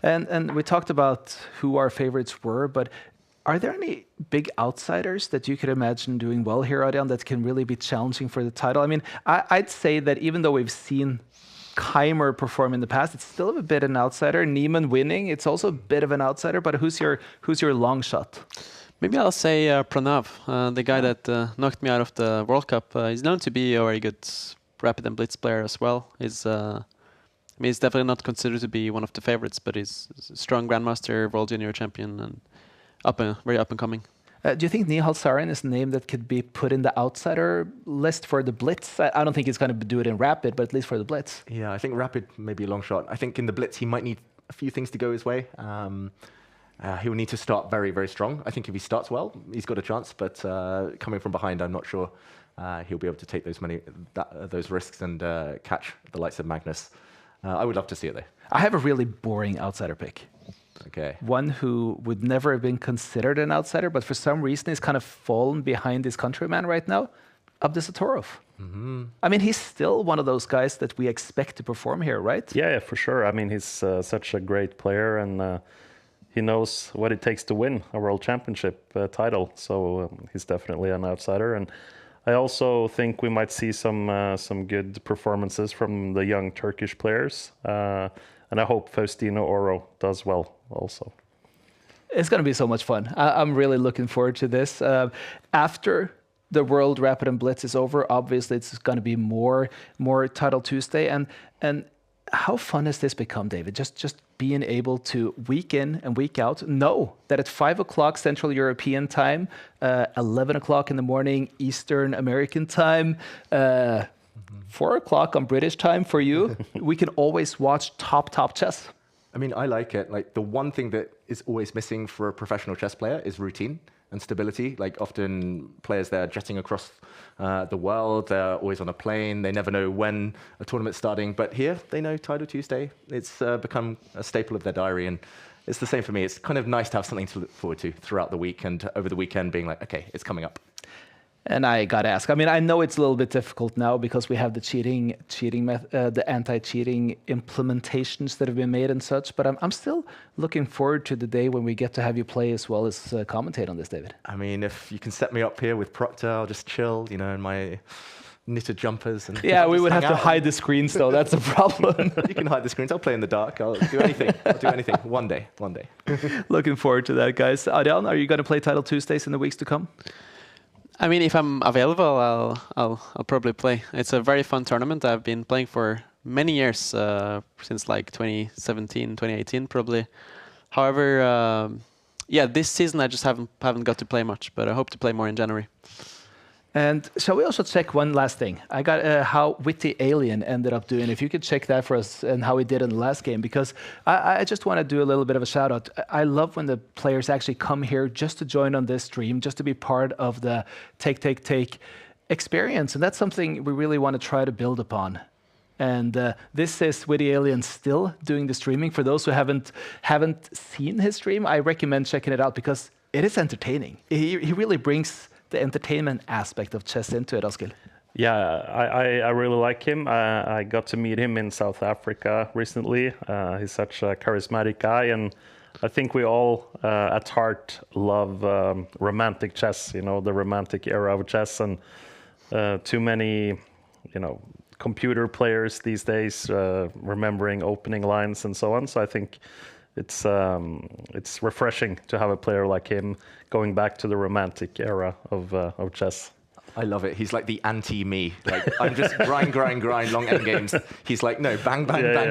E: And we talked about who our favorites were, but are there any big outsiders that you could imagine doing well here, Adrian, that can really be challenging for the title? I mean, I'd say that even though we've seen Keimer perform in the past, it's still a bit an outsider. Niemann winning, it's also a bit of an outsider, but who's your long shot?
F: Maybe I'll say Pranav, the guy that knocked me out of the World Cup. He's known to be a very good Rapid and Blitz player as well. He's definitely not considered to be one of the favorites, but he's a strong Grandmaster, World Junior Champion, and very up and coming.
E: Do you think Nihal Sarin is a name that could be put in the outsider list for the Blitz? I don't think he's going to do it in Rapid, but at least for the Blitz.
B: Yeah, I think Rapid may be a long shot. I think in the Blitz he might need a few things to go his way. He'll need to start very, very strong. I think if he starts well, he's got a chance, but coming from behind, I'm not sure he'll be able to take those risks and catch the likes of Magnus. I would love to see it though.
E: I have a really boring outsider pick.
B: Okay.
E: One who would never have been considered an outsider, but for some reason is kind of fallen behind his countryman right now. Abdesattorov. I mean, he's still one of those guys that we expect to perform here, right?
G: Yeah, for sure. I mean, he's such a great player, and he knows what it takes to win a world championship title. So he's definitely an outsider. And I also think we might see some good performances from the young Turkish players. And I hope Faustino Oro does well also.
E: It's going to be so much fun. I'm really looking forward to this. After the World Rapid and Blitz is over, obviously it's going to be more Title Tuesday. And how fun has this become, David? Just being able to week in and week out know that at 5 o'clock Central European time, 11 o'clock in the morning Eastern American time, 4 o'clock on British time for you, we can always watch top chess.
B: I mean, I like it. Like, the one thing that is always missing for a professional chess player is routine and stability. Like, often players, they're jetting across the world, they're always on a plane, they never know when a tournament's starting. But here, they know Title Tuesday. It's become a staple of their diary, and it's the same for me. It's kind of nice to have something to look forward to throughout the week, and over the weekend being like, okay, it's coming up.
E: And I got to ask, I mean, I know it's a little bit difficult now because we have the the anti-cheating implementations that have been made and such, but I'm still looking forward to the day when we get to have you play as well as commentate on this, David.
B: I mean, if you can set me up here with Proctor, I'll just chill, you know, in my knitted jumpers. And
E: yeah, we would have to hide the screens, though. That's the problem.
B: You can hide the screens. I'll play in the dark. I'll do anything. I'll do anything. One day.
E: Looking forward to that, guys. Adrian, are you going to play Title Tuesdays in the weeks to come?
F: I mean, if I'm available, I'll probably play. It's a very fun tournament. I've been playing for many years, since like 2017, 2018 probably. However, yeah, this season I just haven't got to play much, but I hope to play more in January.
E: And shall we also check one last thing? I got how Witty Alien ended up doing. If you could check that for us and how he did in the last game, because I just want to do a little bit of a shout out. I love when the players actually come here just to join on this stream, just to be part of the take experience. And that's something we really want to try to build upon. And this is Witty Alien still doing the streaming. For those who haven't seen his stream, I recommend checking it out because it is entertaining. He really brings the entertainment aspect of chess into it, Askild.
G: Yeah, I really like him. I got to meet him in South Africa recently. He's such a charismatic guy, and I think we all at heart love romantic chess, you know, the romantic era of chess, and too many, you know, computer players these days remembering opening lines and so on. So I think it's refreshing to have a player like him going back to the romantic era of chess.
B: I love it. He's like the anti-me. Like, I'm just grind, long end games. He's like, no, bang,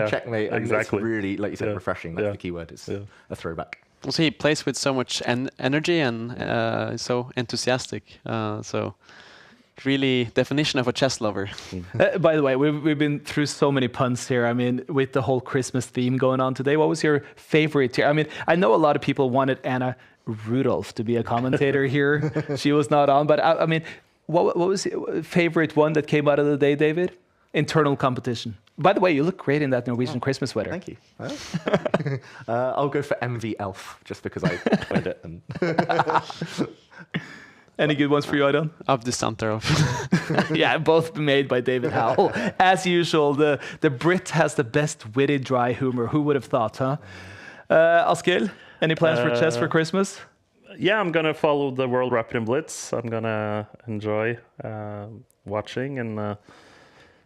B: checkmate. And
G: exactly.
B: It's really, like you said, refreshing. That's the key word. It's a throwback.
F: Also, he plays with so much energy and so enthusiastic. So really definition of a chess lover.
E: By the way, we've been through so many puns here. I mean, with the whole Christmas theme going on today, what was your favorite here? I mean, I know a lot of people wanted Anna Rudolph to be a commentator here. She was not on, but I mean, what was your favorite one that came out of the day, David? Internal competition. By the way, you look great in that Norwegian Christmas sweater.
B: Thank you. I'll go for MV Elf, just because I played it. And
E: any good ones for you, Adrian?
F: Abdesattorov.
E: Yeah, both made by David Howell. As usual, the Brit has the best witty, dry humor. Who would have thought, huh? Askild, any plans for chess for Christmas?
G: Yeah, I'm going to follow the World Rapid and Blitz. I'm going to enjoy watching and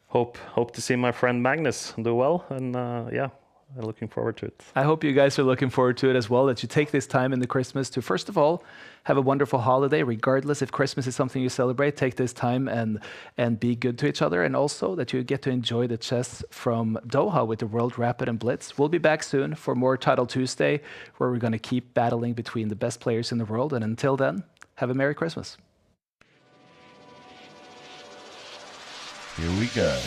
G: hope to see my friend Magnus do well. And yeah, I'm looking forward to it.
E: I hope you guys are looking forward to it as well, that you take this time in the Christmas to, first of all, have a wonderful holiday, regardless if Christmas is something you celebrate. Take this time and be good to each other, and also that you get to enjoy the chess from Doha with the World Rapid and Blitz. We'll be back soon for more Title Tuesday, where we're going to keep battling between the best players in the world. And until then, have a Merry Christmas.
A: Here we go.